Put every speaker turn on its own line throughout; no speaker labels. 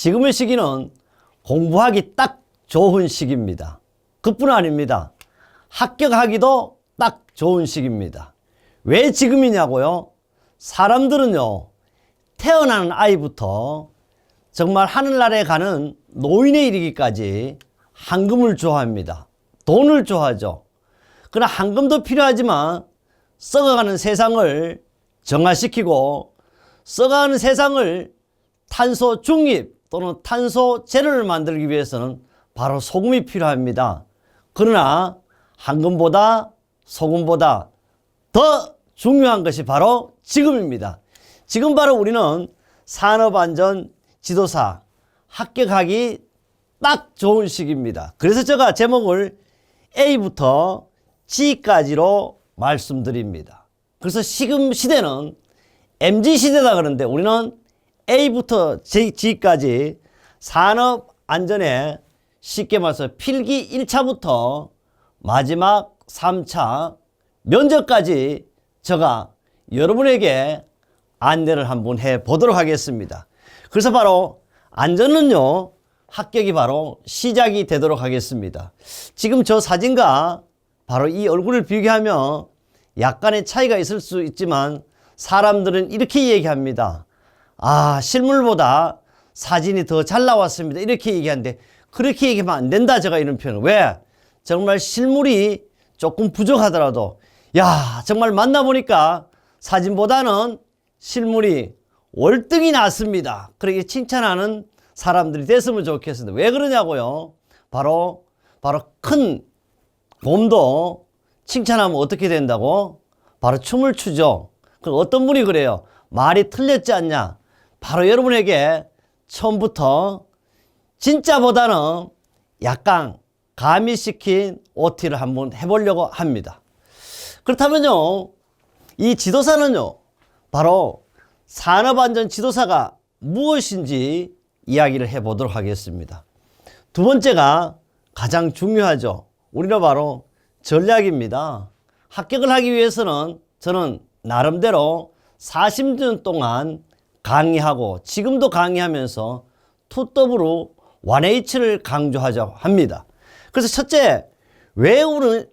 지금의 시기는 공부하기 딱 좋은 시기입니다. 그뿐 아닙니다. 합격하기도 딱 좋은 시기입니다. 왜 지금이냐고요? 사람들은요, 태어나는 아이부터 정말 하늘나라에 가는 노인에 이르기까지 황금을 좋아합니다. 돈을 좋아하죠. 그러나 황금도 필요하지만 썩어가는 세상을 정화시키고 썩어가는 세상을 탄소 중립 또는 탄소 제로를 만들기 위해서는 바로 소금이 필요합니다. 그러나 황금보다 소금보다 더 중요한 것이 바로 지금입니다. 지금 바로 우리는 산업안전 지도사 합격하기 딱 좋은 시기입니다. 그래서 제가 제목을 A부터 G까지로 말씀드립니다. 그래서 지금 시대는 MZ시대다 그러는데 우리는 A부터 G까지 산업안전에 쉽게 말해서 필기 1차부터 마지막 3차 면접까지 제가 여러분에게 안내를 한번 해 보도록 하겠습니다. 그래서 바로 안전은요, 합격이 바로 시작이 되도록 하겠습니다. 지금 저 사진과 바로 이 얼굴을 비교하면 약간의 차이가 있을 수 있지만 사람들은 이렇게 얘기합니다. 아, 실물보다 사진이 더 잘 나왔습니다. 이렇게 얘기하는데 그렇게 얘기하면 안 된다. 제가 이런 표현을. 왜? 정말 실물이 조금 부족하더라도 야, 정말 만나보니까 사진보다는 실물이 월등히 낫습니다. 그렇게 칭찬하는 사람들이 됐으면 좋겠습니다. 왜 그러냐고요? 바로 큰 곰도 칭찬하면 어떻게 된다고? 바로 춤을 추죠. 그럼 어떤 분이 그래요? 말이 틀렸지 않냐? 바로 여러분에게 처음부터 진짜보다는 약간 가미시킨 OT를 한번 해보려고 합니다. 그렇다면요, 이 지도사는요, 바로 산업안전 지도사가 무엇인지 이야기를 해보도록 하겠습니다. 두 번째가 가장 중요하죠. 우리는 바로 전략입니다. 합격을 하기 위해서는 저는 나름대로 40년 동안 강의하고 지금도 강의하면서 2W 1H를 강조하자고 합니다. 그래서 첫째, 왜 우리는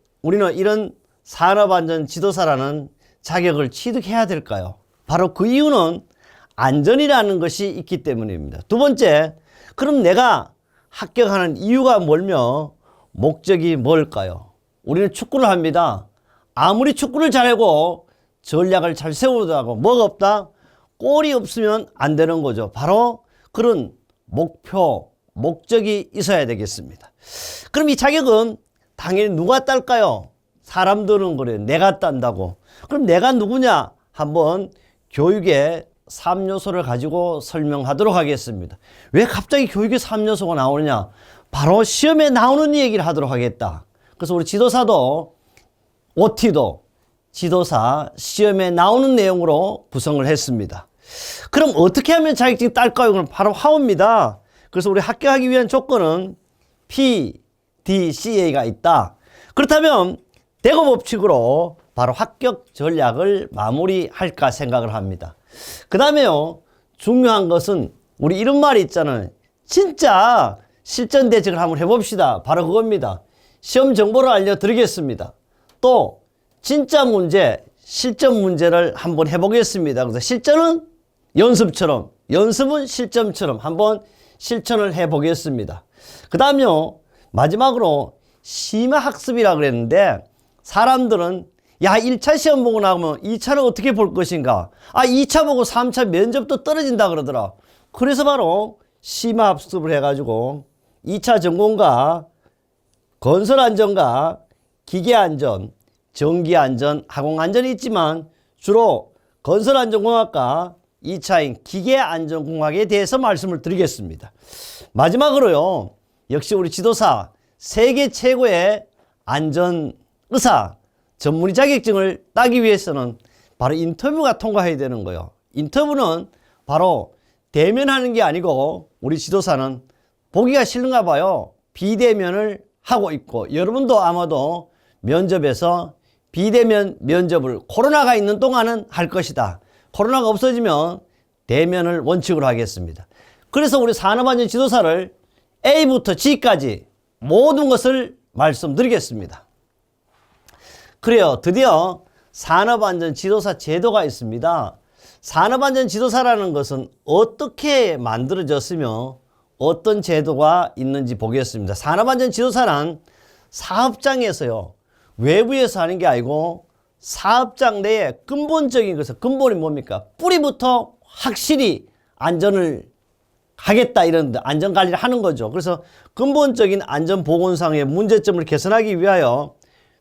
이런 산업안전 지도사라는 자격을 취득해야 될까요? 바로 그 이유는 안전이라는 것이 있기 때문입니다. 두 번째, 그럼 내가 합격하는 이유가 뭘며 목적이 뭘까요? 우리는 축구를 합니다. 아무리 축구를 잘하고 전략을 잘 세우더라도 뭐가 없다? 골이 없으면 안 되는 거죠. 바로 그런 목표, 목적이 있어야 되겠습니다. 그럼 이 자격은 당연히 누가 딸까요? 사람들은 그래요. 내가 딴다고. 그럼 내가 누구냐? 한번 교육의 3요소를 가지고 설명하도록 하겠습니다. 왜 갑자기 교육의 3요소가 나오느냐? 바로 시험에 나오는 얘기를 하도록 하겠다. 그래서 우리 지도사도 OT도 지도사 시험에 나오는 내용으로 구성을 했습니다. 그럼 어떻게 하면 자격증 딸까요? 그럼 바로 화호입니다. 그래서 우리 합격하기 위한 조건은 PDCA가 있다. 그렇다면 대거 법칙으로 바로 합격 전략을 마무리할까 생각을 합니다. 그 다음에요, 중요한 것은 우리 이런 말이 있잖아요. 진짜 실전 대책을 한번 해봅시다. 바로 그겁니다. 시험 정보를 알려드리겠습니다. 또 진짜 문제, 실전 문제를 한번 해보겠습니다. 그래서 실전은 연습처럼, 연습은 실전처럼 한번 실천을 해보겠습니다. 그 다음요, 마지막으로 심화학습이라고 그랬는데 사람들은 야, 1차 시험 보고 나오면 2차는 어떻게 볼 것인가? 아, 2차 보고 3차 면접도 떨어진다 그러더라. 그래서 바로 심화학습을 해가지고 2차 전공과 건설안전과 기계안전, 전기안전, 항공안전이 있지만 주로 건설안전공학과 2차인 기계안전공학에 대해서 말씀을 드리겠습니다. 마지막으로요, 역시 우리 지도사 세계 최고의 안전의사 전문의 자격증을 따기 위해서는 바로 인터뷰가 통과해야 되는 거예요. 인터뷰는 바로 대면하는 게 아니고 우리 지도사는 보기가 싫은가 봐요. 비대면을 하고 있고, 여러분도 아마도 면접에서 비대면 면접을 코로나가 있는 동안은 할 것이다. 코로나가 없어지면 대면을 원칙으로 하겠습니다. 그래서 우리 산업안전 지도사를 A부터 G까지 모든 것을 말씀드리겠습니다. 그래요. 드디어 산업안전 지도사 제도가 있습니다. 산업안전 지도사라는 것은 어떻게 만들어졌으며 어떤 제도가 있는지 보겠습니다. 산업안전 지도사란 사업장에서요, 외부에서 하는 게 아니고 사업장 내에 근본적인 것은, 근본이 뭡니까? 뿌리부터 확실히 안전을 하겠다, 이런 안전관리를 하는 거죠. 그래서 근본적인 안전보건상의 문제점을 개선하기 위하여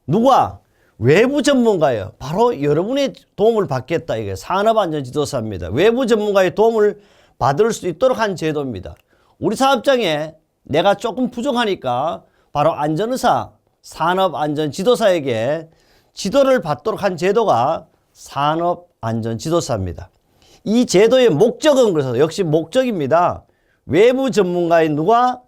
누가? 외부 전문가예요. 바로 여러분의 도움을 받겠다. 이게 산업안전지도사입니다. 외부 전문가의 도움을 받을 수 있도록 한 제도입니다. 우리 사업장에 내가 조금 부족하니까 바로 안전의사, 산업안전지도사에게 지도를 받도록 한 제도가 산업안전지도사입니다. 이 제도의 목적은 그래서 역시 목적입니다. 외부 전문가인 누가?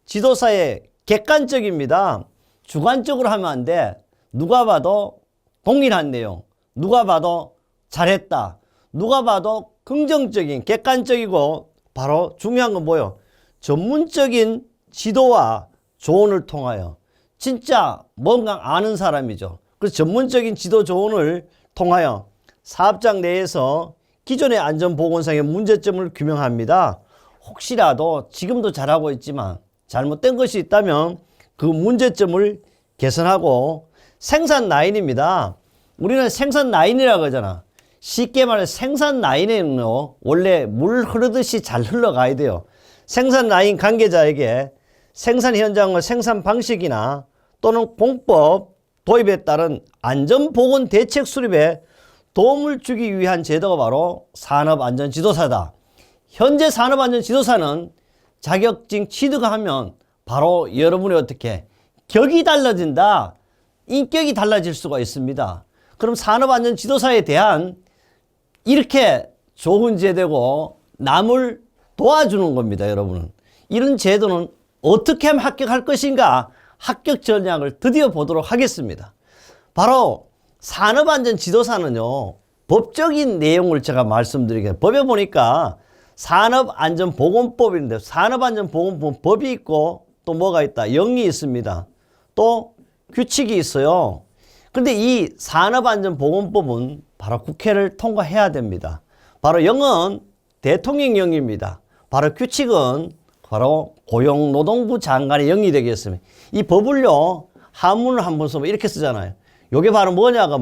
지도사의 객관적입니다. 주관적으로 하면 안 돼. 누가 봐도 동일한 내용, 누가 봐도 잘했다, 누가 봐도 긍정적인, 객관적이고 바로 중요한 건 뭐예요? 전문적인 지도와 조언을 통하여 진짜 뭔가 아는 사람이죠. 그래서 전문적인 지도 조언을 통하여 사업장 내에서 기존의 안전보건상의 문제점을 규명합니다. 혹시라도 지금도 잘하고 있지만 잘못된 것이 있다면 그 문제점을 개선하고 생산 라인입니다. 우리는 생산 라인이라고 하잖아. 쉽게 말해 생산 라인에는요, 원래 물 흐르듯이 잘 흘러가야 돼요. 생산 라인 관계자에게 생산 현장의 생산 방식이나 또는 공법 도입에 따른 안전보건 대책 수립에 도움을 주기 위한 제도가 바로 산업안전지도사다. 현재 산업안전지도사는 자격증 취득하면 바로 여러분이 어떻게 격이 달라진다, 인격이 달라질 수가 있습니다. 그럼 산업안전지도사에 대한 이렇게 좋은 제도고 남을 도와주는 겁니다. 여러분은 이런 제도는 어떻게 하면 합격할 것인가, 합격 전략을 드디어 보도록 하겠습니다. 바로 산업안전지도사는요, 법적인 내용을 제가 말씀드리겠습니다. 법에 보니까 산업안전보건법인데 산업안전보건법 법이 있고 또 뭐가 있다? 영이 있습니다. 또 규칙이 있어요. 그런데 이 산업안전보건법은 바로 국회를 통과해야 됩니다. 바로 영은 대통령령입니다. 바로 규칙은 바로 고용노동부 장관의 영이 되겠습니다. 이 법을요, 한문을 한번 쓰면 이렇게 쓰잖아요. 이게 바로 뭐냐가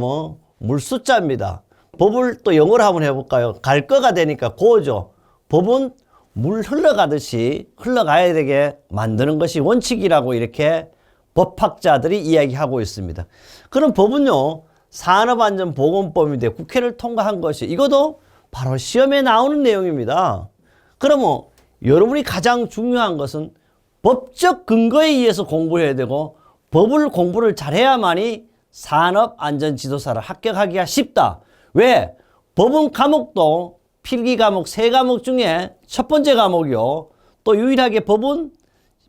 물숫자입니다. 법을 또 영어로 한번 해볼까요? 갈 거가 되니까 고죠. 법은 물 흘러가듯이 흘러가야 되게 만드는 것이 원칙이라고 이렇게 법학자들이 이야기하고 있습니다. 그럼 법은요, 산업안전보건법인데 국회를 통과한 것이, 이것도 바로 시험에 나오는 내용입니다. 그러면 여러분이 가장 중요한 것은 법적 근거에 의해서 공부를 해야 되고 공부를 잘해야만이 산업안전지도사를 합격하기가 쉽다. 왜? 법은 과목도 필기 과목 3과목 중에 첫 번째 과목이요. 또 유일하게 법은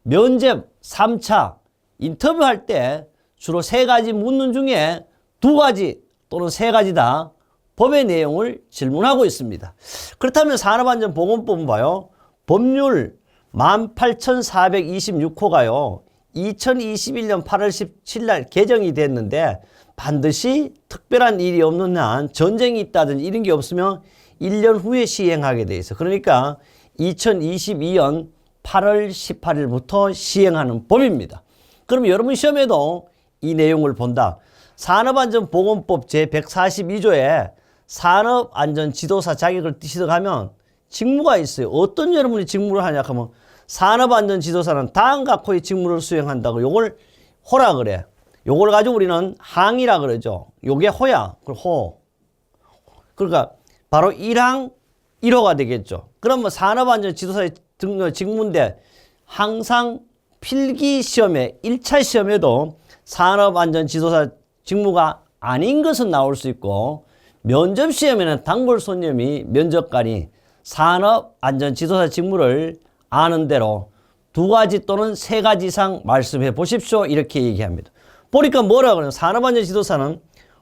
면접 3차 인터뷰할 때 주로 3가지 묻는 중에 2가지 또는 3가지다 법의 내용을 질문하고 있습니다. 그렇다면 산업안전보건법은 봐요. 법률 18,426호가요. 2021년 8월 17일 날 개정이 됐는데 반드시 특별한 일이 없는 한, 전쟁이 있다든지 이런 게 없으면 1년 후에 시행하게 돼 있어. 그러니까 2022년 8월 18일부터 시행하는 법입니다. 그럼 여러분 시험에도 이 내용을 본다. 산업안전보건법 제142조에 산업안전지도사 자격을 취득하면 직무가 있어요. 어떤 여러분이 직무를 하냐 하면 산업안전지도사는 다음과 같이 직무를 수행한다고 요걸 호라 그래. 요걸 가지고 우리는 항이라 그러죠. 요게 호야. 호. 그러니까 바로 1항 1호가 되겠죠. 그러면 산업안전지도사의 직무인데 항상 필기시험에 1차 시험에도 산업안전지도사 직무가 아닌 것은 나올 수 있고 면접시험에는 단골손님이 면접관이 산업안전지도사 직무를 아는 대로 2가지 또는 3가지 이상 말씀해 보십시오. 이렇게 얘기합니다. 보니까 뭐라 그러냐. 산업안전지도사는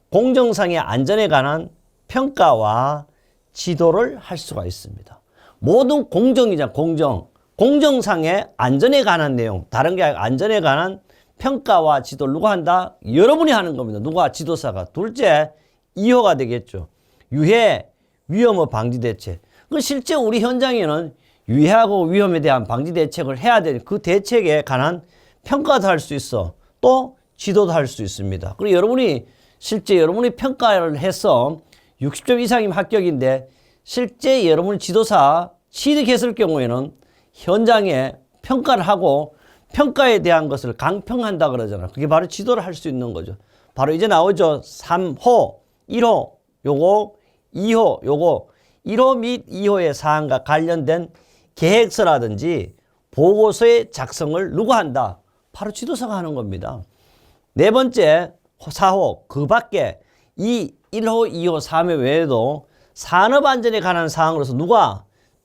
공정상의 안전에 관한 평가와 지도를 할 수가 있습니다. 모든 공정이잖아, 공정. 공정상의 안전에 관한 내용, 다른 게 아니라 안전에 관한 평가와 지도를 누가 한다? 여러분이 하는 겁니다. 누가? 지도사가. 둘째, 2호가 되겠죠. 유해, 위험의 방지 대책. 그 실제 우리 현장에는 유해하고 위험에 대한 방지 대책을 해야 되는 그 대책에 관한 평가도 할 수 있어. 또 지도도 할 수 있습니다. 그리고 여러분이 실제 여러분이 평가를 해서 60점 이상이면 합격인데 실제 여러분이 지도사 취득했을 경우에는 현장에 평가를 하고 평가에 대한 것을 강평한다 그러잖아. 그게 바로 지도를 할 수 있는 거죠. 바로 이제 나오죠. 3호, 1호, 요거, 2호, 요거. 1호 및 2호의 사항과 관련된 계획서라든지 보고서의 작성을 누가 한다? 바로 지도사가 하는 겁니다. 네 번째, 4호, 그 밖에 이 1호, 2호, 3호 외에도 산업안전에 관한 사항으로서 누가?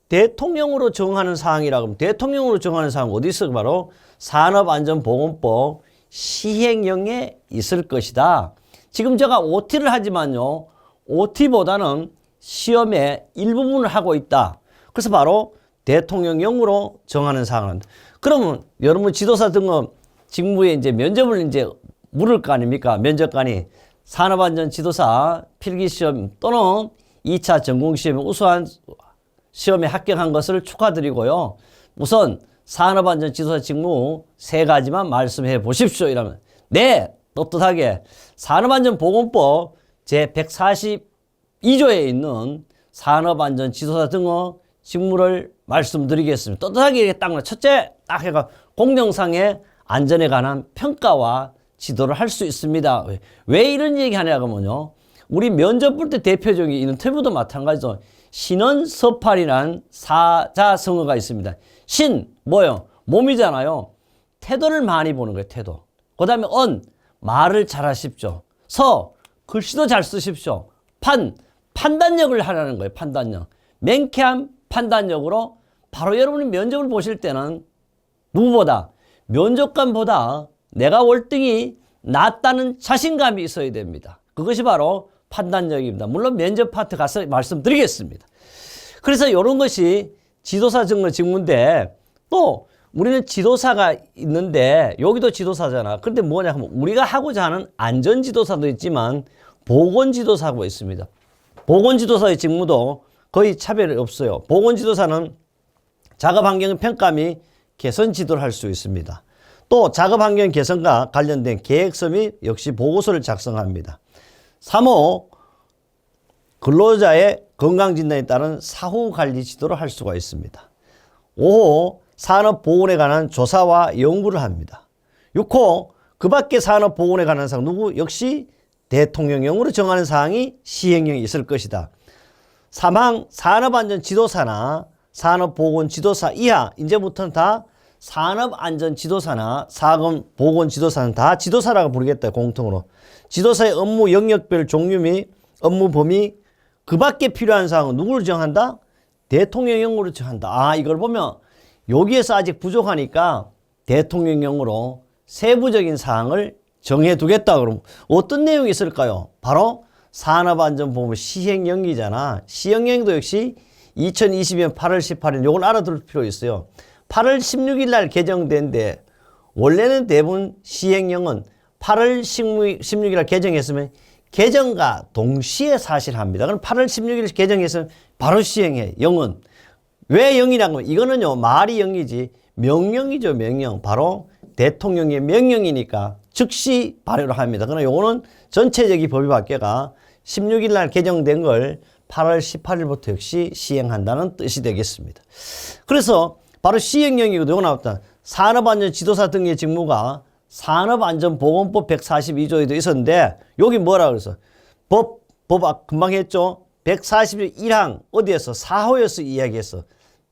대통령으로 정하는 사항이라고 하면 대통령으로 정하는 사항 어디 있어? 바로 산업안전보건법 시행령에 있을 것이다. 지금 제가 OT를 하지만요. OT보다는 시험의 일부분을 하고 있다. 그래서 바로 대통령령으로 정하는 사항은. 그러면 여러분 지도사 등급 직무에 이제 면접을 이제 물을 거 아닙니까? 면접관이 산업안전 지도사 필기시험 또는 2차 전공시험에 우수한 시험에 합격한 것을 축하드리고요. 우선 산업안전 지도사 직무 3가지만 말씀해 보십시오. 이러면 네, 떳떳하게 산업안전보건법 제142조에 있는 산업안전 지도사 등의 직무를 말씀드리겠습니다. 떳떳하게 이렇게 딱 첫째 딱 해가 공정상의 안전에 관한 평가와 지도를 할 수 있습니다. 왜 이런 얘기 하냐고 하면요. 우리 면접 볼 때 대표적인 인터뷰도 마찬가지죠. 신원서팔이라는 사자성어가 있습니다. 신, 뭐요? 몸이잖아요. 태도를 많이 보는 거예요, 태도. 그 다음에 말을 잘 하십시오. 글씨도 잘 쓰십시오. 판단력을 하라는 거예요, 판단력. 맹쾌한 판단력으로 바로 여러분이 면접을 보실 때는 누구보다, 면접관보다 내가 월등히 낫다는 자신감이 있어야 됩니다. 그것이 바로 판단력입니다. 물론 면접 파트 가서 말씀드리겠습니다. 그래서 이런 것이 지도사 직무인데 또 우리는 지도사가 있는데 여기도 지도사잖아. 그런데 뭐냐 하면 우리가 하고자 하는 안전지도사도 있지만 보건지도사가 있습니다. 보건지도사의 직무도 거의 차별이 없어요. 보건지도사는 작업환경 평가 및 개선 지도를 할 수 있습니다. 또 작업환경 개선과 관련된 계획서 및 역시 보고서를 작성합니다. 3호, 근로자의 건강진단에 따른 사후관리 지도를 할 수가 있습니다. 5호, 산업보건에 관한 조사와 연구를 합니다. 6호, 그 밖에 산업보건에 관한 사항 누구? 역시 대통령령으로 정하는 사항이 시행령이 있을 것이다. 3항, 산업안전지도사나 산업보건지도사 이하, 이제부터는 다 산업안전지도사나 산업보건지도사는 다 지도사라고 부르겠다, 공통으로. 지도사의 업무 영역별 종류 및 업무 범위, 그 밖에 필요한 사항은 누구를 정한다? 대통령령으로 정한다. 이걸 보면 여기에서 아직 부족하니까 대통령령으로 세부적인 사항을 정해두겠다. 그러면 어떤 내용이 있을까요? 바로 산업안전보건 시행령이잖아. 시행령도 역시 2020년 8월 18일 이걸 알아둘 필요 있어요. 8월 16일 날 개정된데 원래는 대부분 시행령은 8월 16일 날 개정했으면 개정과 동시에 사실합니다. 그럼 8월 16일 개정했으면 바로 시행해. 영은. 왜 영이라고 하면 이거는요 말이 영이지 명령이죠. 명령. 바로 대통령의 명령이니까 즉시 발효를 합니다. 그러나 요거는 전체적인 법이 바뀌어가 16일 날 개정된 걸 8월 18일부터 역시 시행한다는 뜻이 되겠습니다. 그래서 바로 시행령이고 요거 나왔다. 산업안전지도사 등의 직무가 산업안전보건법 142조에도 있었는데 여기 뭐라 그래서 법 금방 했죠. 141항 어디에서 4호에서 이야기했어.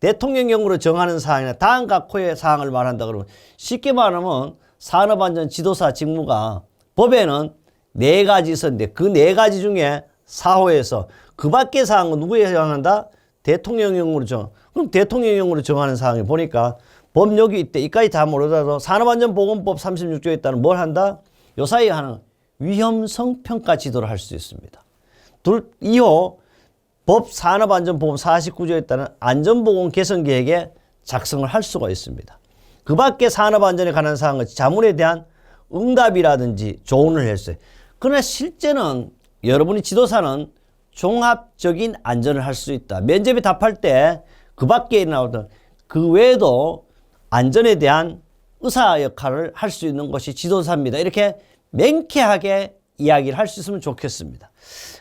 대통령령으로 정하는 사항이나 다음 각호의 사항을 말한다 그러면 쉽게 말하면 산업안전지도사 직무가 법에는 4가지 있었는데 그 4가지 중에 4호에서 그 밖의 사항은 누구에 해당한다? 대통령령으로 그럼 대통령령으로 정하는 사항을 보니까 법력이 있대. 이까지 다 모르더라도 산업안전보건법 36조에 따른 뭘 한다? 요 사이에 하는 위험성 평가 지도를 할 수 있습니다. 2호 법 산업안전보험 49조에 따른 안전보건 개선 계획에 작성을 할 수가 있습니다. 그 밖에 산업안전에 관한 사항은 자문에 대한 응답이라든지 조언을 했어요. 그러나 실제는 여러분이 지도사는 종합적인 안전을 할 수 있다. 면접에 답할 때 그 밖에 나오던 그 외에도 안전에 대한 의사 역할을 할 수 있는 것이 지도사입니다. 이렇게 명쾌하게 이야기를 할 수 있으면 좋겠습니다.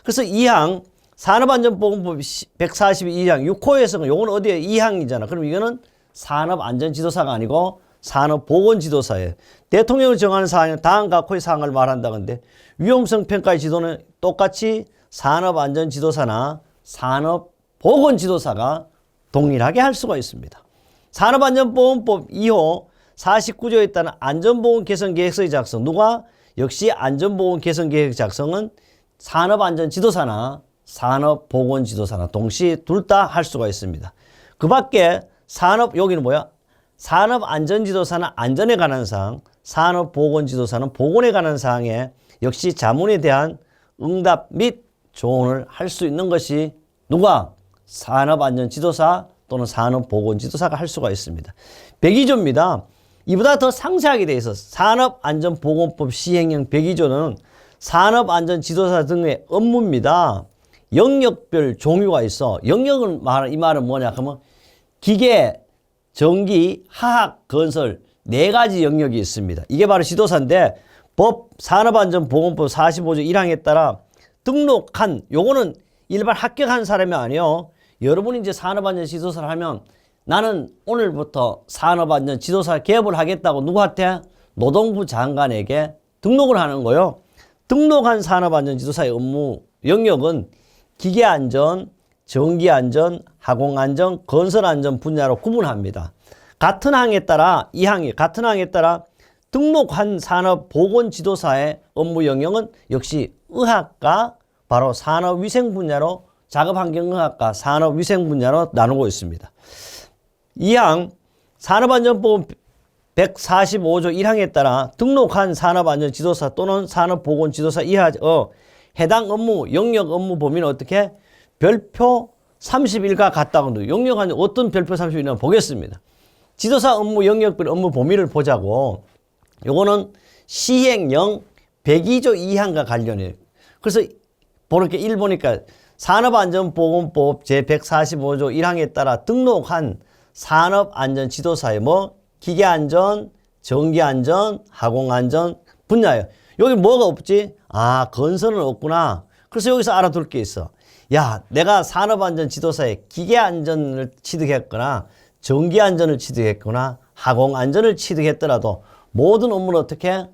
그래서 2항 산업안전보건법 142장 6호에서는 요건 어디에 2항이잖아. 그럼 이거는 산업안전지도사가 아니고 산업보건지도사예요. 대통령을 정하는 사항은 다음과 같고의 사항을 말한다는데 위험성 평가의 지도는 똑같이 산업안전지도사나 산업보건지도사가 동일하게 할 수가 있습니다. 산업안전보건법 2호 49조에 따른 안전보건 개선 계획서의 작성. 누가? 역시 안전보건 개선 계획 작성은 산업안전지도사나 산업보건지도사나 동시에 둘 다 할 수가 있습니다. 그 밖에 여기는 뭐야? 산업안전지도사는 안전에 관한 사항, 산업보건지도사는 보건에 관한 사항에 역시 자문에 대한 응답 및 조언을 할 수 있는 것이 누가? 산업안전지도사 또는 산업보건지도사가 할 수가 있습니다. 102조입니다. 이보다 더 상세하게 되어 있어 산업안전보건법 시행령 102조는 산업안전지도사 등의 업무입니다. 영역별 종류가 있어. 영역은 이 말은 뭐냐 하면 기계, 전기, 화학, 건설 4가지 영역이 있습니다. 이게 바로 지도사인데 법 산업안전보건법 45조 1항에 따라 등록한 요거는 일반 합격한 사람이 아니요. 여러분이 이제 산업안전지도사를 하면 나는 오늘부터 산업안전지도사 개업을 하겠다고 누구한테? 노동부 장관에게 등록을 하는 거예요. 등록한 산업안전지도사의 업무 영역은 기계안전, 전기안전, 화공안전, 건설안전 분야로 구분합니다. 같은 항에 따라 같은 항에 따라 등록한 산업보건지도사의 업무 영역은 역시 의학과 바로 산업위생 분야로 작업환경의학과 산업위생 분야로 나누고 있습니다. 2항 산업안전보험 145조 1항에 따라 등록한 산업안전지도사 또는 산업보건지도사 이하 해당 업무 영역 업무 범위는 어떻게? 별표 31과 같다고. 영역은 어떤 별표 31이나 보겠습니다. 지도사 업무 영역별 업무 범위를 보자고. 요거는 시행령 102조 2항과 관련해요. 그래서 이렇게 1 보니까 산업안전보건법 제145조 1항에 따라 등록한 산업안전지도사의 기계안전, 전기안전, 화공안전 분야예요. 여기 뭐가 없지? 건설은 없구나. 그래서 여기서 알아둘 게 있어. 야, 내가 산업안전지도사에 기계안전을 취득했거나 전기안전을 취득했거나 화공안전을 취득했더라도 모든 업무를 어떻게?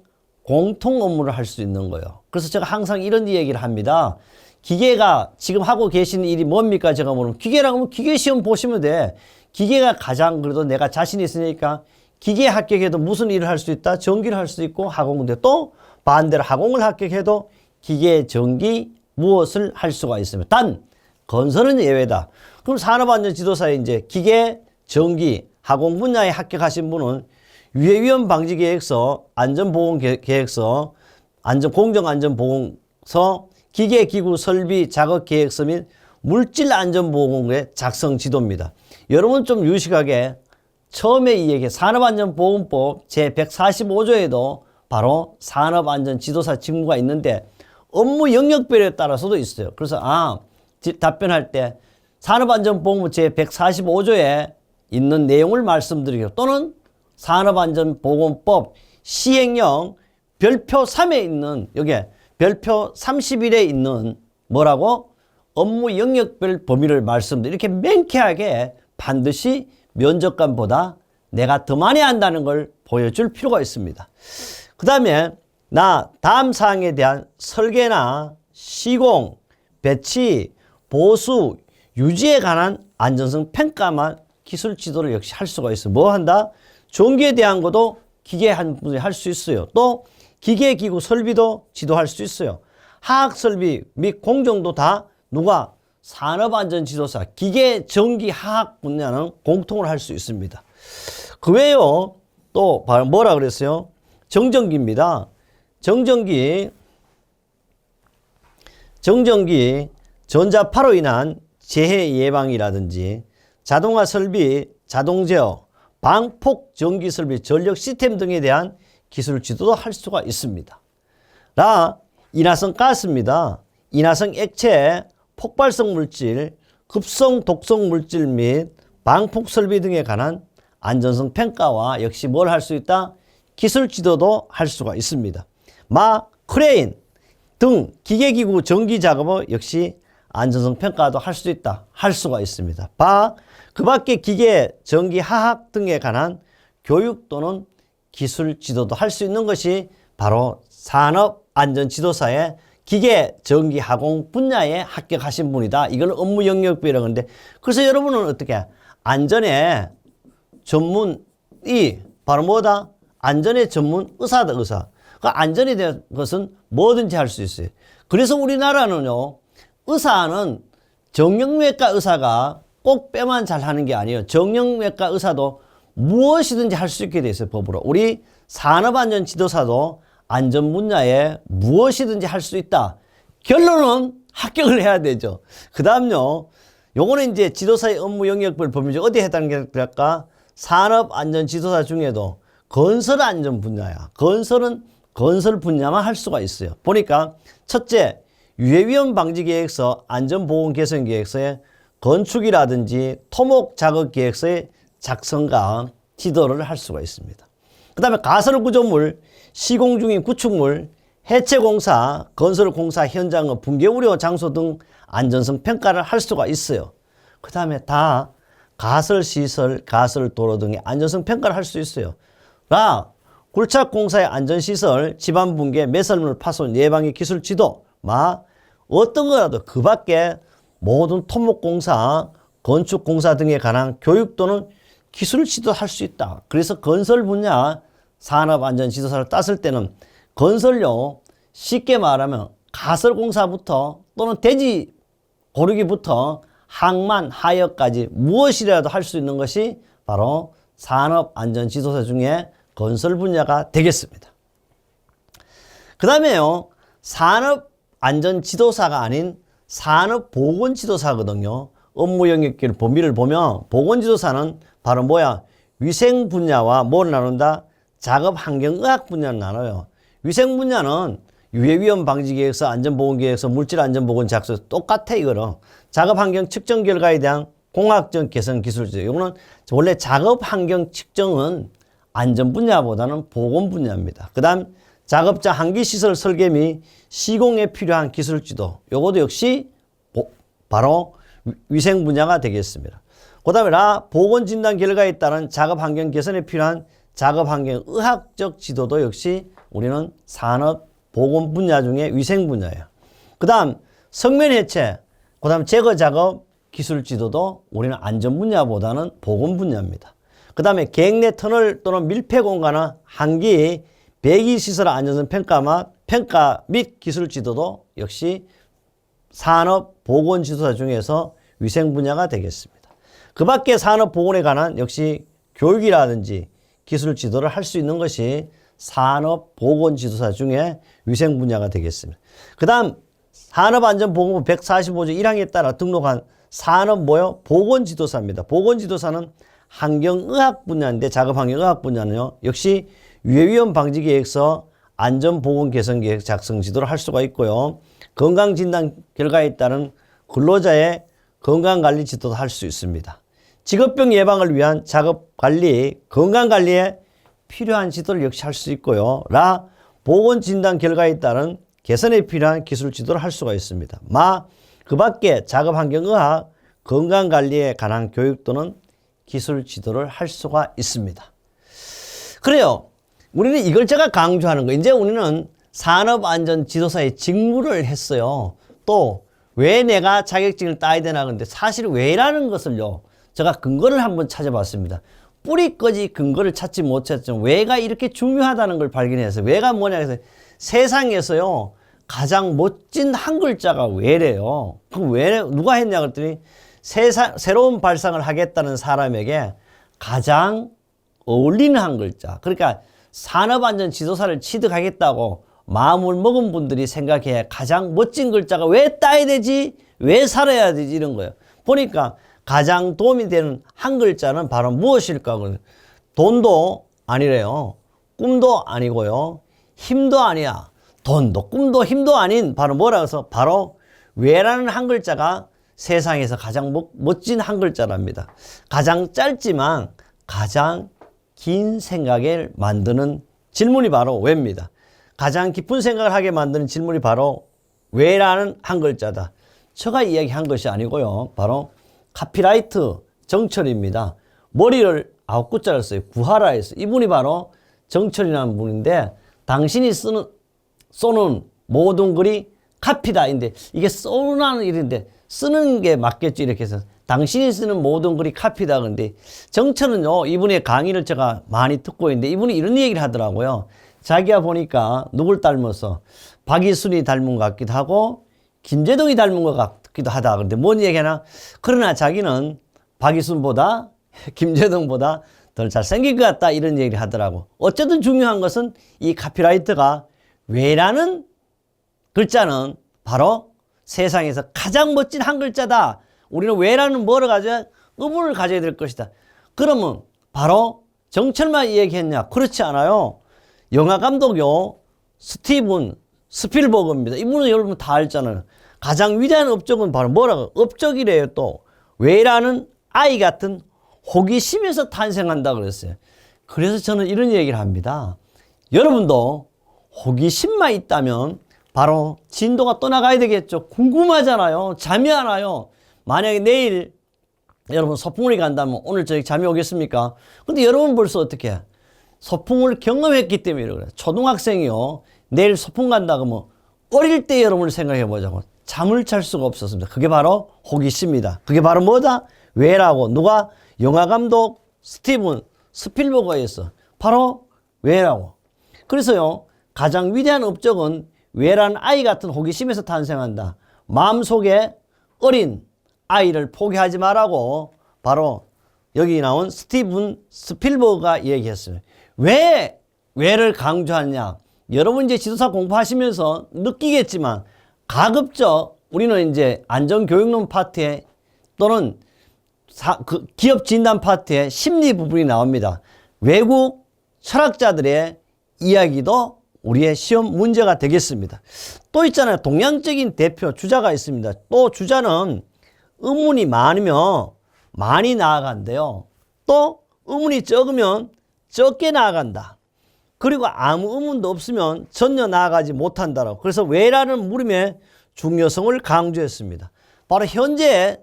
공통 업무를 할 수 있는 거예요. 그래서 제가 항상 이런 얘기를 합니다. 기계가 지금 하고 계시는 일이 뭡니까? 제가 물으면 기계라고 하면 기계 시험 보시면 돼. 기계가 가장 그래도 내가 자신이 있으니까 기계 합격해도 무슨 일을 할 수 있다? 전기를 할 수 있고 화공인데 또 반대로 화공을 합격해도 기계, 전기 무엇을 할 수가 있습니다. 단 건설은 예외다. 그럼 산업안전지도사에 이제 기계, 전기, 화공 분야에 합격하신 분은 유해위험 방지계획서, 안전보건계획서, 공정안전보건서, 기계기구 설비 작업계획서 및 물질안전보건의 작성 지도입니다. 여러분 좀 유식하게 처음에 이 얘기 산업안전보건법 제145조에도 바로 산업안전지도사 직무가 있는데 업무 영역별에 따라서도 있어요. 그래서 답변할 때 산업안전보건법 제145조에 있는 내용을 말씀드리고 또는 산업안전보건법 시행령 별표 3에 있는 여기에 별표 31에 있는 뭐라고? 업무 영역별 범위를 말씀드리고 이렇게 명쾌하게 반드시 면접관보다 내가 더 많이 한다는 걸 보여줄 필요가 있습니다. 그 다음에 다음 사항에 대한 설계나 시공, 배치, 보수, 유지에 관한 안전성 평가만 기술 지도를 역시 할 수가 있어요. 뭐 한다? 전기에 대한 것도 기계 한 분이 할 수 있어요. 또 기계기구 설비도 지도할 수 있어요. 화학설비 및 공정도 다 누가? 산업안전지도사, 기계, 전기, 화학 분야는 공통으로 할 수 있습니다. 그 외에요. 또 뭐라 그랬어요? 정전기입니다. 정전기 전자파로 인한 재해 예방이라든지 자동화 설비, 자동 제어, 방폭 전기 설비, 전력 시스템 등에 대한 기술 지도도 할 수가 있습니다. 인화성 가스입니다. 인화성 액체, 폭발성 물질, 급성 독성 물질 및 방폭 설비 등에 관한 안전성 평가와 역시 뭘 할 수 있다? 기술 지도도 할 수가 있습니다. 크레인 등 기계기구 전기 작업은 역시 안전성 평가도 할 수 있다. 할 수가 있습니다. 그 밖에 기계, 전기, 화학 등에 관한 교육 또는 기술 지도도 할 수 있는 것이 바로 산업안전지도사의 기계, 전기, 화공 분야에 합격하신 분이다. 이걸 업무 영역비라고 하는데, 그래서 여러분은 어떻게 안전의 전문이 바로 뭐다? 안전의 전문 의사다, 의사. 그 안전에 대한 것은 뭐든지 할 수 있어요. 그래서 우리나라는요, 의사는 정형외과 의사가 꼭 뼈만 잘 하는 게 아니에요. 정형외과 의사도 무엇이든지 할 수 있게 돼 있어요, 법으로. 우리 산업안전지도사도 안전 분야에 무엇이든지 할 수 있다. 결론은 합격을 해야 되죠. 그 다음요, 요거는 이제 지도사의 업무 영역별 범위죠. 어디에 해당될까? 산업안전지도사 중에도 건설안전 분야야. 건설은 건설 분야만 할 수가 있어요. 보니까 첫째, 유해위험 방지계획서, 안전보건 개선계획서에 건축이라든지 토목 작업 계획서의 작성과 지도를 할 수가 있습니다. 그 다음에 가설구조물, 시공 중인 구축물, 해체공사, 건설공사 현장의 붕괴 우려 장소 등 안전성 평가를 할 수가 있어요. 그 다음에 다 가설시설, 가설도로 등의 안전성 평가를 할 수 있어요. 굴착공사의 안전시설, 집안붕괴, 매설물 파손 예방의 기술 지도, 어떤 거라도 그 밖에 모든 토목공사, 건축공사 등에 관한 교육 또는 기술 지도할 수 있다. 그래서 건설 분야 산업안전지도사를 땄을 때는 건설료 쉽게 말하면 가설공사부터 또는 대지 고르기부터 항만, 하역까지 무엇이라도 할 수 있는 것이 바로 산업안전지도사 중에 건설 분야가 되겠습니다. 그 다음에요, 산업안전지도사가 아닌 산업보건지도사거든요. 업무 영역별 범위를 보면 보건지도사는 바로 뭐야? 위생 분야와 뭘 나눈다? 작업환경의학 분야를 나눠요. 위생 분야는 유해위험 방지계획서, 안전보건계획서, 물질안전보건 작성 똑같아 이거는. 작업환경 측정 결과에 대한 공학적 개선 기술적. 이거는 원래 작업환경 측정은 안전 분야보다는 보건 분야입니다. 그 다음 작업자 한기시설 설계 및 시공에 필요한 기술 지도. 요것도 역시 바로 위생 분야가 되겠습니다. 그 다음에 보건진단 결과에 따른 작업환경 개선에 필요한 작업환경 의학적 지도도 역시 우리는 산업보건 분야 중에 위생 분야예요. 그 다음 성면해체, 그 다음 제거작업 기술 지도도 우리는 안전 분야보다는 보건 분야입니다. 그 다음에 계획 내 터널 또는 밀폐 공간의 한기, 배기시설 안전성 평가 및 기술 지도도 역시 산업보건지도사 중에서 위생 분야가 되겠습니다. 그 밖에 산업보건에 관한 역시 교육이라든지 기술 지도를 할 수 있는 것이 산업보건지도사 중에 위생 분야가 되겠습니다. 그 다음 산업안전보건법 145조 1항에 따라 등록한 산업보건지도사입니다. 보건지도사는 환경의학 분야인데 작업환경의학 분야는요, 역시 유해위험 방지계획서, 안전보건개선계획 작성 지도를 할 수가 있고요. 건강진단 결과에 따른 근로자의 건강관리 지도도 할 수 있습니다. 직업병 예방을 위한 작업관리, 건강관리에 필요한 지도를 역시 할 수 있고요. 보건진단 결과에 따른 개선에 필요한 기술 지도를 할 수가 있습니다. 그 밖에 작업환경의학, 건강관리에 관한 교육 또는 기술 지도를 할 수가 있습니다. 그래요. 우리는 이걸 제가 강조하는 거예요. 이제 우리는 산업안전지도사의 직무를 했어요. 또 왜 내가 자격증을 따야 되나 근데 사실 왜라는 것을요, 제가 근거를 한번 찾아봤습니다. 뿌리까지 근거를 찾지 못했지만 왜가 이렇게 중요하다는 걸 발견해서 왜가 뭐냐 해서 세상에서요 가장 멋진 한 글자가 왜래요. 그럼 왜 누가 했냐 그랬더니 새로운 발상을 하겠다는 사람에게 가장 어울리는 한 글자. 그러니까 산업안전지도사를 취득하겠다고 마음을 먹은 분들이 생각해 가장 멋진 글자가 왜 따야 되지? 왜 살아야 되지? 이런 거예요. 보니까 가장 도움이 되는 한 글자는 바로 무엇일까? 돈도 아니래요. 꿈도 아니고요. 힘도 아니야. 돈도 꿈도 힘도 아닌 바로 뭐라 해서 바로 왜라는 한 글자가 세상에서 가장 멋진 한 글자랍니다. 가장 짧지만 가장 긴 생각을 만드는 질문이 바로 왜입니다. 가장 깊은 생각을 하게 만드는 질문이 바로 왜라는 한 글자다. 제가 이야기한 것이 아니고요. 바로 카피라이트 정철입니다. 머리를 9자를 써요. 구하라 했어요. 이분이 바로 정철이라는 분인데 당신이 쏘는 모든 글이 카피다인데 이게 쏘는 일인데 쓰는 게 맞겠죠. 이렇게 해서 당신이 쓰는 모든 글이 카피다. 근데 정철은요, 이분의 강의를 제가 많이 듣고 있는데 이분이 이런 얘기를 하더라고요. 자기가 보니까 누굴 닮아서 박이순이 닮은 것 같기도 하고 김재동이 닮은 것 같기도 하다. 그런데 뭔 얘기하나? 그러나 자기는 박이순보다 김재동보다 더 잘생긴 것 같다. 이런 얘기를 하더라고. 어쨌든 중요한 것은 이 카피라이터가 왜라는 글자는 바로 세상에서 가장 멋진 한 글자다. 우리는 왜라는 뭐를 가져야? 의문을 가져야 될 것이다. 그러면 바로 정철만 얘기했냐? 그렇지 않아요. 영화 감독요, 스티븐 스필버그입니다. 이분은 여러분 다 알잖아요. 가장 위대한 업적은 바로 뭐라고? 업적이래요. 또 왜라는 아이 같은 호기심에서 탄생한다 그랬어요. 그래서 저는 이런 얘기를 합니다. 여러분도 호기심만 있다면 바로 진도가 떠나가야 되겠죠. 궁금하잖아요. 잠이 안 와요. 만약에 내일 여러분 소풍을 간다면 오늘 저녁 잠이 오겠습니까? 근데 여러분 벌써 어떻게 해? 소풍을 경험했기 때문에 그래요. 초등학생이요. 내일 소풍 간다 그러면 어릴 때 여러분을 생각해 보자고. 잠을 잘 수가 없었습니다. 그게 바로 호기심이다. 그게 바로 뭐다? 왜라고. 누가? 영화감독 스티븐 스필버그가 있어. 바로 왜라고. 그래서요, 가장 위대한 업적은 왜라는 아이 같은 호기심에서 탄생한다. 마음속에 어린 아이를 포기하지 말라고 바로 여기 나온 스티븐 스필버그가 얘기했어요. 왜를 강조하냐? 여러분 이제 지도사 공부하시면서 느끼겠지만 가급적 우리는 이제 안전교육론 파트에 또는 기업 진단 파트에 심리 부분이 나옵니다. 외국 철학자들의 이야기도 우리의 시험 문제가 되겠습니다. 또 있잖아요. 동양적인 대표 주자가 있습니다. 또 주자는 의문이 많으면 많이 나아간대요. 또 의문이 적으면 적게 나아간다. 그리고 아무 의문도 없으면 전혀 나아가지 못한다라고. 그래서 왜라는 물음의 중요성을 강조했습니다. 바로 현재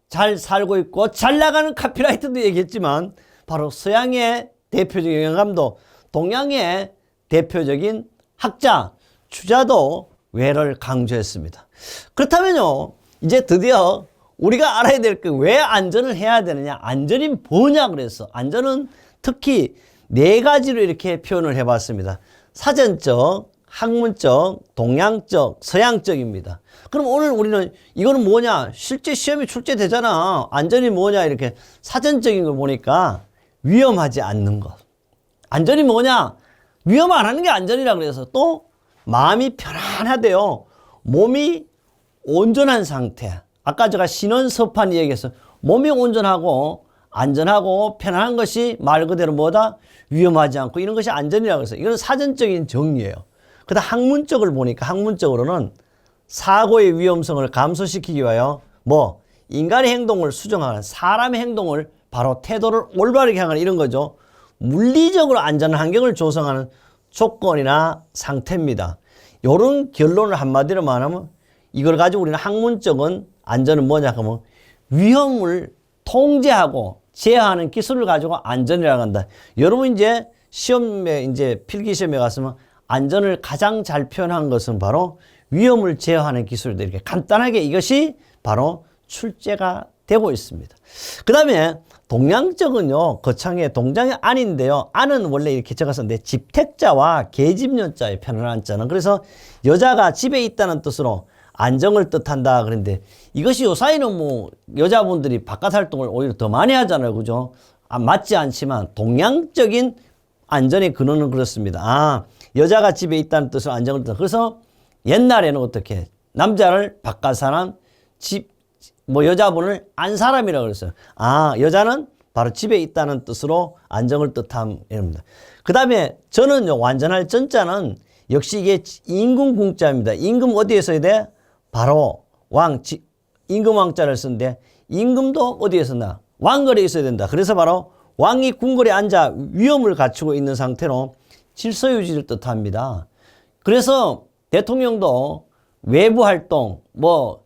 잘 살고 있고 잘 나가는 카피라이터도 얘기했지만 바로 서양의 대표적인 영감독, 동양의 대표적인 학자, 주자도 왜를 강조했습니다. 그렇다면요, 이제 드디어 우리가 알아야 될 게 왜 안전을 해야 되느냐? 안전이 뭐냐 그래서 안전은 특히 4가지로 이렇게 표현을 해봤습니다. 사전적, 학문적, 동양적, 서양적입니다. 그럼 오늘 우리는 이거는 뭐냐? 실제 시험이 출제되잖아. 안전이 뭐냐? 이렇게 사전적인 걸 보니까 위험하지 않는 것. 안전이 뭐냐? 위험 안 하는 게 안전이라 그래서 또 마음이 편안하대요. 몸이 온전한 상태. 아까 제가 신원섭한 얘기해서 몸이 온전하고 안전하고 편안한 것이 말 그대로 뭐다? 위험하지 않고 이런 것이 안전이라고 해서 이건 사전적인 정리예요. 그다음 학문적을 보니까 학문적으로는 사고의 위험성을 감소시키기 위하여 인간의 행동을 수정하는 사람의 행동을 바로 태도를 올바르게 향하는 이런 거죠. 물리적으로 안전한 환경을 조성하는 조건이나 상태입니다. 이런 결론을 한마디로 말하면 이걸 가지고 우리는 학문적인 안전은 뭐냐 하면 위험을 통제하고 제어하는 기술을 가지고 안전이라고 한다. 여러분 이제 시험에 이제 필기시험에 갔으면 안전을 가장 잘 표현한 것은 바로 위험을 제어하는 기술들 이렇게 간단하게 이것이 바로 출제가 되고 있습니다. 그 다음에 동양적은요, 거창의 동장이 안인데요. 안은 원래 이렇게 적었었는데 집택자와 계집년자의 편안한 자는 그래서 여자가 집에 있다는 뜻으로 안정을 뜻한다 그런데 이것이 요사이는 여자분들이 바깥 활동을 오히려 더 많이 하잖아요. 그죠? 맞지 않지만 동양적인 안전의 근원은 그렇습니다. 여자가 집에 있다는 뜻으로 안정을 뜻한다. 그래서 옛날에는 어떻게 남자를 바깥 사람 뭐 여자분을 안 사람이라고 그랬어요. 아, 여자는 바로 집에 있다는 뜻으로 안정을 뜻함입니다. 그 다음에 저는요, 완전할 전자는 역시 이게 임금 궁자입니다. 임금 어디에 써야 돼? 바로 임금 왕자를 쓰는데 임금도 어디에 썼나? 왕거리에 있어야 된다. 그래서 바로 왕이 궁궐에 앉아 위엄을 갖추고 있는 상태로 질서 유지를 뜻합니다. 그래서 대통령도 외부 활동, 뭐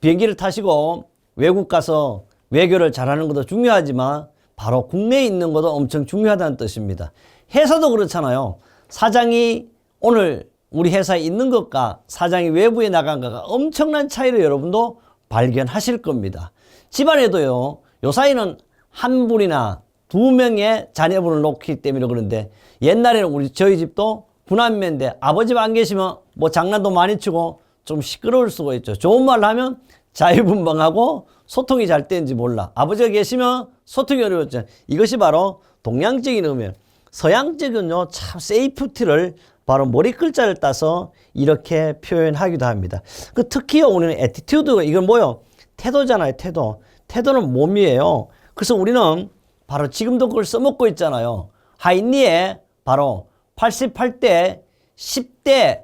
비행기를 타시고 외국 가서 외교를 잘하는 것도 중요하지만 바로 국내에 있는 것도 엄청 중요하다는 뜻입니다. 회사도 그렇잖아요. 사장이 오늘 우리 회사에 있는 것과 사장이 외부에 나간 것과 엄청난 차이를 여러분도 발견하실 겁니다. 집안에도요, 요 사이는 한 분이나 두 명의 자녀분을 놓기 때문에 그런데 옛날에는 저희 집도 부남매인데 아버지가 안 계시면 뭐 장난도 많이 치고 좀 시끄러울 수가 있죠. 좋은 말로 하면 자유분방하고 소통이 잘 되는지 몰라. 아버지가 계시면 소통이 어려웠죠. 이것이 바로 동양적인 의미예요. 서양적은요, 참 세이프티를 바로 머리 글자를 따서 이렇게 표현하기도 합니다. 특히 우리는 애티튜드, 이건 뭐요? 태도잖아요, 태도. 태도는 몸이에요. 그래서 우리는 바로 지금도 그걸 써먹고 있잖아요. 하인리에 바로 88대 10대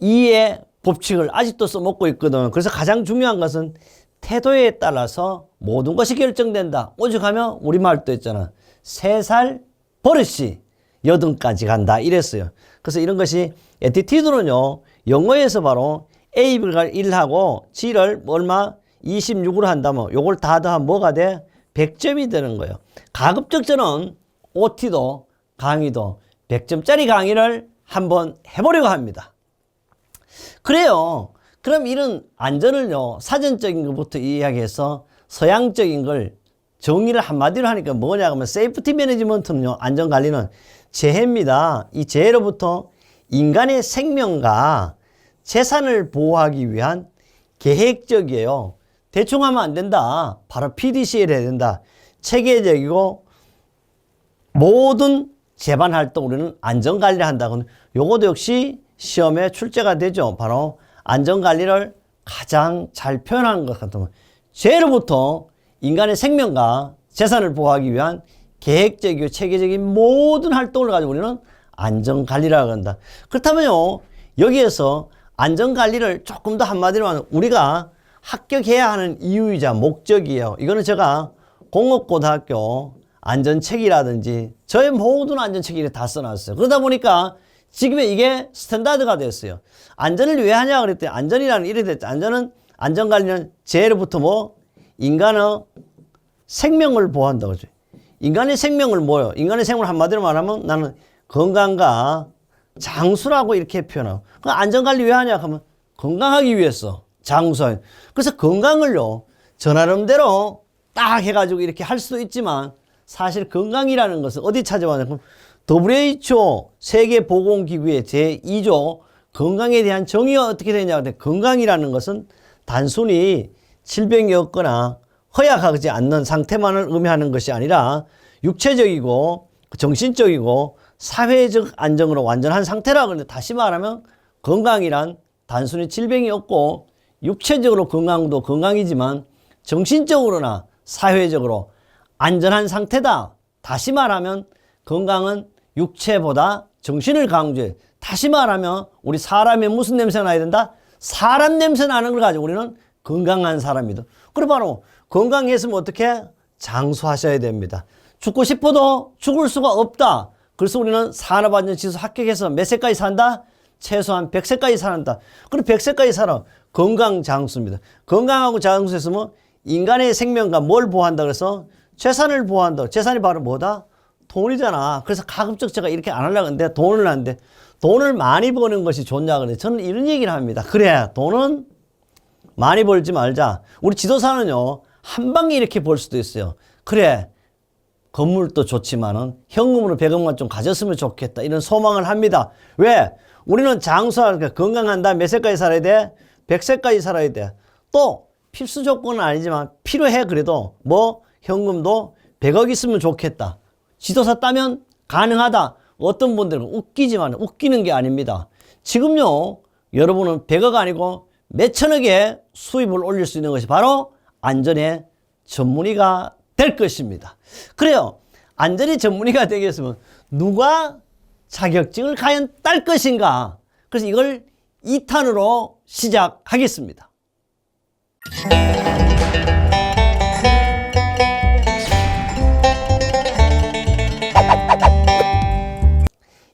2의 법칙을 아직도 써먹고 있거든. 그래서 가장 중요한 것은 태도에 따라서 모든 것이 결정된다. 오죽하면 우리말도 있잖아. 3살 버릇이 여든까지 간다. 이랬어요. 그래서 이런 것이 애티튜드는요, 영어에서 바로 A를 1하고 G를 얼마 26으로 한다면 요걸 다 더하면 뭐가 돼? 100점이 되는 거예요. 가급적 저는 OT도 강의도 100점짜리 강의를 한번 해보려고 합니다. 그래요. 그럼 이런 안전을요, 사전적인 것부터 이야기해서 서양적인 걸 정의를 한마디로 하니까 뭐냐 하면 세이프티 매니지먼트는요, 안전관리는 재해입니다. 이 재해로부터 인간의 생명과 재산을 보호하기 위한 계획적이에요. 대충 하면 안 된다. 바로 PDCA를 해야 된다. 체계적이고 모든 재반 활동 우리는 안전관리를 한다고. 요것도 역시 시험에 출제가 되죠. 바로 안전관리를 가장 잘 표현하는 것 같으면 재해로부터 인간의 생명과 재산을 보호하기 위한 계획적이고 체계적인 모든 활동을 가지고 우리는 안전관리라고 한다. 그렇다면요, 여기에서 안전관리를 조금 더 한마디로 하면 우리가 합격해야 하는 이유이자 목적이에요. 이거는 제가 공업고등학교 안전책이라든지 저의 모든 안전책을 다 써놨어요. 그러다 보니까 지금 이게 스탠다드가 됐어요. 안전을 왜 하냐 그랬더니 안전이라는 이래 됐죠. 안전관리는 재해로부터 뭐 인간의 생명을 보호한다고 하죠. 인간의 생명을 뭐요? 인간의 생명을 한마디로 말하면 나는 건강과 장수라고 이렇게 표현하고. 그 안전관리 왜 하냐 하면 건강하기 위해서 장수. 그래서 건강을요, 저 나름대로 딱 해가지고 이렇게 할 수도 있지만 사실 건강이라는 것은 어디 찾아왔냐면 WHO 세계보건기구의 제2조 건강에 대한 정의가 어떻게 되냐 하면 건강이라는 것은 단순히 질병이 없거나 허약하지 않는 상태만을 의미하는 것이 아니라 육체적이고 정신적이고 사회적 안정으로 완전한 상태라고 하는데, 다시 말하면 건강이란 단순히 질병이 없고 육체적으로 건강도 건강이지만 정신적으로나 사회적으로 안전한 상태다. 다시 말하면 건강은 육체보다 정신을 강조해. 다시 말하면 우리 사람의 무슨 냄새가 나야 된다? 사람 냄새 나는 걸 가지고 우리는 건강한 사람이다. 그리고 바로 건강했으면 어떻게? 장수하셔야 됩니다. 죽고 싶어도 죽을 수가 없다. 그래서 우리는 산업안전지수 합격해서 몇 세까지 산다? 최소한 100세까지 산다. 그리고 100세까지 살아. 건강 장수입니다. 건강하고 장수했으면 인간의 생명과 뭘 보호한다 그래서 재산을 보호한다. 재산이 바로 뭐다? 돈이잖아. 그래서 가급적 제가 이렇게 안 하려고 하는데 돈을 하는데 돈을 많이 버는 것이 좋냐 그래. 저는 이런 얘기를 합니다. 그래, 돈은 많이 벌지 말자. 우리 지도사는요, 한 방에 이렇게 벌 수도 있어요. 그래, 건물도 좋지만은 현금으로 100억만 좀 가졌으면 좋겠다. 이런 소망을 합니다. 왜? 우리는 장수하니까 건강한다. 몇 세까지 살아야 돼? 100세까지 살아야 돼. 또 필수 조건은 아니지만 필요해. 그래도 뭐 현금도 100억 있으면 좋겠다. 지도사 따면 가능하다. 어떤 분들은 웃기지만 웃기는 게 아닙니다. 지금요, 여러분은 100억 아니고 몇천억의 수입을 올릴 수 있는 것이 바로 안전의 전문의가 될 것입니다. 그래요. 안전의 전문의가 되기 위해서는 누가 자격증을 과연 딸 것인가? 그래서 이걸 2탄으로 시작하겠습니다.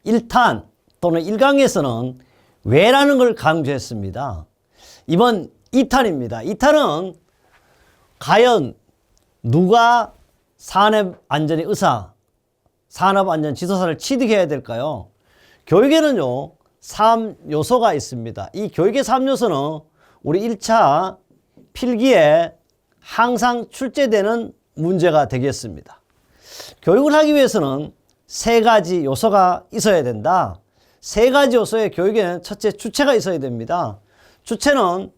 1탄 또는 1강에서는 왜라는 걸 강조했습니다. 이번 2탄입니다. 2탄은 과연 누가 산업안전의 의사, 산업안전 지도사를 취득해야 될까요? 교육에는요, 3요소가 있습니다. 이 교육의 3요소는 우리 1차 필기에 항상 출제되는 문제가 되겠습니다. 교육을 하기 위해서는 3가지 요소가 있어야 된다. 3가지 요소의 교육에는 첫째 주체가 있어야 됩니다. 주체는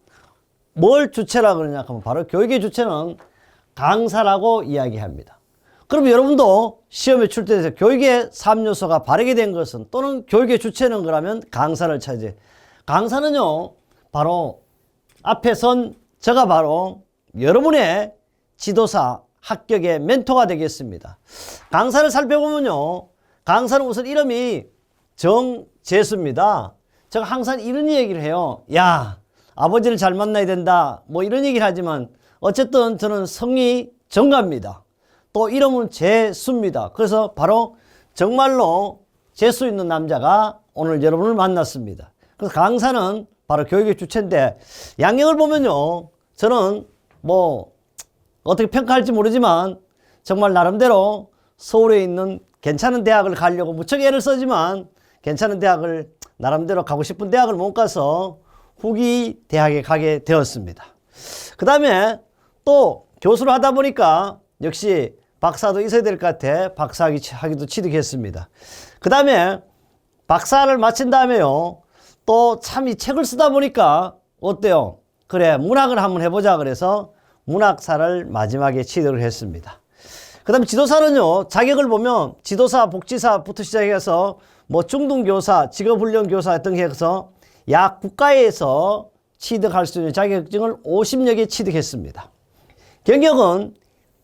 뭘 주체라고 그러냐 하면 바로 교육의 주체는 강사라고 이야기합니다. 그럼 여러분도 시험에 출제돼서 교육의 3요소가 바르게 된 것은 또는 교육의 주체는 그러면 강사를 찾지. 강사는요, 바로 앞에 선 제가 바로 여러분의 지도사, 합격의 멘토가 되겠습니다. 강사를 살펴보면요, 강사는 우선 이름이 정재수입니다. 제가 항상 이런 얘기를 해요. 야, 아버지를 잘 만나야 된다. 뭐 이런 얘기를 하지만 어쨌든 저는 성이 정가입니다. 또 이름은 재수입니다. 그래서 바로 정말로 재수 있는 남자가 오늘 여러분을 만났습니다. 그래서 강사는 바로 교육의 주체인데 양력을 보면요, 저는 뭐 어떻게 평가할지 모르지만 정말 나름대로 서울에 있는 괜찮은 대학을 가려고 무척 애를 쓰지만 괜찮은 대학을 나름대로 가고 싶은 대학을 못 가서 후기 대학에 가게 되었습니다. 그 다음에 또 교수를 하다 보니까 역시 박사도 있어야 될 것 같아 박사학위도 취득했습니다. 그 다음에 박사를 마친 다음에요, 또 참 이 책을 쓰다 보니까 어때요? 그래, 문학을 한번 해보자 그래서 문학사를 마지막에 취득을 했습니다. 그 다음에 지도사는요, 자격을 보면 지도사, 복지사부터 시작해서 뭐 중등교사, 직업훈련교사 등 해서 약 국가에서 취득할 수 있는 자격증을 50여 개 취득했습니다. 경력은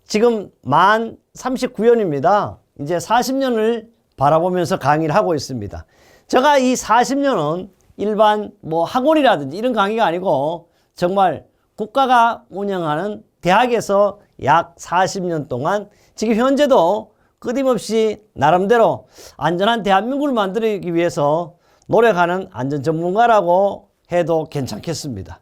지금 만 39년입니다. 이제 40년을 바라보면서 강의를 하고 있습니다. 제가 이 40년은 일반 뭐 학원이라든지 이런 강의가 아니고 정말 국가가 운영하는 대학에서 약 40년 동안 지금 현재도 끊임없이 나름대로 안전한 대한민국을 만들기 위해서 노력하는 안전 전문가라고 해도 괜찮겠습니다.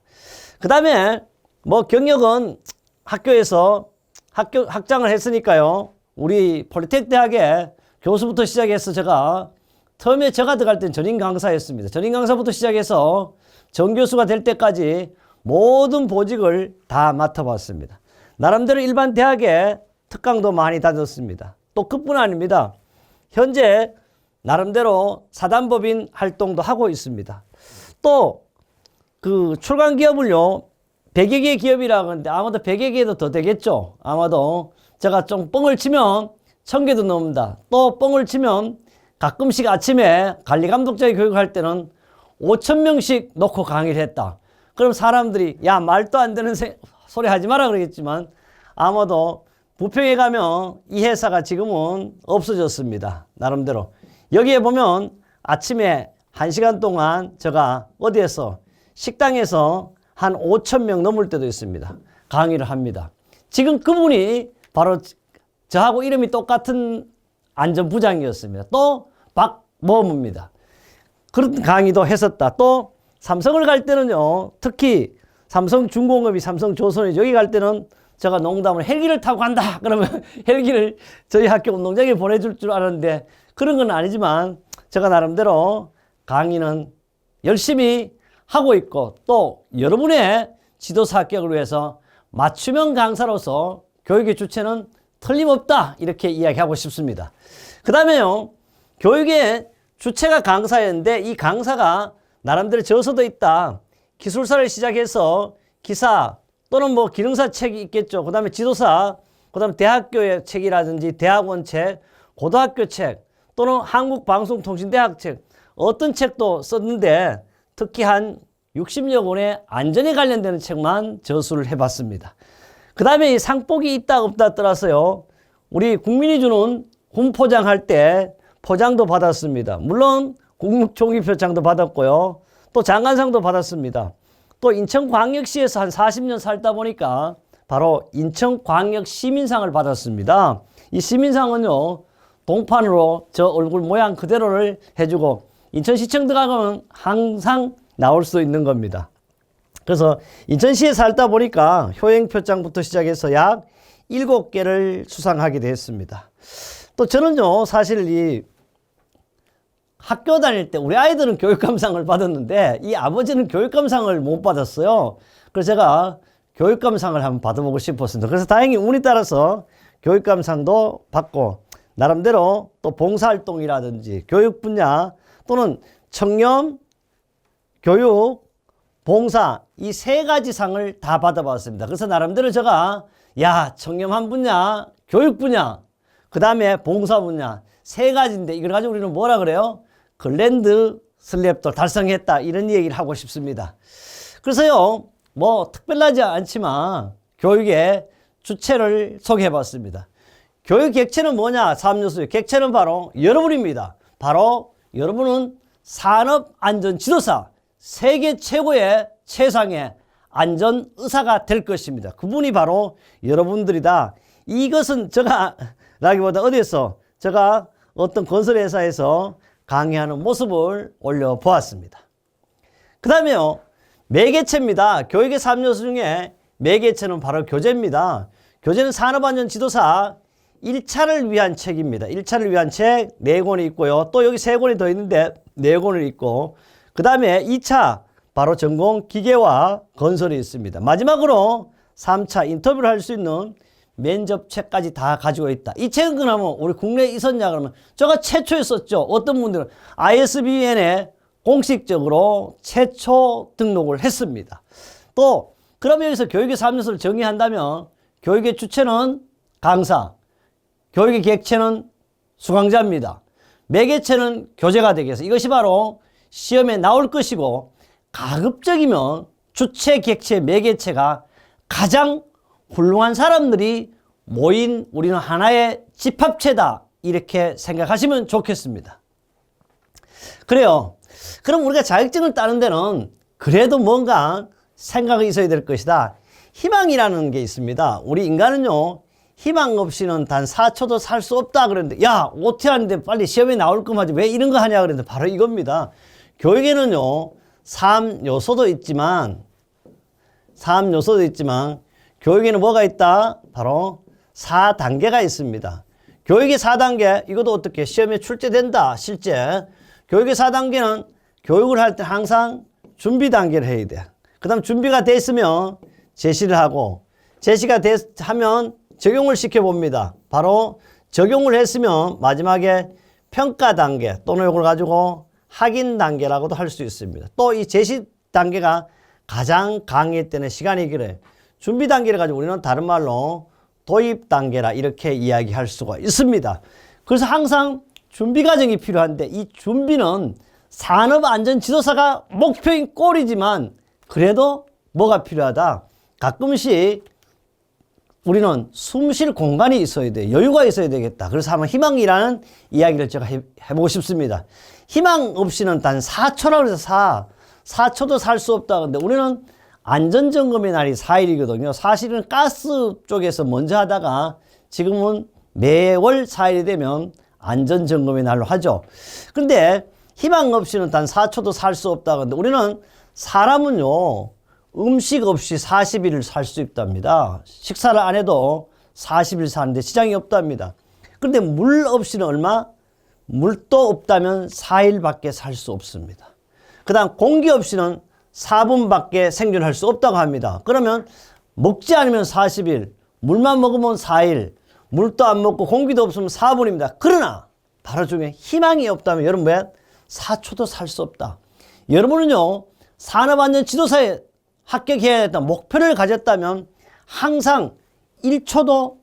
그 다음에 뭐 경력은 학교에서 학장을 했으니까요, 우리 폴리텍 대학에 교수부터 시작해서 제가 처음에 제가 들어갈 땐 전임 강사였습니다. 전임 강사부터 시작해서 정교수가 될 때까지 모든 보직을 다 맡아봤습니다. 나름대로 일반 대학에 특강도 많이 다녔습니다. 또 그뿐 아닙니다. 현재 나름대로 사단법인 활동도 하고 있습니다. 또 그 출간 기업을요, 100여 개 기업이라고 하는데 아마도 100여 개도 더 되겠죠. 아마도 제가 좀 뻥을 치면 1000개도 넘습니다. 또 뻥을 치면 가끔씩 아침에 관리감독자의 교육할 때는 5000명씩 놓고 강의를 했다. 그럼 사람들이 야, 말도 안 되는 소리 하지 마라 그러겠지만 아마도 부평에 가면 이 회사가 지금은 없어졌습니다. 나름대로. 여기에 보면 아침에 1시간 동안 제가 어디에서 식당에서 한 5000명 넘을 때도 있습니다. 강의를 합니다. 지금 그분이 바로 저하고 이름이 똑같은 안전부장이었습니다. 또 박모범입니다. 그런 강의도 했었다. 또 삼성을 갈 때는요, 특히 삼성중공업이 삼성조선이죠. 여기 갈 때는 제가 농담을 헬기를 타고 간다 그러면 헬기를 저희 학교 운동장에 보내줄 줄 알았는데 그런 건 아니지만 제가 나름대로 강의는 열심히 하고 있고 또 여러분의 지도사 합격을 위해서 맞춤형 강사로서 교육의 주체는 틀림없다 이렇게 이야기하고 싶습니다. 그 다음에요, 교육의 주체가 강사였는데 이 강사가 나름대로 저서도 있다. 기술사를 시작해서 기사 또는 뭐 기능사 책이 있겠죠. 그 다음에 지도사, 그 다음에 대학교의 책이라든지 대학원 책, 고등학교 책 또는 한국방송통신대학 책 어떤 책도 썼는데 특히 한 60여 권의 안전에 관련되는 책만 저술을 해봤습니다. 그 다음에 이 상복이 있다 없다 떠나서요, 우리 국민이 주는 훈포장할 때 포장도 받았습니다. 물론 국무총리표창도 받았고요, 또 장관상도 받았습니다. 또 인천광역시에서 한 40년 살다 보니까 바로 인천광역시민상을 받았습니다. 이 시민상은요, 동판으로 저 얼굴 모양 그대로를 해주고 인천시청 들어가면 항상 나올 수 있는 겁니다. 그래서 인천시에 살다 보니까 효행표창부터 시작해서 약 7개를 수상하게 됐습니다. 또 저는요, 사실 이 학교 다닐 때 우리 아이들은 교육감상을 받았는데 이 아버지는 교육감상을 못 받았어요. 그래서 제가 교육감상을 한번 받아보고 싶었습니다. 그래서 다행히 운이 따라서 교육감상도 받고 나름대로 또 봉사활동이라든지 교육 분야 또는 청년, 교육, 봉사 이 3가지 상을 다 받아봤습니다. 그래서 나름대로 제가 청렴한 분야, 교육 분야, 그 다음에 봉사 분야 3가지인데 이걸 가지고 우리는 뭐라 그래요? 글랜드 슬랩도 달성했다, 이런 얘기를 하고 싶습니다. 그래서요, 뭐 특별하지 않지만 교육의 주체를 소개해봤습니다. 교육 객체는 뭐냐? 3요소요. 객체는 바로 여러분입니다. 바로 여러분은 산업안전지도사, 세계 최고의 최상의 안전의사가 될 것입니다. 그분이 바로 여러분들이다. 이것은 제가 라기보다 어디에서 제가 어떤 건설회사에서 강의하는 모습을 올려보았습니다. 그 다음에요, 매개체입니다. 교육의 3요소 중에 매개체는 바로 교재입니다. 교재는 산업안전지도사 1차를 위한 책입니다. 1차를 위한 책 4권이 있고요. 또 여기 3권이 더 있는데 4권을 있고, 그 다음에 2차 바로 전공 기계와 건설이 있습니다. 마지막으로 3차 인터뷰를 할 수 있는 면접책까지 다 가지고 있다. 이 책은 그러면 우리 국내에 있었냐 그러면 제가 최초에 썼죠. 어떤 분들은 ISBN에 공식적으로 최초 등록을 했습니다. 또 그러면 여기서 교육의 3요소를 정의한다면 교육의 주체는 강사, 교육의 객체는 수강자입니다. 매개체는 교재가 되겠어요. 이것이 바로 시험에 나올 것이고, 가급적이면 주체, 객체, 매개체가 가장 훌륭한 사람들이 모인 우리는 하나의 집합체다, 이렇게 생각하시면 좋겠습니다. 그래요. 그럼 우리가 자격증을 따는 데는 그래도 뭔가 생각이 있어야 될 것이다. 희망이라는 게 있습니다. 우리 인간은요, 희망 없이는 단 4초도 살 수 없다 그랬는데, 어떻게 하는데 빨리 시험에 나올 거면 하지 왜 이런 거 하냐 그랬는데 바로 이겁니다. 교육에는요, 3요소도 있지만 교육에는 뭐가 있다? 바로 4단계가 있습니다. 교육의 4단계, 이것도 어떻게 시험에 출제된다, 실제. 교육의 4단계는 교육을 할 때 항상 준비 단계를 해야 돼. 그 다음 준비가 돼 있으면 제시를 하고, 제시가 하면 적용을 시켜봅니다. 바로 적용을 했으면 마지막에 평가 단계 또는 이걸 가지고 확인 단계라고도 할 수 있습니다. 또 이 제시 단계가 가장 강의 때는 시간이 길어요. 준비 단계를 가지고 우리는 다른 말로 도입 단계라 이렇게 이야기할 수가 있습니다. 그래서 항상 준비 과정이 필요한데, 이 준비는 산업안전지도사가 목표인 꼴이지만 그래도 뭐가 필요하다? 가끔씩 우리는 숨 쉴 공간이 있어야 돼. 여유가 있어야 되겠다. 그래서 한번 희망이라는 이야기를 제가 해보고 싶습니다. 희망 없이는 단 4초라고 해서 4초도 살 수 없다. 근데 우리는 안전점검의 날이 4일이거든요. 사실은 가스 쪽에서 먼저 하다가 지금은 매월 4일이 되면 안전점검의 날로 하죠. 근데 희망 없이는 단 4초도 살 수 없다. 근데 우리는 사람은요, 음식 없이 40일을 살 수 있답니다. 식사를 안 해도 40일 사는데 지장이 없답니다. 그런데 물 없이는 얼마? 물도 없다면 4일밖에 살 수 없습니다. 그 다음 공기 없이는 4분밖에 생존할 수 없다고 합니다. 그러면 먹지 않으면 40일, 물만 먹으면 4일, 물도 안 먹고 공기도 없으면 4분입니다. 그러나 바로 중에 희망이 없다면 여러분 왜? 4초도 살 수 없다. 여러분은요, 산업안전지도사에 합격해야 했던 목표를 가졌다면 항상 1초도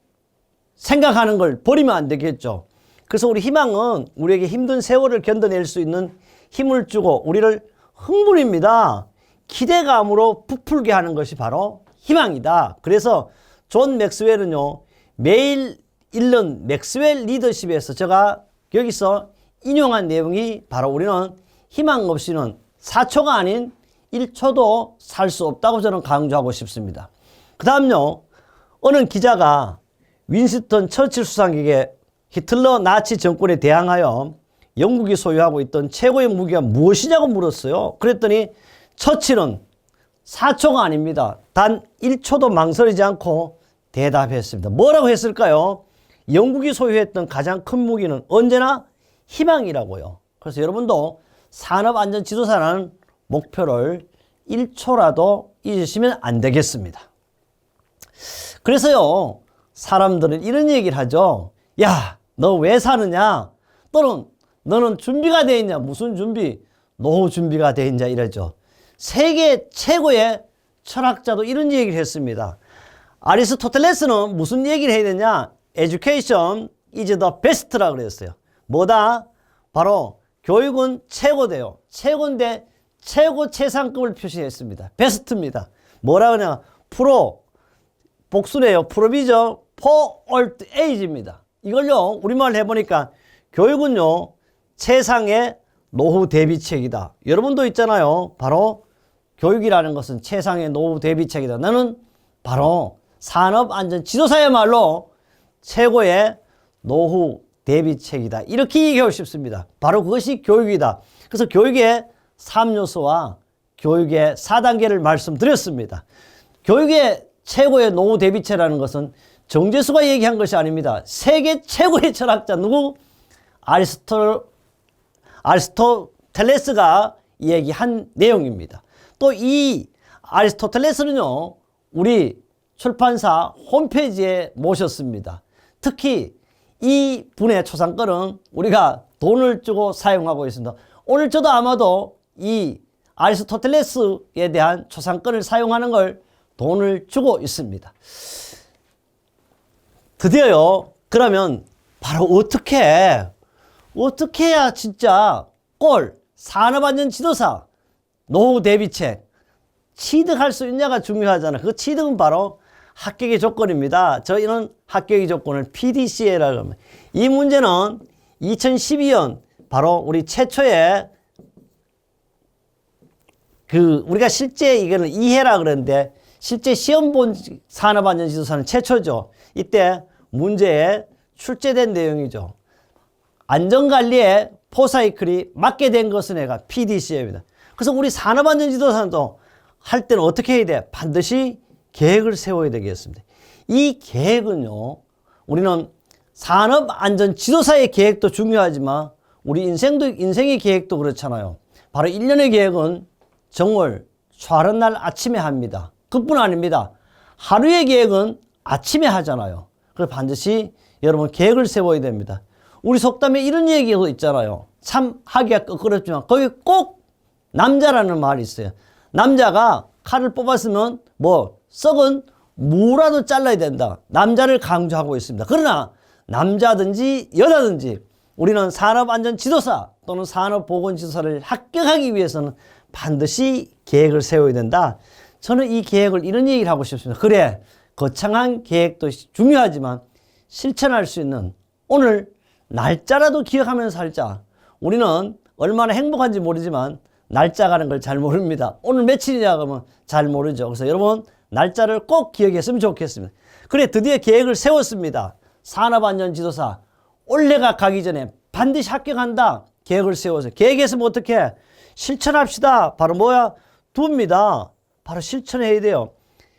생각하는 걸 버리면 안 되겠죠. 그래서 우리 희망은 우리에게 힘든 세월을 견뎌낼 수 있는 힘을 주고 우리를 흥분입니다. 기대감으로 부풀게 하는 것이 바로 희망이다. 그래서 존 맥스웰은요, 매일 읽는 맥스웰 리더십에서 제가 여기서 인용한 내용이 바로 우리는 희망 없이는 4초가 아닌 1초도 살 수 없다고 저는 강조하고 싶습니다. 그 다음요, 어느 기자가 윈스턴 처칠 수상에게 히틀러 나치 정권에 대항하여 영국이 소유하고 있던 최고의 무기가 무엇이냐고 물었어요. 그랬더니 처칠은 4초가 아닙니다. 단 1초도 망설이지 않고 대답했습니다. 뭐라고 했을까요? 영국이 소유했던 가장 큰 무기는 언제나 희망이라고요. 그래서 여러분도 산업안전지도사라는 목표를 1초라도 잊으시면 안 되겠습니다. 그래서요, 사람들은 이런 얘기를 하죠. 야, 너 왜 사느냐? 또는 너는 준비가 돼 있냐? 무슨 준비? 노후 준비가 돼 있냐? 이러죠. 세계 최고의 철학자도 이런 얘기를 했습니다. 아리스토텔레스는 무슨 얘기를 해야 되냐? Education is the best라고 그랬어요. 뭐다? 바로 교육은 최고돼요. 최고인데 최고 최상급을 표시했습니다. 베스트입니다. 뭐라 그러냐? 프로, 복수래요. 프로비저 for old age입니다. 이걸요, 우리말 해보니까 교육은요, 최상의 노후 대비책이다. 여러분도 있잖아요. 바로 교육이라는 것은 최상의 노후 대비책이다. 나는 바로 산업안전지도사야말로 최고의 노후 대비책이다. 이렇게 얘기하고 싶습니다. 바로 그것이 교육이다. 그래서 교육의 3요소와 교육의 4단계를 말씀드렸습니다. 교육의 최고의 노후 대비책이라는 것은 정재수가 얘기한 것이 아닙니다. 세계 최고의 철학자 누구? 아리스토텔레스가 얘기한 내용입니다. 또 이 아리스토텔레스는요, 우리 출판사 홈페이지에 모셨습니다. 특히 이 분의 초상권은 우리가 돈을 주고 사용하고 있습니다. 오늘 저도 아마도 이 아리스토텔레스에 대한 초상권을 사용하는 걸 돈을 주고 있습니다. 드디어요, 그러면 바로 어떻게 해야 진짜 산업안전지도사, 노후 대비책 취득할 수 있냐가 중요하잖아요. 그 취득은 바로 합격의 조건입니다. 저희는 합격의 조건을 PDCA라고 합니다. 이 문제는 2012년 바로 우리 최초의 우리가 실제 이거는 이해라 그러는데 실제 시험 본 산업안전지도사는 최초죠. 이때 문제에 출제된 내용이죠. 안전관리에 포사이클이 맞게 된 것은 내가 PDCA입니다. 그래서 우리 산업안전지도사도 할 때는 어떻게 해야 돼? 반드시 계획을 세워야 되겠습니다. 이 계획은요, 우리는 산업안전지도사의 계획도 중요하지만 우리 인생의 계획도 그렇잖아요. 바로 1년의 계획은 정월 다른 날 아침에 합니다. 그뿐 아닙니다. 하루의 계획은 아침에 하잖아요. 그래서 반드시 여러분 계획을 세워야 됩니다. 우리 속담에 이런 얘기도 있잖아요. 참 하기가 끄끄럽지만 거기 꼭 남자라는 말이 있어요. 남자가 칼을 뽑았으면 썩은 무라도 잘라야 된다. 남자를 강조하고 있습니다. 그러나 남자든지 여자든지 우리는 산업안전지도사 또는 산업보건지도사를 합격하기 위해서는 반드시 계획을 세워야 된다. 저는 이 계획을 이런 얘기를 하고 싶습니다. 그래, 거창한 계획도 중요하지만 실천할 수 있는 오늘 날짜라도 기억하면서 살자. 우리는 얼마나 행복한지 모르지만 날짜 가는 걸 잘 모릅니다. 오늘 며칠이냐 그러면 잘 모르죠. 그래서 여러분 날짜를 꼭 기억했으면 좋겠습니다. 그래, 드디어 계획을 세웠습니다. 산업안전지도사 올해가 가기 전에 반드시 합격한다. 계획을 세워서 계획했으면 어떻게 해? 실천합시다. 바로 뭐야? 두입니다. 바로 실천해야 돼요.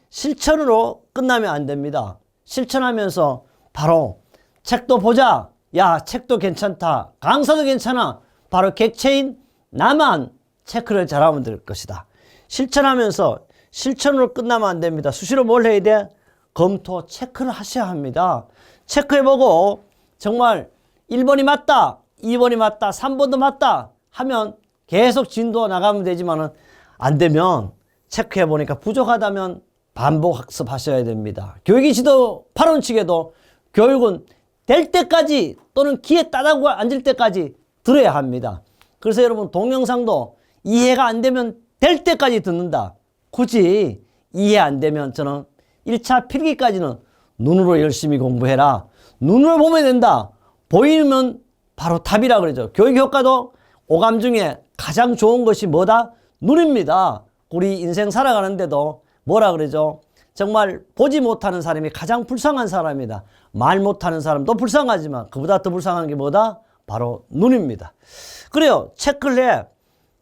실천으로 끝나면 안 됩니다. 실천하면서 바로 책도 보자. 야, 책도 괜찮다. 강사도 괜찮아. 바로 객체인 나만 체크를 잘하면 될 것이다. 실천하면서 실천으로 끝나면 안 됩니다. 수시로 뭘 해야 돼? 검토, 체크를 하셔야 합니다. 체크해보고 정말 1번이 맞다, 2번이 맞다, 3번도 맞다 하면 계속 진도 나가면 되지만은 안 되면 체크해보니까 부족하다면 반복 학습하셔야 됩니다. 교육이 지도 8원칙에도 교육은 될 때까지 또는 귀에 따다고 앉을 때까지 들어야 합니다. 그래서 여러분 동영상도 이해가 안 되면 될 때까지 듣는다. 굳이 이해 안 되면 저는 1차 필기까지는 눈으로 열심히 공부해라. 눈으로 보면 된다. 보이면 바로 답이라 그러죠. 교육 효과도 오감 중에 가장 좋은 것이 뭐다? 눈입니다. 우리 인생 살아가는데도 뭐라 그러죠? 정말 보지 못하는 사람이 가장 불쌍한 사람이다. 말 못하는 사람도 불쌍하지만 그보다 더 불쌍한 게 뭐다? 바로 눈입니다. 그래요. 체크를 해.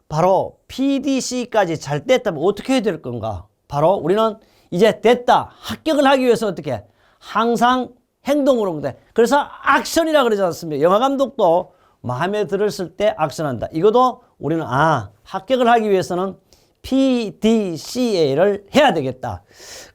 바로 PDC까지 잘 됐다면 어떻게 해야 될 건가? 바로 우리는 이제 됐다. 합격을 하기 위해서 어떻게? 항상 행동으로 온 돼. 그래서 액션이라 그러지 않습니까? 영화 감독도 마음에 들었을 때 액션한다. 이것도 우리는 합격을 하기 위해서는 PDCA를 해야 되겠다.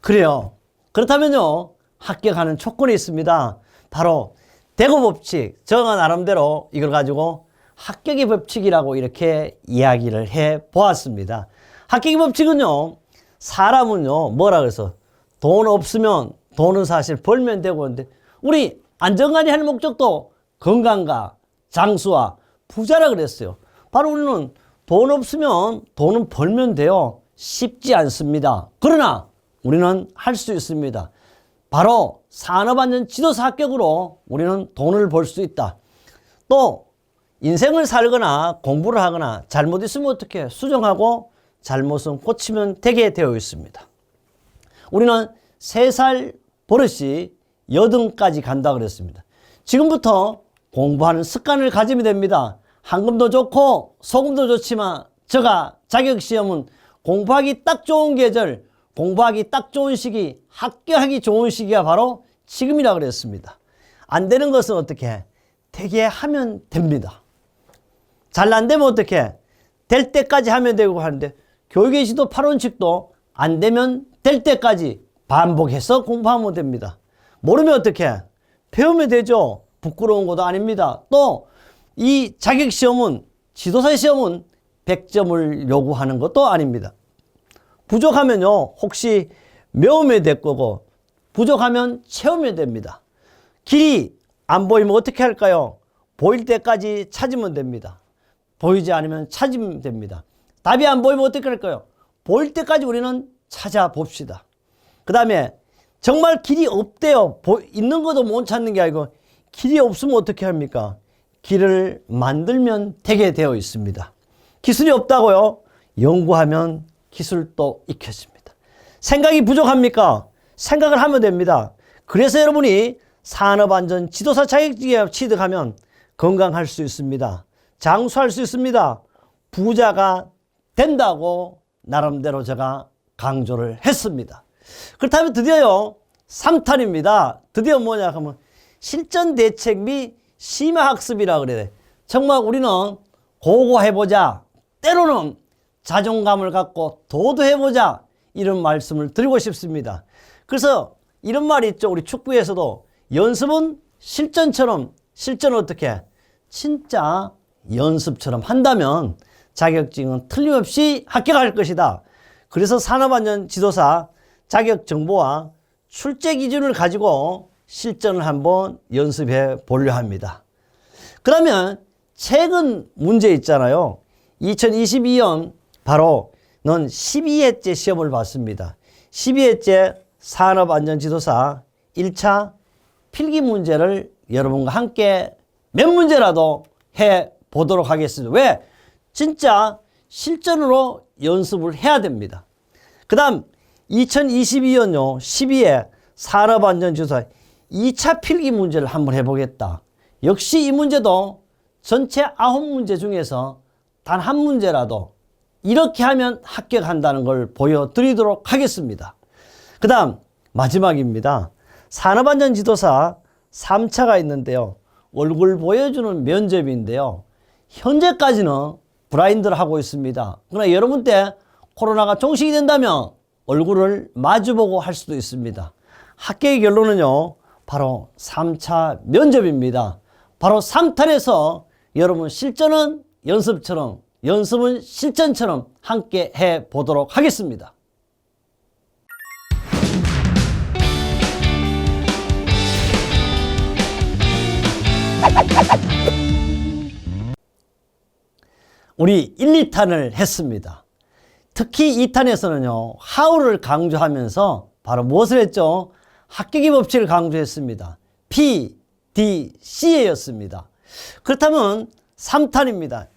그래요. 그렇다면요. 합격하는 조건이 있습니다. 바로 대고 법칙. 저가 나름대로 이걸 가지고 합격의 법칙이라고 이렇게 이야기를 해 보았습니다. 합격의 법칙은요. 사람은요. 뭐라 그래서 돈 없으면 돈은 사실 벌면 되고 하는데 우리 안정관이 할 목적도 건강과 장수와 부자라 그랬어요. 바로 우리는 돈 없으면 돈은 벌면 돼요. 쉽지 않습니다. 그러나 우리는 할 수 있습니다. 바로 산업안전 지도사 합격으로 우리는 돈을 벌 수 있다. 또 인생을 살거나 공부를 하거나 잘못 있으면 어떻게 수정하고 잘못은 고치면 되게 되어 있습니다. 우리는 3살 버릇이 여든까지 간다 그랬습니다. 지금부터 공부하는 습관을 가지면 됩니다. 황금도 좋고 소금도 좋지만 저가 자격시험은 공부하기 딱 좋은 계절, 공부하기 딱 좋은 시기, 합격하기 좋은 시기가 바로 지금이라 그랬습니다. 안 되는 것은 어떻게? 되게 하면 됩니다. 잘 안 되면 어떻게? 될 때까지 하면 되고 하는데 교육의 지도 8원칙도 안 되면 될 때까지 반복해서 공부하면 됩니다. 모르면 어떻게? 배우면 되죠. 부끄러운 것도 아닙니다. 또 이 자격시험은 지도사 시험은 100점을 요구하는 것도 아닙니다. 부족하면요. 혹시 배우면 될 거고 부족하면 채우면 됩니다. 길이 안 보이면 어떻게 할까요? 보일 때까지 찾으면 됩니다. 보이지 않으면 찾으면 됩니다. 답이 안 보이면 어떻게 할까요? 보일 때까지 우리는 찾아봅시다. 그 다음에 정말 길이 없대요. 있는 것도 못 찾는 게 아니고 길이 없으면 어떻게 합니까? 길을 만들면 되게 되어 있습니다. 기술이 없다고요? 연구하면 기술도 익혀집니다. 생각이 부족합니까? 생각을 하면 됩니다. 그래서 여러분이 산업안전 지도사 자격증에 취득하면 건강할 수 있습니다. 장수할 수 있습니다. 부자가 된다고 나름대로 제가 강조를 했습니다. 그렇다면 드디어요 3탄입니다. 드디어 뭐냐 하면 실전 대책 및 심화학습이라 그래요. 정말 우리는 고고해보자. 때로는 자존감을 갖고 도도해보자. 이런 말씀을 드리고 싶습니다. 그래서 이런 말이 있죠. 우리 축구에서도 연습은 실전처럼 실전은 어떻게? 진짜 연습처럼 한다면 자격증은 틀림없이 합격할 것이다. 그래서 산업안전 지도사 자격 정보와 출제 기준을 가지고 실전을 한번 연습해 보려 합니다. 그러면 최근 문제 있잖아요. 2022년 바로 넌 12회째 시험을 봤습니다. 12회째 산업안전지도사 1차 필기 문제를 여러분과 함께 몇 문제라도 해 보도록 하겠습니다. 왜? 진짜 실전으로 연습을 해야 됩니다. 그 다음 2022년요 12회 산업안전지도사 2차 필기 문제를 한번 해보겠다. 역시 이 문제도 전체 9문제 중에서 단 한 문제라도 이렇게 하면 합격한다는 걸 보여드리도록 하겠습니다. 그 다음 마지막입니다. 산업안전지도사 3차가 있는데요. 얼굴 보여주는 면접인데요. 현재까지는 블라인드를 하고 있습니다. 그러나 여러분 때 코로나가 종식이 된다면 얼굴을 마주보고 할 수도 있습니다. 합격의 결론은요. 바로 3차 면접입니다. 바로 3탄에서 여러분 실전은 연습처럼 연습은 실전처럼 함께 해 보도록 하겠습니다. 우리 1, 2탄을 했습니다. 특히 2탄에서는요, how를 강조하면서 바로 무엇을 했죠? 합격의 법칙을 강조했습니다. P, D, C였습니다. 그렇다면 3탄입니다.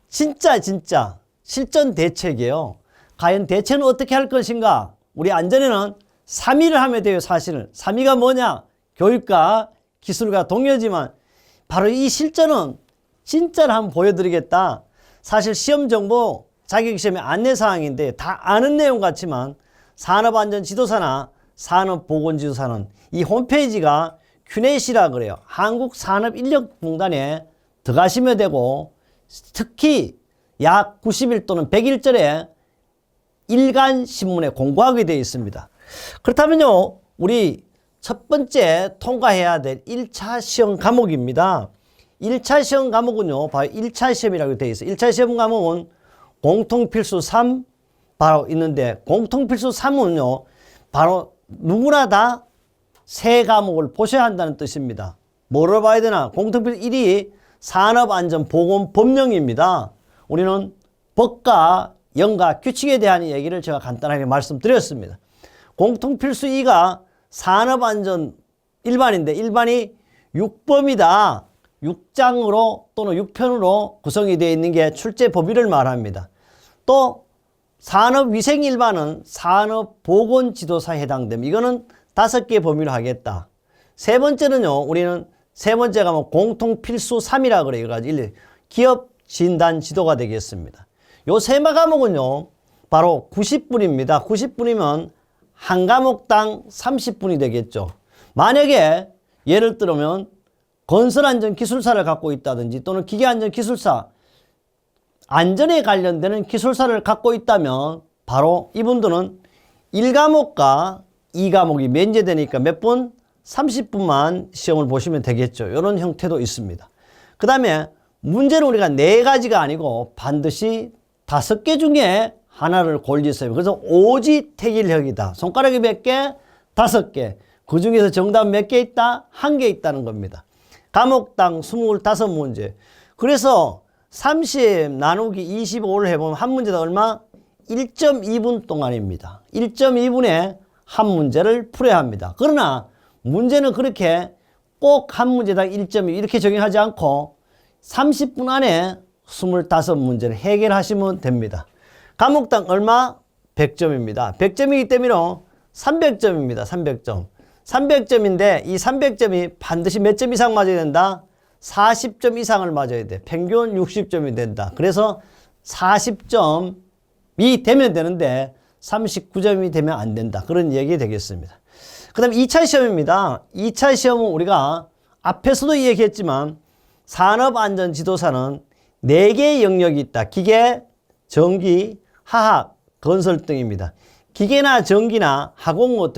진짜 실전 대책이에요. 과연 대책은 어떻게 할 것인가? 우리 안전에는 3위를 하면 돼요, 사실은. 3위가 뭐냐? 교육과 기술과 동료지만 바로 이 실전은 진짜를 한번 보여드리겠다. 사실 시험 정보 자격시험의 안내사항인데 다 아는 내용 같지만 산업안전지도사나 산업보건지도사는 이 홈페이지가 큐넷이라 그래요. 한국산업인력공단에 들어가시면 되고 특히 약 90일 또는 100일 일간 신문에 공고하게 되어 있습니다. 그렇다면요, 우리 첫 번째 통과해야 될 1차 시험 과목입니다. 1차 시험 과목은요, 바로 1차 시험이라고 되어 있어요. 1차 시험 과목은 공통필수 3 바로 있는데, 공통필수 3은요, 바로 누구나 다 세 과목을 보셔야 한다는 뜻입니다. 뭐를 봐야 되나? 공통필수 1이 산업안전보건법령입니다. 우리는 법과 영과 규칙에 대한 얘기를 제가 간단하게 말씀드렸습니다. 공통필수 2가 산업안전 일반인데, 일반이 6범이다. 6장으로 또는 6편으로 구성이 되어 있는 게 출제 법의를 말합니다. 또 산업위생 일반은 산업보건지도사에 해당됩니다. 이거는 5개 범위로 하겠다. 세 번째는요, 우리는 세 번째가 뭐 공통필수 3이라 그래요. 그래가지고 기업 진단 지도가 되겠습니다. 요 세 과목은요, 바로 90분입니다. 90분이면 한 과목당 30분이 되겠죠. 만약에 예를 들면 건설안전기술사를 갖고 있다든지 또는 기계안전기술사, 안전에 관련되는 기술사를 갖고 있다면 바로 이분들은 1과목과 2과목이 면제되니까 몇 분? 30분만 시험을 보시면 되겠죠. 이런 형태도 있습니다. 그 다음에 문제는 우리가 4가지가 아니고 반드시 5개 중에 하나를 골라서요. 그래서 오지택일형이다. 손가락이 몇 개? 5개. 그 중에서 정답 몇 개 있다? 1개 있다는 겁니다. 과목당 25문제. 그래서 30 나누기 25를 해보면 한 문제당 얼마? 1.2분 동안입니다. 1.2분에 한 문제를 풀어야 합니다. 그러나 문제는 그렇게 꼭 한 문제당 1.2 이렇게 적용하지 않고 30분 안에 25문제를 해결하시면 됩니다. 과목당 얼마? 100점입니다. 100점이기 때문에 300점입니다. 300점. 300점인데 이 300점이 반드시 몇 점 이상 맞아야 된다? 40점 이상을 맞아야 돼. 평균 60점이 된다. 그래서 40점이 되면 되는데 39점이 되면 안 된다. 그런 얘기 되겠습니다. 그 다음에 2차 시험입니다. 2차 시험은 우리가 앞에서도 얘기했지만 산업안전지도사는 4개의 영역이 있다. 기계, 전기, 화학, 건설 등입니다. 기계나 전기나 화공은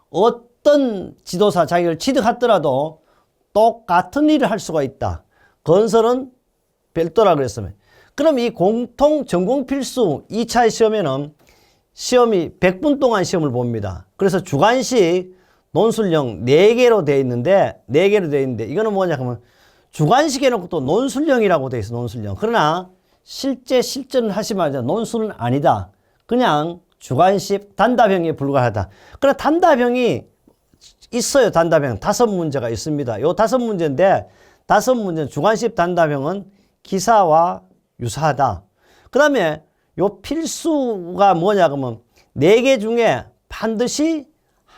어떤 지도사 자격을 취득하더라도 똑같은 일을 할 수가 있다. 건설은 별도라 그랬으면. 그럼 이 공통 전공 필수 2차 시험에는 시험이 100분 동안 시험을 봅니다. 그래서 주관식 논술형 4개로 되어 있는데, 이거는 뭐냐 하면 주관식 해놓고 또 논술형이라고 되어 있어, 논술형. 그러나 실제 실전을 하시면 논술은 아니다. 그냥 주관식 단답형에 불과하다. 그러나 단답형이 있어요. 단답형 5문제가 있습니다. 요 5문제인데 5문제는 주관식 단답형은 기사와 유사하다. 그 다음에 요 필수가 뭐냐 그러면 4개 중에 반드시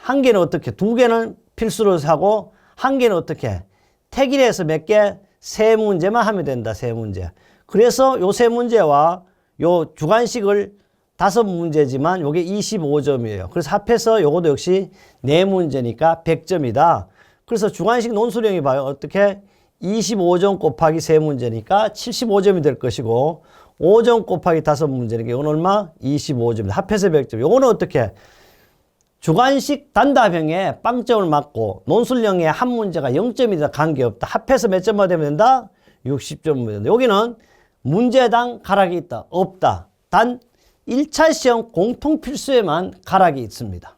1개는 어떻게, 2개는 필수로 하고 1개는 어떻게, 택일에서 몇 개? 3문제만 하면 된다. 3문제. 그래서 요 3문제와 요 주관식을 5문제지만 요게 25점이에요. 그래서 합해서 요것도 역시 4문제니까 100점이다. 그래서 주관식 논술형이 봐요. 어떻게? 25점 곱하기 3문제니까 75점이 될 것이고 5점 곱하기 5문제니까 이건 얼마? 25점입니다. 합해서 100점. 요거는 어떻게? 주관식 단답형에 빵점을 맞고 논술형에 한 문제가 0점이다. 관계없다. 합해서 몇 점만 되면 된다? 60점 된다. 여기는 문제당 가락이 있다. 없다. 단 1차 시험 공통 필수에만 가락이 있습니다.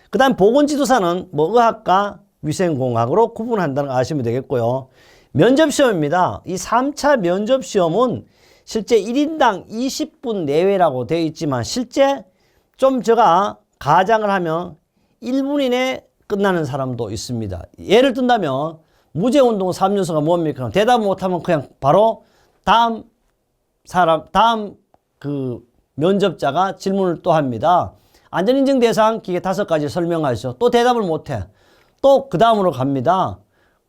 그 다음 보건지도사는 뭐 의학과 위생공학으로 구분한다는 거 아시면 되겠고요. 면접시험입니다. 이 3차 면접시험은 실제 1인당 20분 내외라고 되어 있지만 실제 좀 제가 가장을 하면 1분 이내에 끝나는 사람도 있습니다. 예를 든다면 무제운동 3요소가 뭡니까? 대답 못하면 그냥 바로 다음 그 면접자가 질문을 또 합니다. 안전인증 대상 기계 5가지 설명하시죠. 또 대답을 못해. 또 그 다음으로 갑니다.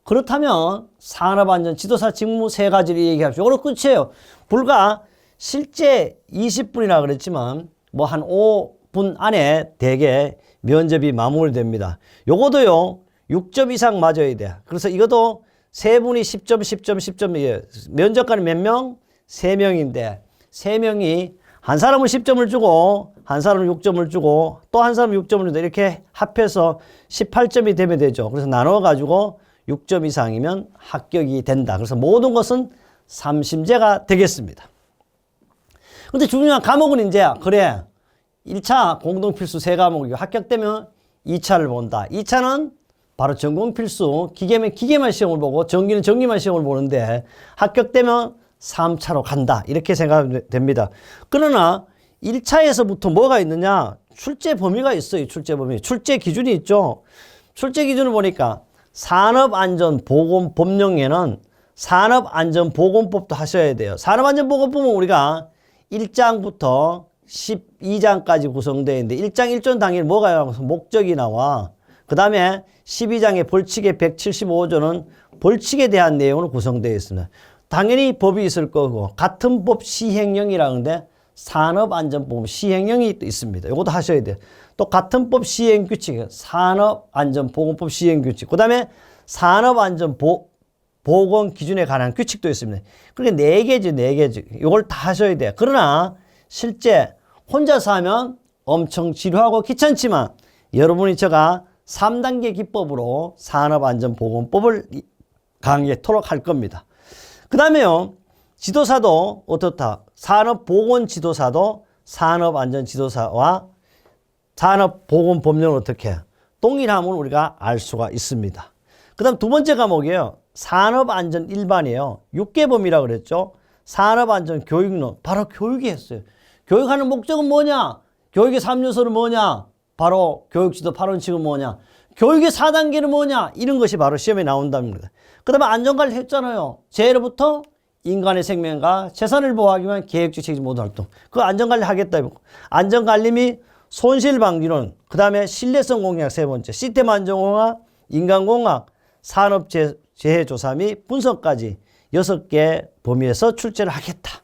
그렇다면 산업안전 지도사 직무 3가지를 얘기합시오. 이걸로 끝이에요. 불과 실제 20분이라 그랬지만 뭐 한 5분 안에 대개 면접이 마무리됩니다. 요거도요 6점 이상 맞아야 돼. 그래서 이것도 3분이 10점 10점 10점이에요. 면접관이 몇 명? 3명인데 3명이 한 사람은 10점을 주고 한 사람은 6점을 주고 또 한 사람은 6점을 주고 이렇게 합해서 18점이 되면 되죠. 그래서 나눠 가지고 6점 이상이면 합격이 된다. 그래서 모든 것은 삼심제가 되겠습니다. 근데 중요한 과목은 이제 그래 1차 공동필수 3과목이고 합격되면 2차를 본다. 2차는 바로 전공필수 기계면 기계만 시험을 보고 전기는 전기만 시험을 보는데 합격되면 3차로 간다. 이렇게 생각하면 됩니다. 그러나 1차에서부터 뭐가 있느냐? 출제 범위가 있어요. 출제 범위. 출제 기준이 있죠. 출제 기준을 보니까 산업안전보건법령에는 산업안전보건법도 하셔야 돼요. 산업안전보건법은 우리가 1장부터 12장까지 구성되어 있는데 1장 1조 당일 뭐가 나와서 목적이 나와. 그 다음에 12장의 벌칙의 175조는 벌칙에 대한 내용으로 구성되어 있습니다. 당연히 법이 있을 거고 같은 법 시행령이라는데 산업안전보건 시행령이 있습니다. 이것도 하셔야 돼요. 또 같은 법 시행규칙, 산업안전보건법 시행규칙, 그 다음에 산업안전보건 기준에 관한 규칙도 있습니다. 그러니까 4개죠, 4개죠. 이걸 다 하셔야 돼요. 그러나 실제 혼자서 하면 엄청 지루하고 귀찮지만 여러분이 제가 3단계 기법으로 산업안전보건법을 강의토록 할 겁니다. 그 다음에요, 지도사도 어떻다? 산업보건지도사도 산업안전지도사와 산업보건법령을 어떻게 동일함을 우리가 알 수가 있습니다. 그 다음 두 번째 과목이에요. 산업안전 일반이에요. 6개범이라고 그랬죠. 산업안전교육론. 바로 교육이 했어요. 교육하는 목적은 뭐냐? 교육의 3요소는 뭐냐? 바로 교육지도 8원칙은 뭐냐? 교육의 4단계는 뭐냐? 이런 것이 바로 시험에 나온답니다. 그 다음에 안전관리 했잖아요. 제로부터 인간의 생명과 재산을 보호하기 위한 계획적 책임 모든 활동. 그 안전관리 하겠다. 안전관리 및 손실방지론. 그 다음에 신뢰성 공략 3번째. 시스템 안전공학, 인간공학, 산업재해조사 및 분석까지 6개 범위에서 출제를 하겠다.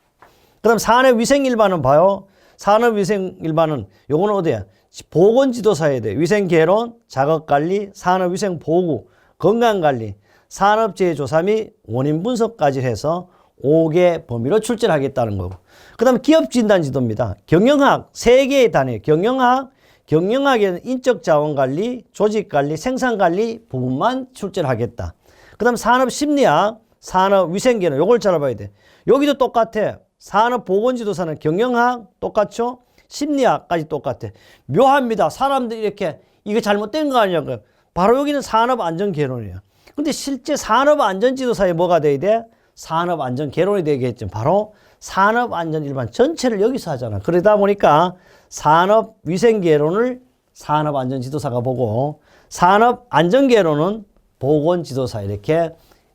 그 다음 산업위생일반은 봐요. 산업위생일반은 요거는 어디야? 보건지도사에 대해 위생개론, 작업관리, 산업위생보고, 건강관리, 산업재해조사 및 원인분석까지 해서 5개 범위로 출제를 하겠다는 거고. 그 다음에 기업진단지도입니다. 경영학 3개의 단위. 경영학에는 인적자원관리, 조직관리, 생산관리 부분만 출제를 하겠다. 그 다음 산업심리학, 산업위생개론 요걸 잘 알아봐야 돼. 여기도 똑같아. 산업보건지도사는 경영학 똑같죠? 심리학까지 똑같아. 묘합니다. 사람들이 이렇게 이게 잘못된 거 아니냐고요. 바로 여기는 산업안전개론이에요. 근데 실제 산업안전지도사에 뭐가 돼야 돼? 산업안전개론이 되겠죠. 바로 산업안전 일반 전체를 여기서 하잖아. 그러다 보니까 산업위생개론을 산업안전지도사가 보고 산업안전개론은 보건지도사 이렇게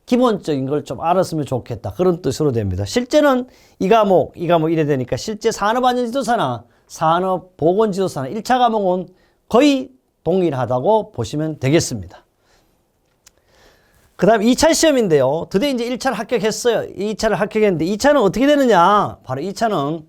기본적인 걸 좀 알았으면 좋겠다. 그런 뜻으로 됩니다. 실제는 이 과목 이래 되니까 실제 산업안전지도사나 산업보건지도사나 1차 과목은 거의 동일하다고 보시면 되겠습니다. 그 다음 2차 시험인데요. 드디어 이제 1차를 합격했어요. 2차를 합격했는데 2차는 어떻게 되느냐? 바로 2차는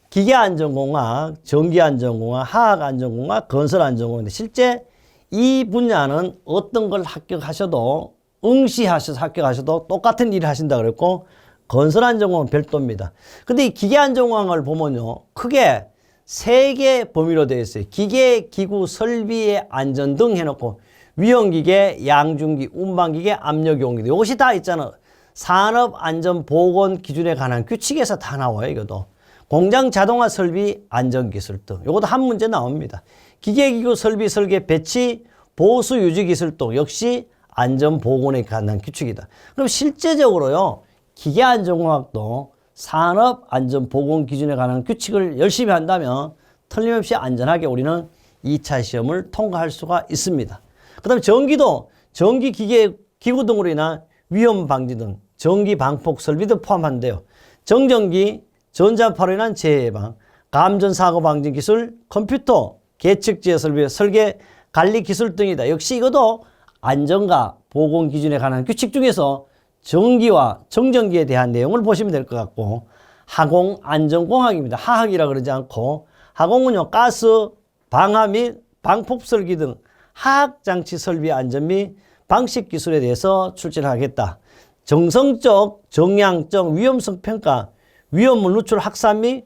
기계안전공학, 전기안전공학, 화학안전공학, 건설안전공학인데 실제 이 분야는 어떤 걸 합격하셔도 응시하셔서 합격하셔도 똑같은 일을 하신다 그랬고 건설안전공학은 별도입니다. 근데 이 기계안전공학을 보면요. 크게 3개 범위로 되어 있어요. 기계, 기구, 설비의 안전 등 해놓고 위험기계, 양중기, 운반기계, 압력용기계 이것이 다 있잖아. 산업안전보건 기준에 관한 규칙에서 다 나와요. 이것도. 공장 자동화 설비 안전기술 등 이것도 한 문제 나옵니다. 기계기구 설비 설계 배치 보수 유지 기술 등 역시 안전보건에 관한 규칙이다. 그럼 실제적으로요. 기계안전공학도 산업안전보건기준에 관한 규칙을 열심히 한다면 틀림없이 안전하게 우리는 2차 시험을 통과할 수가 있습니다. 그 다음에 전기도 전기기계, 기구 등으로 인한 위험 방지 등 전기 방폭 설비도 포함한데요. 정전기, 전자파로 인한 재해 예방, 감전 사고 방지 기술, 컴퓨터, 계측지휘 설비 설계 관리 기술 등이다. 역시 이것도 안전과 보건 기준에 관한 규칙 중에서 전기와 정전기에 대한 내용을 보시면 될 것 같고, 하공 안전공학입니다. 하학이라 그러지 않고, 하공은요 가스, 방화 및 방폭 설계 등 하학 장치 설비 안전 및 방식 기술에 대해서 출제를 하겠다. 정성적, 정량적 위험성 평가, 위험물 누출 확산 및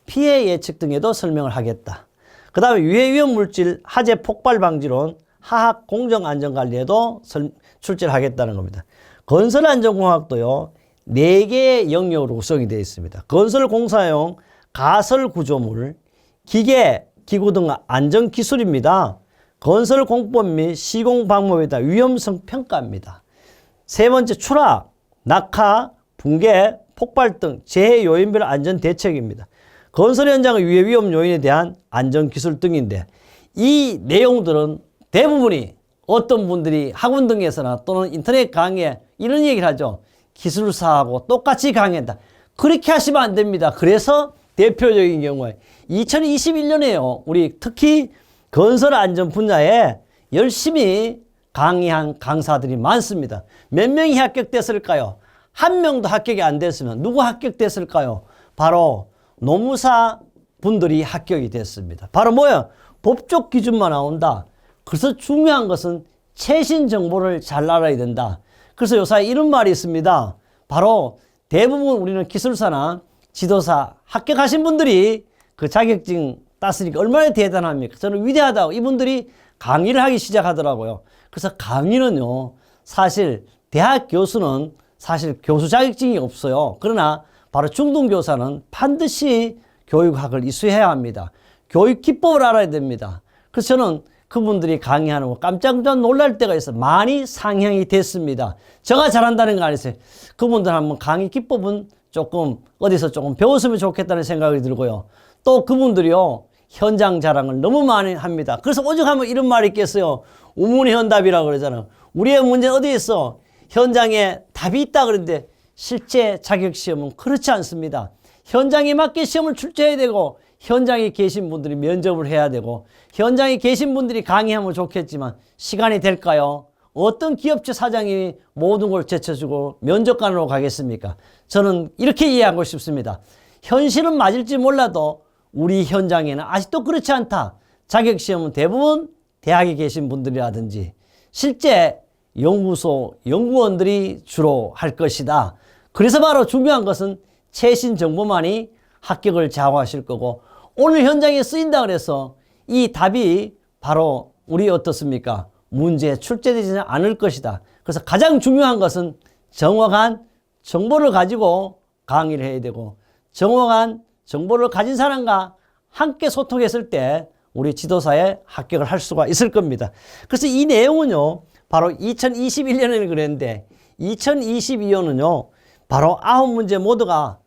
피해 예측 등에도 설명을 하겠다. 그 다음에 유해 위험 물질, 화재 폭발 방지론, 하학 공정 안전 관리에도 출제를 하겠다는 겁니다. 건설 안전공학도요 4개의 영역으로 구성이 되어 있습니다. 건설 공사용 가설 구조물, 기계, 기구 등 안전 기술입니다. 건설 공법 및 시공 방법에 따라 위험성 평가입니다. 세 번째 추락, 낙하, 붕괴, 폭발 등 재해 요인별 안전 대책입니다. 건설 현장의 유해 위험 요인에 대한 안전 기술 등인데, 이 내용들은 대부분이 어떤 분들이 학원 등에서나 또는 인터넷 강의에 이런 얘기를 하죠. 기술사하고 똑같이 강의한다. 그렇게 하시면 안 됩니다. 그래서 대표적인 경우에 2021년에요. 우리 특히 건설 안전 분야에 열심히 강의한 강사들이 많습니다. 몇 명이 합격됐을까요? 한 명도 합격이 안 됐으면 누구 합격됐을까요? 바로 노무사 분들이 합격이 됐습니다. 바로 뭐야? 법적 기준만 나온다. 그래서 중요한 것은 최신 정보를 잘 알아야 된다. 그래서 요새 이런 말이 있습니다. 바로 대부분 우리는 기술사나 지도사 합격하신 분들이 그 자격증 땄으니까 얼마나 대단합니까? 저는 위대하다고 이분들이 강의를 하기 시작하더라고요. 그래서 강의는요, 사실 대학 교수는 사실 교수 자격증이 없어요. 그러나 바로 중등교사는 반드시 교육학을 이수해야 합니다. 교육 기법을 알아야 됩니다. 그래서 저는 그분들이 강의하는 거 깜짝 놀랄 때가 있어요. 많이 상향이 됐습니다. 제가 잘한다는 거 아니세요. 그분들 한번 강의 기법은 조금 어디서 조금 배웠으면 좋겠다는 생각이 들고요. 또 그분들이요 현장 자랑을 너무 많이 합니다. 그래서 오죽 하면 이런 말이 있겠어요. 우문현답이라고 그러잖아요. 우리의 문제는 어디에 있어? 현장에 답이 있다 그러는데 실제 자격시험은 그렇지 않습니다. 현장에 맞게 시험을 출제해야 되고, 현장에 계신 분들이 면접을 해야 되고, 현장에 계신 분들이 강의하면 좋겠지만 시간이 될까요? 어떤 기업체 사장이 모든 걸 제쳐주고 면접관으로 가겠습니까? 저는 이렇게 이해하고 싶습니다. 현실은 맞을지 몰라도 우리 현장에는 아직도 그렇지 않다. 자격시험은 대부분 대학에 계신 분들이라든지 실제 연구소 연구원들이 주로 할 것이다. 그래서 바로 중요한 것은 최신 정보만이 합격을 좌우하실 거고, 오늘 현장에 쓰인다 그래서 이 답이 바로 우리 어떻습니까? 문제에 출제되지는 않을 것이다. 그래서 가장 중요한 것은 정확한 정보를 가지고 강의를 해야 되고, 정확한 정보를 가진 사람과 함께 소통했을 때 우리 지도사에 합격을 할 수가 있을 겁니다. 그래서 이 내용은요, 바로 2021년에는 그랬는데 2022년은요, 바로 9문제 모두가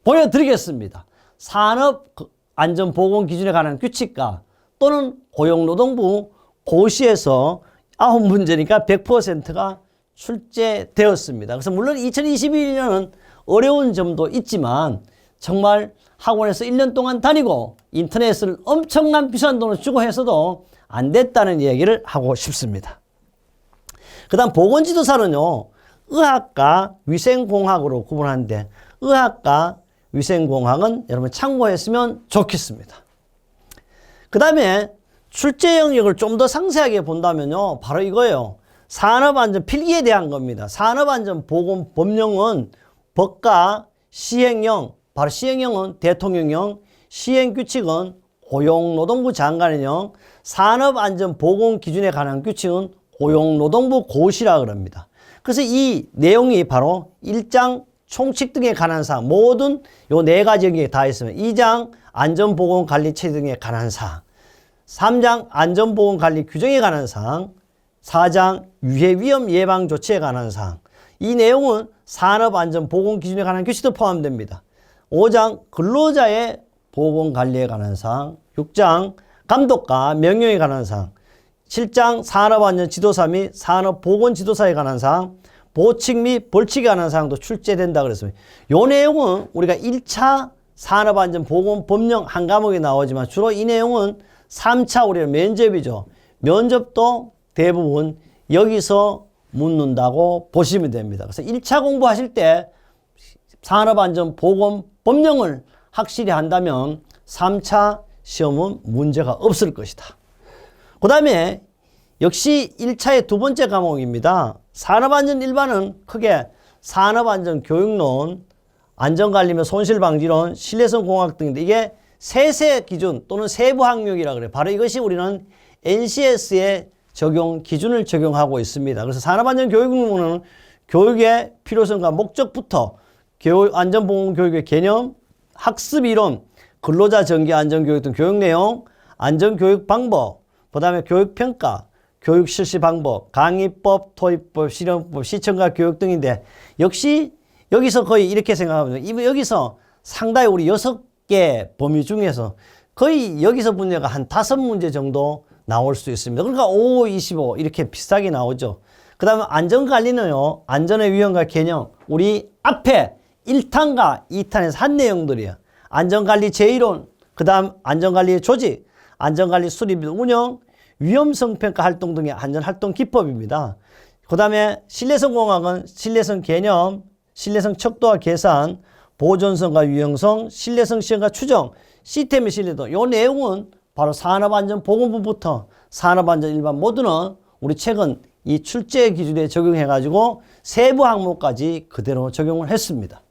보여드리겠습니다. 산업안전보건기준에 관한 규칙과 또는 고용노동부 고시에서 9문제니까 100%가 출제되었습니다. 그래서 물론 2021년은 어려운 점도 있지만 정말 학원에서 1년 동안 다니고 인터넷을 엄청난 비싼 돈을 주고 해서도 안 됐다는 얘기를 하고 싶습니다. 그 다음 보건지도사는요, 의학과 위생공학으로 구분하는데, 의학과 위생공학은 여러분 참고했으면 좋겠습니다. 그 다음에 출제 영역을 좀 더 상세하게 본다면요, 바로 이거예요. 산업안전 필기에 대한 겁니다. 산업안전보건법령은 법과 시행령, 바로 시행령은 대통령령, 시행규칙은 고용노동부 장관령, 산업안전보건기준에 관한 규칙은 고용노동부 고시라 그럽니다. 그래서 이 내용이 바로 1장 총칙 등에 관한 사항, 모든 요 4가지 영역에 다 있으면 2장 안전보건관리체 등에 관한 사항, 3장 안전보건관리 규정에 관한 사항, 4장 유해위험 예방조치에 관한 사항, 이 내용은 산업안전보건기준에 관한 규칙도 포함됩니다. 5장 근로자의 보건관리에 관한 사항, 6장 감독과 명령에 관한 사항, 7장 산업안전 지도사 및 산업보건지도사에 관한 사항, 보칙 및 벌칙에 관한 사항도 출제된다 그랬습니다. 이 내용은 우리가 1차 산업안전보건법령 한 과목에 나오지만 주로 이 내용은 3차 우리가 면접이죠. 면접도 대부분 여기서 묻는다고 보시면 됩니다. 그래서 1차 공부하실 때 산업안전보건법령을 확실히 한다면 3차 시험은 문제가 없을 것이다. 그 다음에 역시 1차의 두 번째 과목입니다. 산업안전 일반은 크게 산업안전교육론, 안전관리 및 손실방지론, 신뢰성공학 등인데 이게 세세 기준 또는 세부 항목이라 그래요. 바로 이것이 우리는 NCS의 적용 기준을 적용하고 있습니다. 그래서 산업안전교육론은 교육의 필요성과 목적부터 안전보건교육의 개념, 학습이론, 근로자 정기안전교육 등 교육 내용, 안전교육 방법, 그 다음에 교육평가, 교육 실시 방법, 강의법, 토익법, 실용법, 시청자 교육 등인데 역시 여기서 거의 이렇게 생각합니다. 여기서 상당히 우리 6개 범위 중에서 거의 여기서 문제가 한 5문제 정도 나올 수 있습니다. 그러니까 5, 25 이렇게 비슷하게 나오죠. 그 다음에 안전관리는요. 안전의 위험과 개념. 우리 앞에 1탄과 2탄에서 한 내용들이에요. 안전관리 제1론, 그 다음 안전관리의 조직, 안전관리 수립 운영, 위험성평가 활동 등의 안전활동 기법입니다. 그 다음에 신뢰성공학은 신뢰성 개념, 신뢰성 척도와 계산, 보존성과 유형성, 신뢰성 시험과 추정, 시스템의 신뢰도. 이 내용은 바로 산업안전보건부부터 산업안전 일반 모두는 우리 최근 이 출제 기준에 적용해가지고 세부 항목까지 그대로 적용을 했습니다.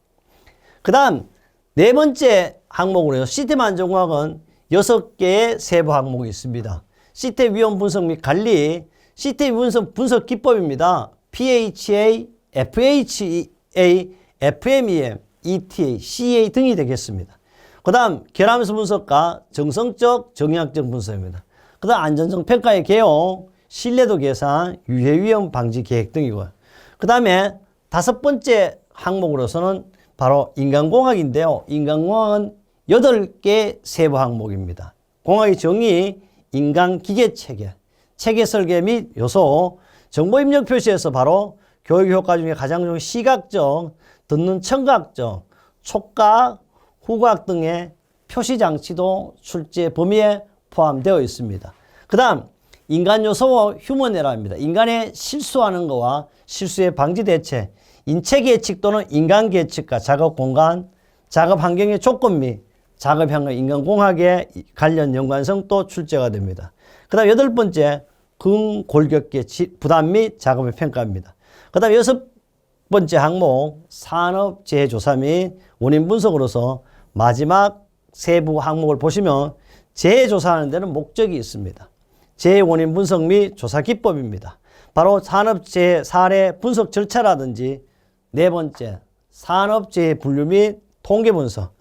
그 다음 네 번째 항목으로요. 시스템 안전공학은 6개의 세부 항목이 있습니다. 시스템 위험 분석 및 관리, 시스템 분석 기법입니다. PHA, FHA, FMEM, ETA, CA 등이 되겠습니다. 그 다음 결함수 분석과 정성적, 정의학적 분석입니다. 그 다음 안전성 평가의 개요, 신뢰도 계산, 유해 위험 방지 계획 등이고요. 그 다음에 5번째 항목으로서는 바로 인간공학인데요. 인간공학은 8개 세부 항목입니다. 공학의 정의, 인간기계체계, 체계 설계 및 요소, 정보 입력 표시에서 바로 교육 효과 중에 가장 좋은 시각적, 듣는 청각적, 촉각, 후각 등의 표시 장치도 출제 범위에 포함되어 있습니다. 그 다음 인간 요소와 휴먼 에러입니다. 인간의 실수하는 것과 실수의 방지 대책, 인체 계측 또는 인간 계측과 작업 공간, 작업 환경의 조건 및 작업 환경 인간공학의 관련 연관성도 출제가 됩니다. 그 다음 8번째 근골격계 부담 및 작업의 평가입니다. 그 다음 6번째 항목 산업재해조사 및 원인 분석으로서 마지막 세부 항목을 보시면 재해조사하는 데는 목적이 있습니다. 재해 원인 분석 및 조사 기법입니다. 바로 산업재해 사례 분석 절차라든지 네 번째 산업재해 분류 및 통계 분석,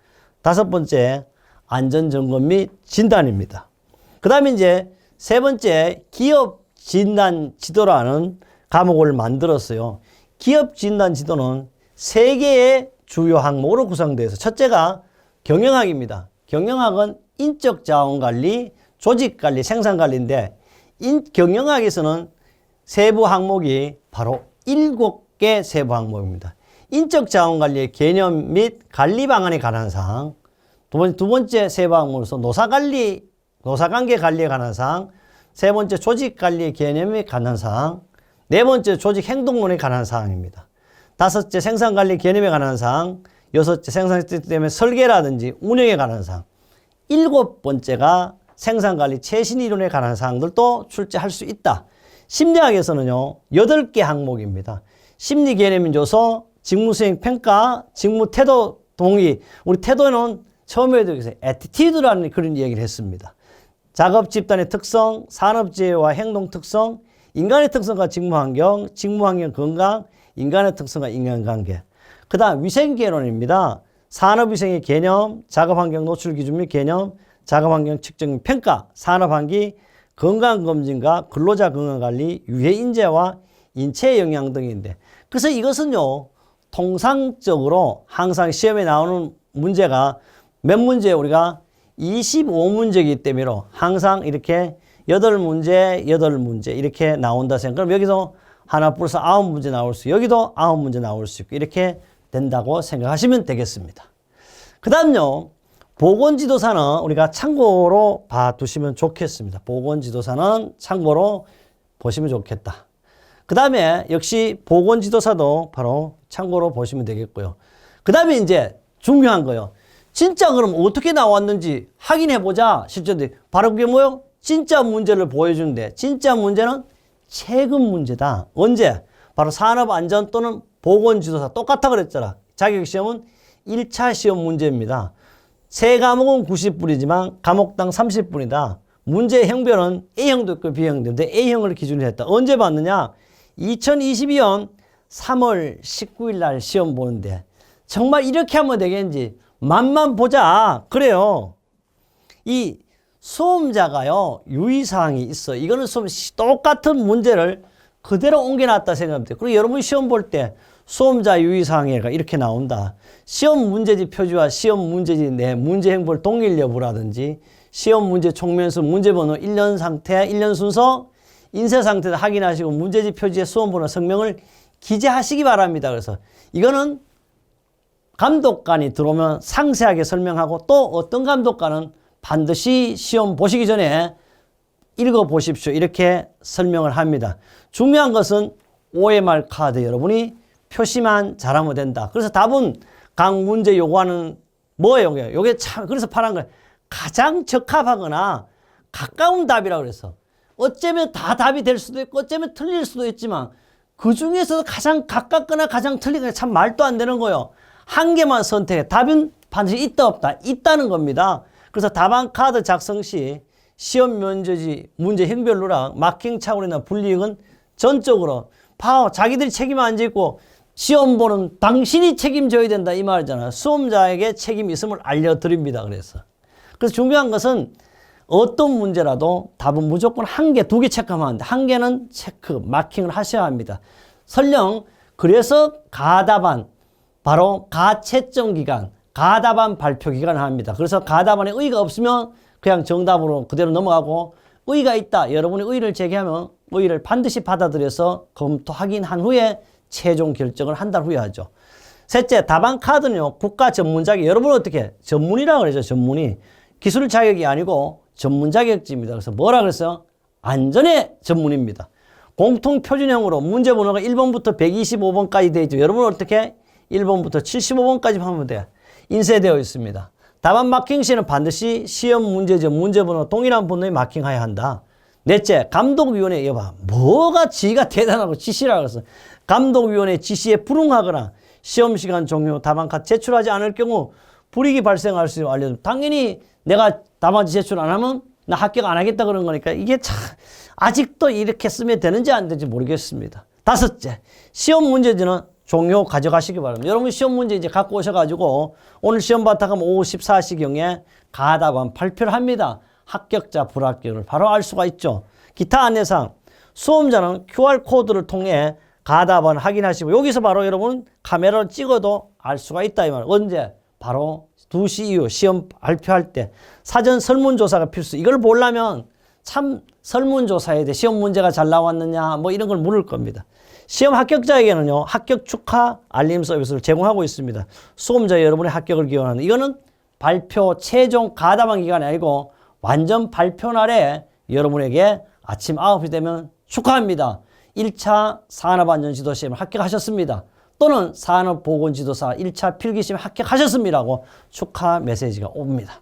5번째 안전점검 및 진단입니다. 그 다음에 이제 세 번째 기업 진단 지도라는 과목을 만들었어요. 기업 진단 지도는 3개의 주요 항목으로 구성되어 있어요. 첫째가 경영학입니다. 경영학은 인적 자원 관리, 조직 관리, 생산 관리인데 경영학에서는 세부 항목이 바로 7개 세부 항목입니다. 인적 자원 관리의 개념 및 관리 방안에 관한 사항, 두 번째 세부 항목으로서 노사관계 관리에 관한 사항, 세 번째 조직 관리의 개념에 관한 사항, 네 번째 조직 행동론에 관한 사항입니다. 5째 생산 관리 개념에 관한 사항, 6째 생산 시스템의 설계라든지 운영에 관한 사항, 7번째가 생산 관리 최신 이론에 관한 사항들도 출제할 수 있다. 심리학에서는요, 8개 항목입니다. 심리 개념 요소, 직무 수행 평가, 직무 태도 동의. 우리 태도는 처음에도 애티튜드라는 그런 얘기를 했습니다. 작업 집단의 특성, 산업재해와 행동 특성, 인간의 특성과 직무 환경 건강, 인간의 특성과 인간관계. 그 다음 위생개론입니다. 산업위생의 개념, 작업환경 노출 기준 및 개념, 작업환경 측정 및 평가, 산업환기, 건강검진과 근로자 건강관리, 유해인재와 인체 영양 등인데, 그래서 이것은요 통상적으로 항상 시험에 나오는 문제가 몇 문제 우리가 25문제이기 때문에 항상 이렇게 8문제, 8문제 이렇게 나온다 생각. 그럼 여기서 하나 플러스 9문제 나올 수, 여기도 9문제 나올 수 있고 이렇게 된다고 생각하시면 되겠습니다. 그 다음요. 보건지도사는 우리가 참고로 봐두시면 좋겠습니다. 보건지도사는 참고로 보시면 좋겠다. 그 다음에 역시 보건지도사도 바로 참고로 보시면 되겠고요. 그 다음에 이제 중요한 거요. 진짜 그럼 어떻게 나왔는지 확인해보자. 실제로 바로 그게 뭐요? 진짜 문제를 보여주는데 진짜 문제는 최근 문제다. 언제? 바로 산업안전 또는 보건지도사 똑같아 그랬잖아. 자격시험은 1차 시험 문제입니다. 세 과목은 90분이지만 과목당 30분이다. 문제 형별은 A형도 있고 B형도 있는데 A형을 기준으로 했다. 언제 봤느냐? 2022년 3월 19일 날 시험 보는데 정말 이렇게 하면 되겠는지 맛만 보자. 그래요. 이 수험자가요. 유의사항이 있어. 이거는 똑같은 문제를 그대로 옮겨놨다 생각합니다. 그리고 여러분 시험 볼 때 수험자 유의사항이 이렇게 나온다. 시험 문제지 표지와 시험 문제지 내 문제 행보를 동일 여부라든지 시험 문제 총면수 문제번호 1년 상태 1년 순서 인쇄 상태도 확인하시고 문제지 표지에 수험번호 성명을 기재하시기 바랍니다. 그래서 이거는 감독관이 들어오면 상세하게 설명하고 또 어떤 감독관은 반드시 시험 보시기 전에 읽어보십시오. 이렇게 설명을 합니다. 중요한 것은 OMR 카드 여러분이 표시만 잘하면 된다. 그래서 답은 각 문제 요구하는 뭐예요? 요게 참 그래서 파란 거예요. 가장 적합하거나 가까운 답이라고 그래서 어쩌면 다 답이 될 수도 있고 어쩌면 틀릴 수도 있지만 그 중에서도 가장 가깝거나 가장 틀리거나 참 말도 안 되는 거예요. 한 개만 선택해. 답은 반드시 있다 없다. 있다는 겁니다. 그래서 답안 카드 작성 시 시험 면제지 문제 형별로랑 마킹 착오나 불이익은 전적으로 자기들이 책임 안 지고 시험 보는 당신이 책임져야 된다 이 말이잖아요. 수험자에게 책임이 있음을 알려드립니다. 그래서 중요한 것은 어떤 문제라도 답은 무조건 한 개, 두 개 체크하면 안 돼. 한 개는 체크, 마킹을 하셔야 합니다. 설령 그래서 가답안, 바로 가채점 기간, 가답안 발표 기간을 합니다. 그래서 가답안에 의의가 없으면 그냥 정답으로 그대로 넘어가고 의의가 있다. 여러분이 의의를 제기하면 의의를 반드시 받아들여서 검토 확인한 후에 최종 결정을 한 달 후에 하죠. 셋째, 답안 카드는요. 국가 전문 자격. 여러분은 어떻게? 전문이라고 그러죠. 전문이. 기술 자격이 아니고 전문 자격지입니다. 그래서 뭐라 그랬어요? 안전의 전문입니다. 공통 표준형으로 문제 번호가 1번부터 125번까지 되어 있죠. 여러분은 어떻게? 1번부터 75번까지 하면 돼요. 인쇄되어 있습니다. 답안 마킹 시는 반드시 시험 문제죠. 문제번호 동일한 번호에 마킹해야 한다. 넷째, 감독위원회 여봐. 뭐가 지가 대단하고 지시라고 해서 감독위원회 지시에 불응하거나 시험시간 종료 답안 카드 제출하지 않을 경우 불이익이 발생할 수 있는 알려줍니다. 당연히 내가 답안지 제출 안 하면 나 합격 안 하겠다 그런 거니까 이게 참 아직도 이렇게 쓰면 되는지 안 되는지 모르겠습니다. 다섯째, 시험 문제지는 종료 가져가시기 바랍니다. 여러분 시험 문제 이제 갖고 오셔가지고 오늘 시험 바탕하면 오후 14시경에 가답안 발표를 합니다. 합격자 불합격을 바로 알 수가 있죠. 기타 안내사항, 수험자는 QR코드를 통해 가답안 확인하시고 여기서 바로 여러분 카메라를 찍어도 알 수가 있다 이 말. 언제? 바로 2시 이후 시험 발표할 때 사전 설문조사가 필수. 이걸 보려면 참 설문조사에 대해 시험 문제가 잘 나왔느냐 뭐 이런 걸 물을 겁니다. 시험 합격자에게는요. 합격 축하 알림 서비스를 제공하고 있습니다. 수험자 여러분의 합격을 기원하는 이거는 발표 최종 가담한 기간이 아니고 완전 발표 날에 여러분에게 아침 9시 되면 축하합니다. 1차 산업안전지도시험을 합격하셨습니다. 또는 산업보건지도사 1차 필기시험 합격하셨습니다라고 축하 메시지가 옵니다.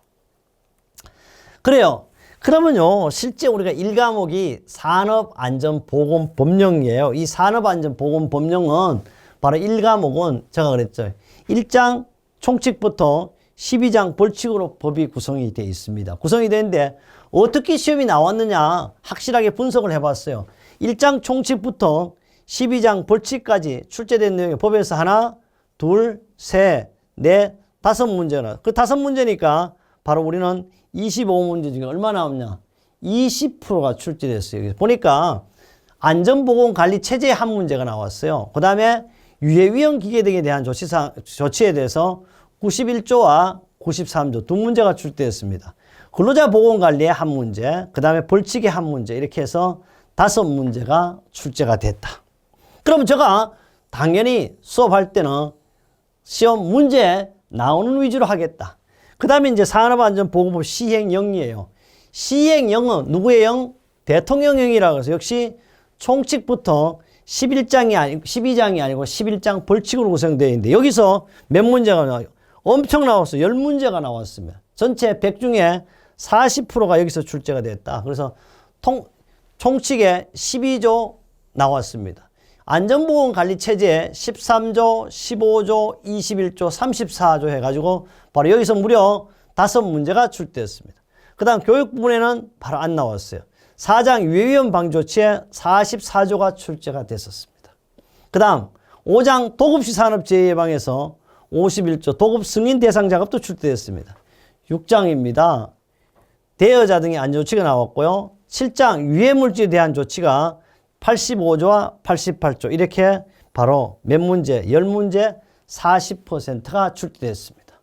그래요. 그러면요, 실제 우리가 1과목이 산업안전보건법령이에요. 이 산업안전보건법령은 바로 1과목은 제가 그랬죠. 1장 총칙부터 12장 벌칙으로 법이 구성이 되어 있습니다. 구성이 되는데 어떻게 시험이 나왔느냐 확실하게 분석을 해봤어요. 1장 총칙부터 12장 벌칙까지 출제된 내용이 법에서 하나, 둘, 셋, 넷, 5문제나 그 5문제니까 바로 우리는 25문제 중에 얼마 나왔냐? 20%가 출제됐어요. 보니까 안전보건관리체제의 한 문제가 나왔어요. 그 다음에 유해위험 기계 등에 대한 조치에 대해서 91조와 93조 두 문제가 출제했습니다. 근로자 보건관리에 한 문제, 그 다음에 벌칙에 한 문제 이렇게 해서 5문제가 출제가 됐다. 그러면 제가 당연히 수업할 때는 시험 문제 나오는 위주로 하겠다. 그 다음에 이제 산업안전보건법 시행령이에요. 시행령은 누구의 령? 대통령령이라고 해서 역시 총칙부터 11장이 아니고 12장이 아니고 11장 벌칙으로 구성되어 있는데 여기서 몇 문제가 나와요? 엄청 나왔어요. 10문제가 나왔습니다. 전체 100 중에 40%가 여기서 출제가 됐다. 그래서 총칙에 12조 나왔습니다. 안전보건관리체제에 13조, 15조, 21조, 34조 해가지고 바로 여기서 무려 5문제가 출제했습니다. 그 다음 교육 부분에는 바로 안 나왔어요. 4장 유해위험 방조치에 44조가 출제가 됐었습니다. 그 다음 5장 도급시 산업재해 예방에서 51조 도급 승인 대상 작업도 출제됐습니다. 6장입니다. 대여자 등의 안전조치가 나왔고요. 7장 유해물질에 대한 조치가 85조와 88조 이렇게 바로 몇 문제? 10문제 40%가 출제됐습니다.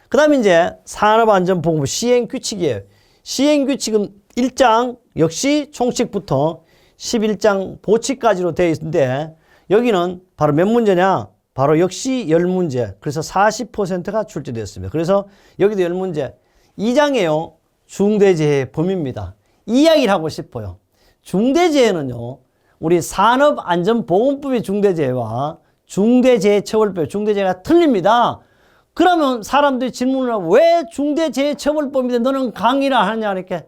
그 다음에 이제 산업안전보건법 시행규칙이에요. 시행규칙은 1장 역시 총칙부터 11장 보칙까지로 되어 있는데 여기는 바로 몇 문제냐? 바로 역시 10문제. 그래서 40%가 출제됐습니다. 그래서 여기도 10문제. 2장이에요. 중대재해 범위입니다. 이 이야기를 하고 싶어요. 중대재해는요. 우리 산업안전보건법의 중대재해와 중대재해처벌법, 중대재해가 틀립니다. 그러면 사람들이 질문을 하고 왜 중대재해처벌법인데 너는 강의를 하느냐 이렇게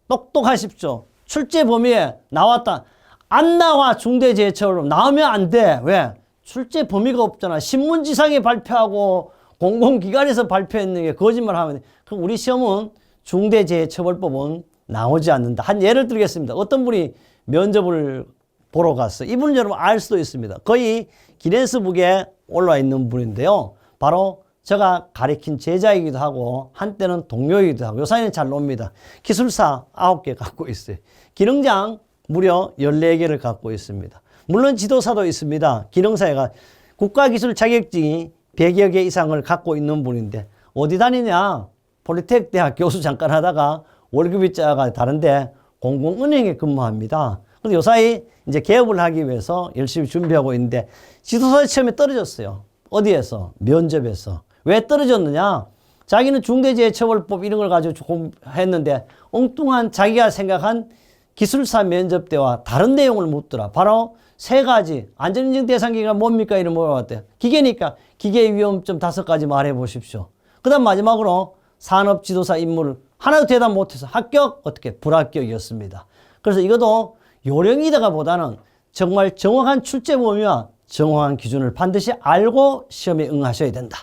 똑똑하십시오. 출제 범위에 나왔다. 안 나와 중대재해처벌법. 나오면 안 돼. 왜? 출제 범위가 없잖아. 신문지상에 발표하고 공공기관에서 발표했는 게 거짓말하면 돼. 그럼 우리 시험은 중대재해처벌법은 나오지 않는다. 한 예를 들겠습니다. 어떤 분이 면접을 보러 갔어요. 이분은 여러분 알 수도 있습니다. 거의 기네스북에 올라와 있는 분인데요. 바로 제가 가르친 제자이기도 하고 한때는 동료이기도 하고 요사이는 잘 놉니다. 기술사 9개 갖고 있어요. 기능장 무려 14개를 갖고 있습니다. 물론 지도사도 있습니다. 기능사회가 국가기술 자격증이 100여 개 이상을 갖고 있는 분인데 어디 다니냐? 폴리텍 대학 교수 잠깐 하다가 월급이 짜가 다른데 공공은행에 근무합니다. 근데 요사이 이제 개업을 하기 위해서 열심히 준비하고 있는데 지도사 시험에 떨어졌어요. 어디에서? 면접에서. 왜 떨어졌느냐? 자기는 중대재해처벌법 이런 걸 가지고 했는데 엉뚱한 자기가 생각한 기술사 면접 때와 다른 내용을 묻더라. 바로 3가지. 안전인증 대상기가 뭡니까? 이런 물어봤대요. 기계니까 기계 위험점 5가지 말해 보십시오. 그 다음 마지막으로 산업지도사 인물을 하나도 대답 못해서 합격? 어떻게? 불합격이었습니다. 그래서 이것도 요령이다가 보다는 정말 정확한 출제 범위와 정확한 기준을 반드시 알고 시험에 응하셔야 된다.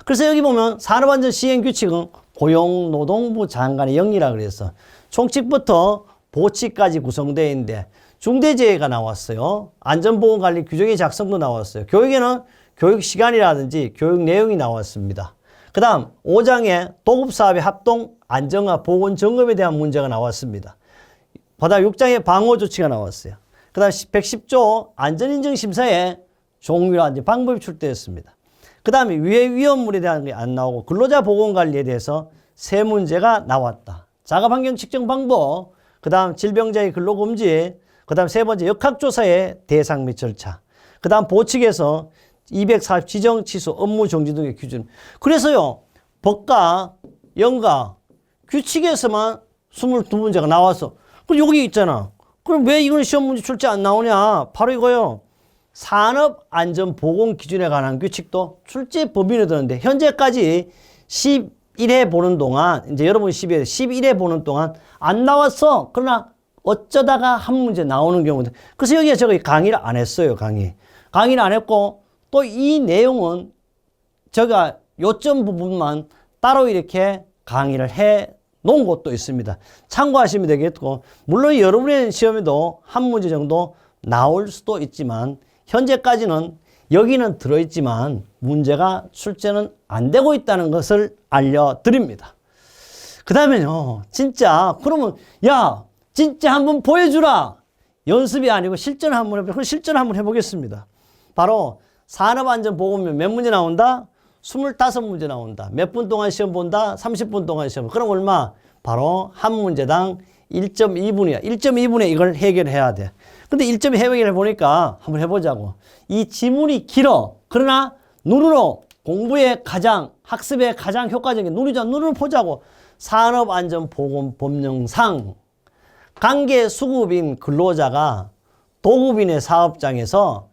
그래서 여기 보면 산업안전 시행규칙은 고용노동부 장관의 영리라 그래서 총칙부터 보칙까지 구성되어 있는데 중대재해가 나왔어요. 안전보건관리 규정의 작성도 나왔어요. 교육에는 교육시간이라든지 교육 내용이 나왔습니다. 그 다음 5장에 도급사업의 합동 안정화 보건 점검에 대한 문제가 나왔습니다. 그 다음 6장에 방호조치가 나왔어요. 그 다음 110조 안전인증심사에 종류라든지 방법이 출제했습니다. 그 다음에 위험물에 대한 게 안 나오고 근로자 보건관리에 대해서 3문제가 나왔다. 작업환경 측정 방법, 그 다음 질병자의 근로금지, 그 다음 3번째 역학조사의 대상 및 절차, 그 다음 보칙에서 240 지정 취소 업무 정지 등의 기준. 그래서요 법과 연가 규칙에서만 22문제가 나와서 그럼 여기 있잖아. 그럼 왜 이건 시험 문제 출제 안 나오냐? 바로 이거요. 산업안전보건기준에 관한 규칙도 출제 범위에 드는데 현재까지 11회 보는 동안 이제 여러분이 11회 보는 동안 안 나왔어. 그러나 어쩌다가 한 문제 나오는 경우도. 그래서 여기에 제가 강의를 안 했어요. 강의를 안 했고 또 이 내용은 제가 요점 부분만 따로 이렇게 강의를 해 놓은 곳도 있습니다. 참고하시면 되겠고 물론 여러분의 시험에도 한 문제 정도 나올 수도 있지만 현재까지는 여기는 들어있지만 문제가 출제는 안 되고 있다는 것을 알려드립니다. 그 다음에요 진짜 그러면 야 진짜 한번 보여주라. 연습이 아니고 실전 한번 해보겠습니다. 바로 산업안전보건법 몇 문제 나온다? 25문제 나온다. 몇 분 동안 시험 본다? 30분 동안 시험. 그럼 얼마? 바로 한 문제당 1.2분이야. 1.2분에 이걸 해결해야 돼. 근데 1점 해결해 보니까 한번 해보자고. 이 지문이 길어. 그러나 눈으로 공부에 가장, 학습에 가장 효과적인 눈으로 보자고. 산업안전보건법령상 관계수급인 근로자가 도급인의 사업장에서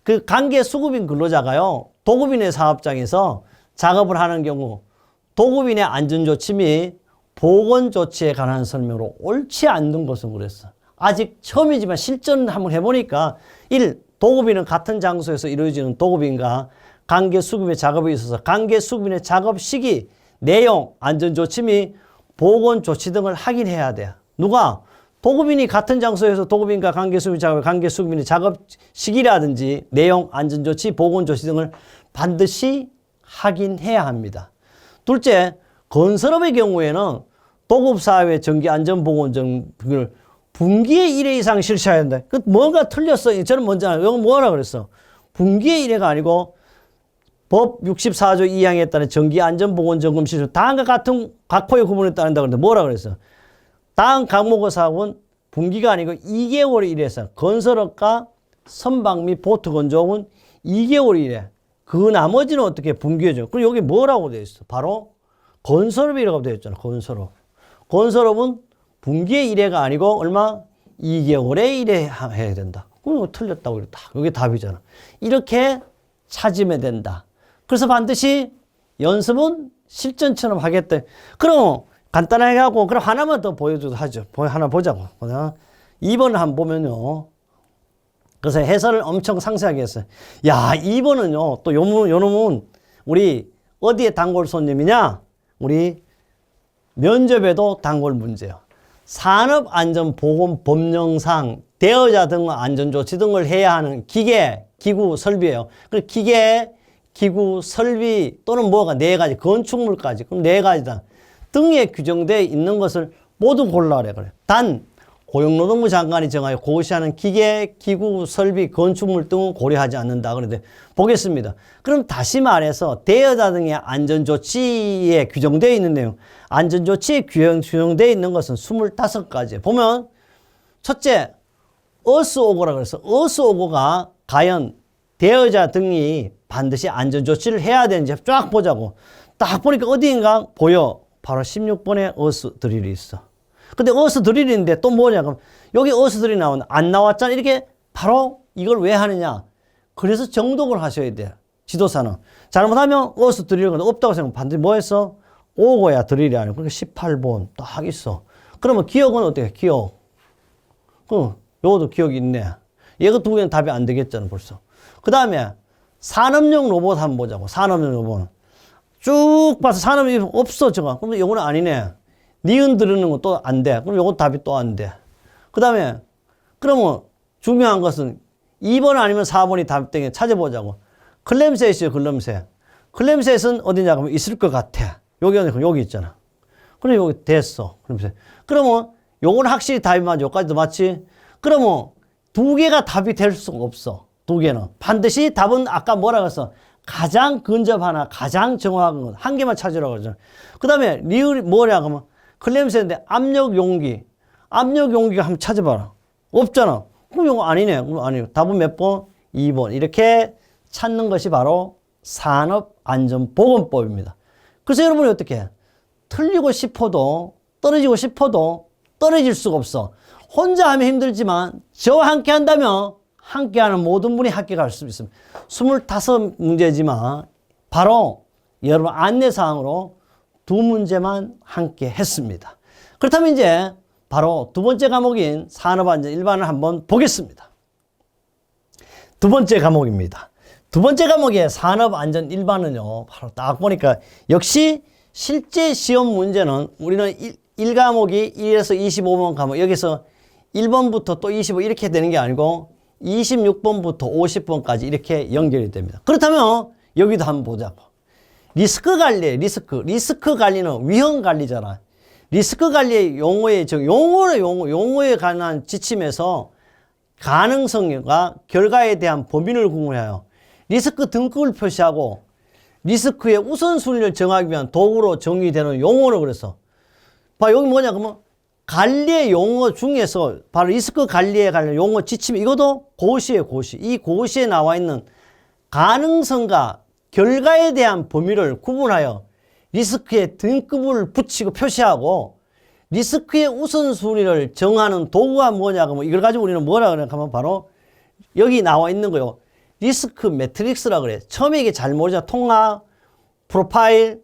그 관계수급인 근로자가요. 도급인의 사업장에서 작업을 하는 경우 도급인의 안전조치 및 보건조치에 관한 설명으로 옳지 않는 것은 그랬어. 아직 처음이지만 실전 한번 해보니까 1. 도급인은 같은 장소에서 이루어지는 도급인과 관계수급의 작업에 있어서 관계수급인의 작업 시기, 내용, 안전조치 및 보건조치 등을 확인해야 돼. 누가? 도급인이 같은 장소에서 도급인과 관계수급인 작업에 관계수급인의 작업 시기라든지 내용, 안전조치, 보건조치 등을 반드시 확인해야 합니다. 둘째, 건설업의 경우에는 도급사업의 정기안전보건을 분기에 1회 이상 실시해야 한다. 그 뭔가 틀렸어. 저는 먼저 알아요. 이건 뭐라 그랬어? 분기에 1회가 아니고 법 64조 2항에 따른 정기안전보건점검 실시 다음과 같은 각호의 구분에 따른다. 그런데 뭐라 그랬어? 다음 각목의 사업은 분기가 아니고 2개월에 1회에서 건설업과 선박 및 보트 건조업은 2개월에 1회. 그 나머지는 어떻게 분기해줘? 그리고 여기 뭐라고 되어 있어? 바로 건설업이라고 되어 있잖아. 건설업. 건설업은 분기에 1회가 아니고 얼마? 2개월에 1회 해야 된다. 그럼 틀렸다고 그랬다. 이게 답이잖아. 이렇게 찾으면 된다. 그래서 반드시 연습은 실전처럼 하겠다. 그럼 간단하게 하고 그럼 하나만 더 보여줘도 하죠. 하나 보자고. 2번 한번 보면요. 그래서 해설을 엄청 상세하게 했어요. 야, 2번은요. 또 요 놈은 우리 어디에 단골 손님이냐? 우리 면접에도 단골 문제예요. 산업안전보건법령상 대여자 등의 안전조치 등을 해야 하는 기계, 기구, 설비예요. 그 기계, 기구, 설비 또는 뭐가 4가지, 건축물까지. 그럼 4가지다. 등에 규정되어 있는 것을 모두 골라라 그래. 단 고용노동부 장관이 정하여 고시하는 기계, 기구, 설비, 건축물 등은 고려하지 않는다. 그런데 보겠습니다. 그럼 다시 말해서 대여자 등의 안전조치에 규정되어 있는 내용, 안전조치에 규정되어 있는 것은 25가지. 보면 첫째, 어스오고라 그래서 어스오고가 과연 대여자 등이 반드시 안전조치를 해야 되는지 쫙 보자고. 딱 보니까 어디인가 보여. 바로 16번에 어스 드릴이 있어. 근데 어스 드릴인데 또 뭐냐? 그럼 여기 어스 드릴이 나오는데 안 나왔잖아. 이렇게 바로 이걸 왜 하느냐? 그래서 정독을 하셔야 돼. 지도사는. 잘못하면 어스 드릴이 없다고 생각하면 반드시 뭐 했어? 오고야 드릴이 아니고. 그러니까 18번 딱 있어. 그러면 기억은 어떻게? 기억. 요것도 기억이 있네. 얘가 2개는 답이 안 되겠잖아, 벌써. 그 다음에 산업용 로봇 한번 보자고. 산업용 로봇. 쭉 봐서 산업이 없어, 저거. 그럼 요거는 아니네. 니은 들으는 건 또 안 돼. 그럼 요거 답이 또 안 돼. 그 다음에, 그러면 중요한 것은 2번 아니면 4번이 답 되게 찾아보자고. 클램셋이요, 클램셋. 클램셋은 어디냐, 그러면 있을 것 같아. 여기 있잖아. 그럼 여기 됐어. 클램셋. 그러면 요거는 확실히 답이 맞아. 여기까지도 맞지? 그러면 2개가 답이 될 수가 없어. 2개는. 반드시 답은 아까 뭐라 그랬어? 가장 근접하나 가장 정확한 것. 한 개만 찾으라고 그러잖아. 그 다음에 리을이 뭐냐 그러면 클램셋인데 압력 용기. 압력 용기가 한번 찾아봐라. 없잖아. 그럼 이거 아니네. 그럼 아니에요. 답은 몇 번? 2번. 이렇게 찾는 것이 바로 산업안전보건법입니다. 그래서 여러분이 어떻게 해? 틀리고 싶어도 떨어지고 싶어도 떨어질 수가 없어. 혼자 하면 힘들지만 저와 함께 한다면 함께하는 모든 분이 합격할 수 있습니다. 25문제지만 바로 여러분 안내사항으로 2문제만 함께 했습니다. 그렇다면 이제 바로 2번째 과목인 산업안전 일반을 한번 보겠습니다. 2번째 과목입니다. 2번째 과목의 산업안전 일반은요. 바로 딱 보니까 역시 실제 시험 문제는 우리는 1과목이 1에서 25번 과목 여기서 1번부터 또 25 이렇게 되는 게 아니고 26번부터 50번까지 이렇게 연결이 됩니다. 그렇다면 여기도 한번 보자고. 리스크 관리에 리스크 관리는 위험 관리잖아. 리스크 관리의 용어에 관한 지침에서 가능성과 결과에 대한 범위를 구분해요. 리스크 등급을 표시하고 리스크의 우선순위를 정하기 위한 도구로 정의되는 용어로 그래서. 봐, 여기 뭐냐, 그러면 관리의 용어 중에서 바로 리스크 관리에 관련 용어 지침, 이것도 고시예요, 고시. 이 고시에 나와 있는 가능성과 결과에 대한 범위를 구분하여 리스크의 등급을 붙이고 표시하고 리스크의 우선순위를 정하는 도구가 뭐냐, 그러면 이걸 가지고 우리는 뭐라 그러냐 하면 바로 여기 나와 있는 거요. 리스크 매트릭스라 그래. 처음에 이게 잘 모르잖아. 통합, 프로파일,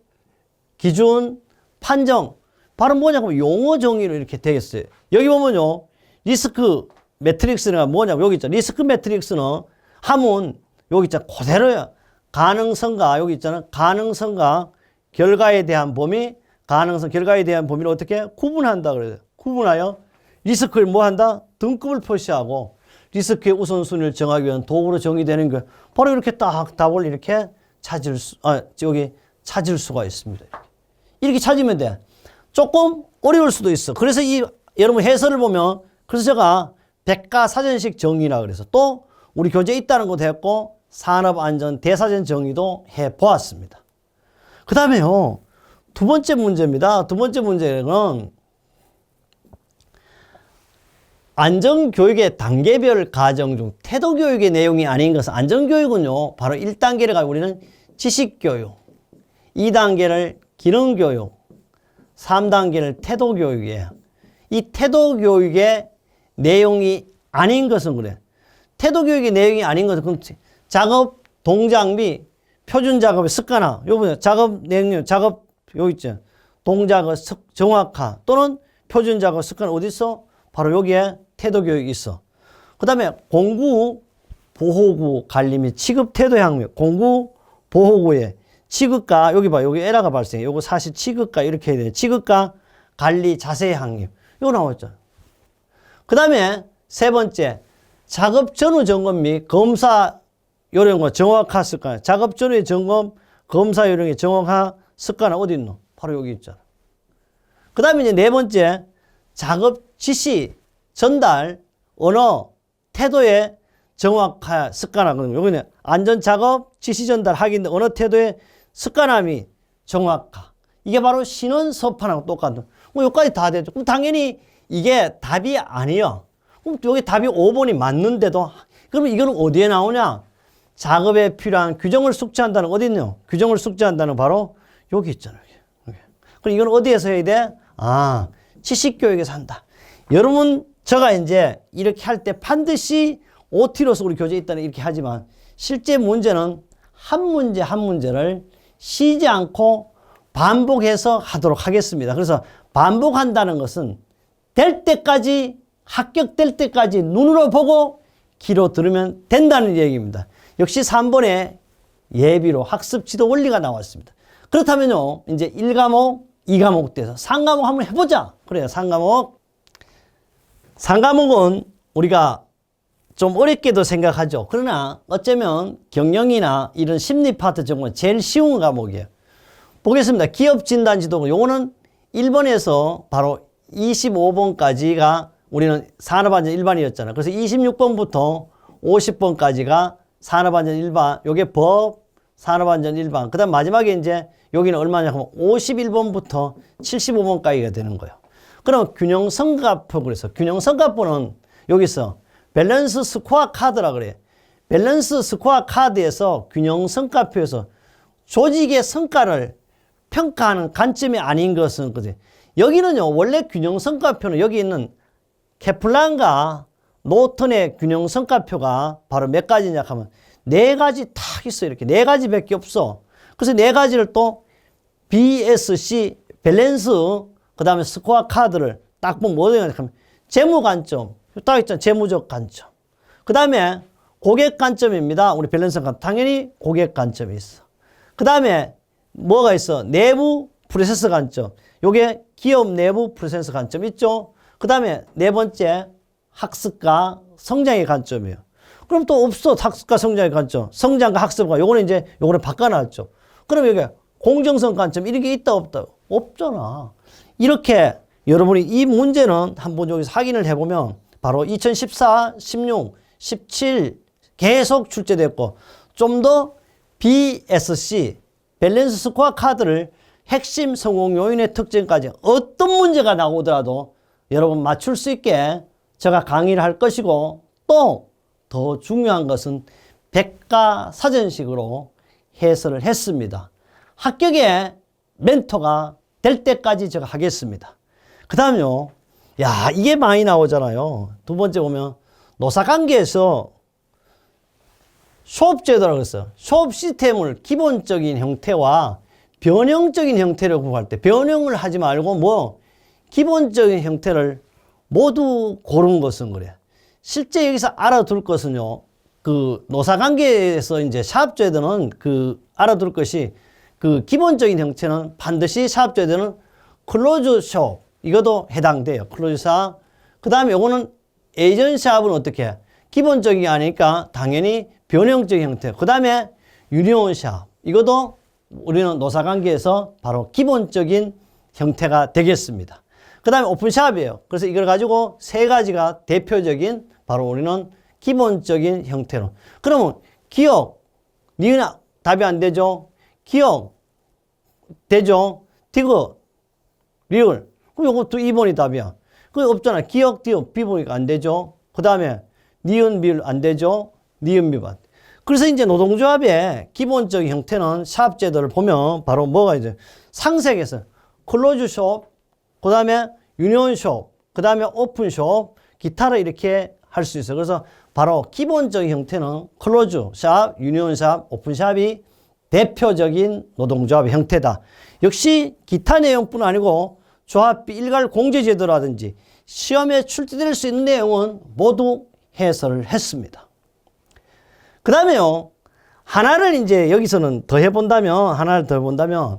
기준, 판정. 바로 뭐냐고 용어 정의로 이렇게 되겠어요. 여기 보면요. 리스크 매트릭스가 뭐냐고 여기 있잖아. 리스크 매트릭스는 하면 여기 있잖아. 그대로야. 가능성과 여기 있잖아. 가능성과 결과에 대한 범위, 가능성, 결과에 대한 범위를 어떻게 구분한다 그래요. 구분하여 리스크를 뭐 한다? 등급을 표시하고 리스크의 우선순위를 정하기 위한 도구로 정의되는 거. 바로 이렇게 딱 답을 이렇게 찾을 수가 있습니다. 이렇게 찾으면 돼. 조금 어려울 수도 있어. 그래서 여러분 해설을 보면 그래서 제가 백과사전식 정의라 그래서 또 우리 교재에 있다는 것도 했고 산업안전 대사전 정의도 해보았습니다. 그 다음에요. 두 번째 문제입니다. 두 번째 문제는 안전교육의 단계별 과정 중 태도교육의 내용이 아닌 것은 안전교육은요. 바로 1단계를 가지고 우리는 지식교육, 2단계를 기능교육, 3단계를 태도교육이에요. 이 태도교육의 내용이 아닌 것은 그래. 태도교육의 내용이 아닌 것은 그럼 작업 동작 및 표준 작업의 습관화. 요번에 작업 내용, 작업 여기 있죠. 동작의 정확화 또는 표준 작업 습관 어디 있어? 바로 여기에 태도교육이 있어. 그 다음에 공구 보호구 관리 및 취급 태도 향유. 공구 보호구의 취급과 여기 봐. 여기 에러가 발생해. 요거 사실 취급과 이렇게 해야 돼. 취급과 관리 자세 향유. 이거 나왔죠. 그 다음에 세 번째 작업 전후 점검 및 검사 요령과 정확화 습관. 작업 전후의 점검, 검사 요령의 정확화 습관은 어디 있노? 바로 여기 있잖아. 그 다음에 이제 네 번째 작업 지시, 전달, 언어, 태도의 정확화 습관화. 여기는 안전작업, 지시 전달, 하기인데 언어 태도의 습관함이 정확화. 이게 바로 신원 소판하고 똑같은. 여기까지 다 되죠. 그럼 당연히 이게 답이 아니에요. 그럼 여기 답이 5번이 맞는데도 그러면 이거는 어디에 나오냐? 작업에 필요한 규정을 숙지한다는 어디 있냐? 규정을 숙지한다는 바로 여기 있잖아요. 여기. 그럼 이건 어디에서 해야 돼? 아, 지식교육에서 한다. 여러분, 제가 이제 이렇게 할 때 반드시 OT로서 우리 교재에 있다는 이렇게 하지만 실제 문제는 한 문제 한 문제를 쉬지 않고 반복해서 하도록 하겠습니다. 그래서 반복한다는 것은 될 때까지 합격될 때까지 눈으로 보고 귀로 들으면 된다는 얘기입니다. 역시 3번에 예비로 학습 지도 원리가 나왔습니다. 그렇다면요, 이제 1과목, 2과목 돼서 3과목 한번 해보자. 그래요, 3과목. 3과목은 우리가 좀 어렵게도 생각하죠. 그러나 어쩌면 경영이나 이런 심리 파트 정도는 제일 쉬운 과목이에요. 보겠습니다. 기업 진단 지도, 요거는 1번에서 바로 25번까지가 우리는 산업안전 일반이었잖아요. 그래서 26번부터 50번까지가 산업안전 일반, 요게 법, 산업안전 일반. 그 다음 마지막에 이제 여기는 얼마냐 하면 51번부터 75번까지가 되는 거예요. 그럼 균형성과표 그래서 균형성과표는 여기서 밸런스 스코어 카드라 그래. 밸런스 스코어 카드에서 균형성과표에서 조직의 성과를 평가하는 관점이 아닌 것은 그지. 여기는요, 원래 균형성과표는 여기 있는 케플란과 노턴의 균형성과표가 바로 몇 가지냐 하면 네 가지 딱 있어. 이렇게 네 가지밖에 없어. 그래서 네 가지를 또 BSC 밸런스 그 다음에 스코어 카드를 딱 보면 뭐냐 하면 재무 관점 딱 있잖아. 재무적 관점. 그 다음에 고객 관점입니다. 우리 밸런스 관점 당연히 고객 관점이 있어. 그 다음에 뭐가 있어? 내부 프로세스 관점. 요게 기업 내부 프로세스 관점 있죠. 그 다음에 네 번째 학습과 성장의 관점이에요. 그럼 또 없어. 학습과 성장의 관점. 성장과 학습과 요거는 이제 요거를 바꿔놨죠. 그럼 여기 공정성 관점 이런 게 있다 없다? 없잖아. 이렇게 여러분이 이 문제는 한번 여기서 확인을 해보면 바로 2014, 16, 17 계속 출제됐고 좀 더 BSC 밸런스 스코어 카드를 핵심 성공 요인의 특징까지 어떤 문제가 나오더라도 여러분 맞출 수 있게 제가 강의를 할 것이고, 또 더 중요한 것은 백과사전식으로 해설을 했습니다. 합격의 멘토가 될 때까지 제가 하겠습니다. 그 다음요, 야, 이게 많이 나오잖아요. 두 번째 보면 노사관계에서 쇼업제도라고 했어요. 쇼업 시스템을 기본적인 형태와 변형적인 형태를 구할 때 변형을 하지 말고 뭐 기본적인 형태를 모두 고른 것은 그래. 실제 여기서 알아둘 것은요, 그 노사관계에서 이제 샤업제도는 그 알아둘 것이, 그 기본적인 형태는 반드시 샤업제도는 클로즈 샵, 이것도 해당돼요. 클로즈 샵. 그 다음에 요거는 에이전트 샵은 어떻게? 기본적이 아니니까 당연히 변형적인 형태. 그 다음에 유니온 샵. 이것도 우리는 노사관계에서 바로 기본적인 형태가 되겠습니다. 그 다음에 오픈샵이에요. 그래서 이걸 가지고 세 가지가 대표적인 바로 우리는 기본적인 형태로. 그러면 기억, 니은 답이 안 되죠? 기억, 되죠? 디귿, 리을. 그럼 요것도 2번이 답이야. 그거 없잖아. 기억, 디귿, 비보니까 안 되죠? 그 다음에 니은, 미을 안 되죠? 니은, 미반. 그래서 이제 노동조합의 기본적인 형태는 샵 제도를 보면 바로 뭐가 이제 상색에서 클로즈 숍, 그 다음에 유니온 숍, 그 다음에 오픈 숍, 기타를 이렇게 할 수 있어요. 그래서 바로 기본적인 형태는 클로즈 샵, 유니온 샵, 오픈 샵이 대표적인 노동조합의 형태다. 역시 기타 내용뿐 아니고 조합비 일괄 공제 제도라든지 시험에 출제될 수 있는 내용은 모두 해설을 했습니다. 그 다음에요, 하나를 이제 여기서는 더 해본다면, 하나를 더 해본다면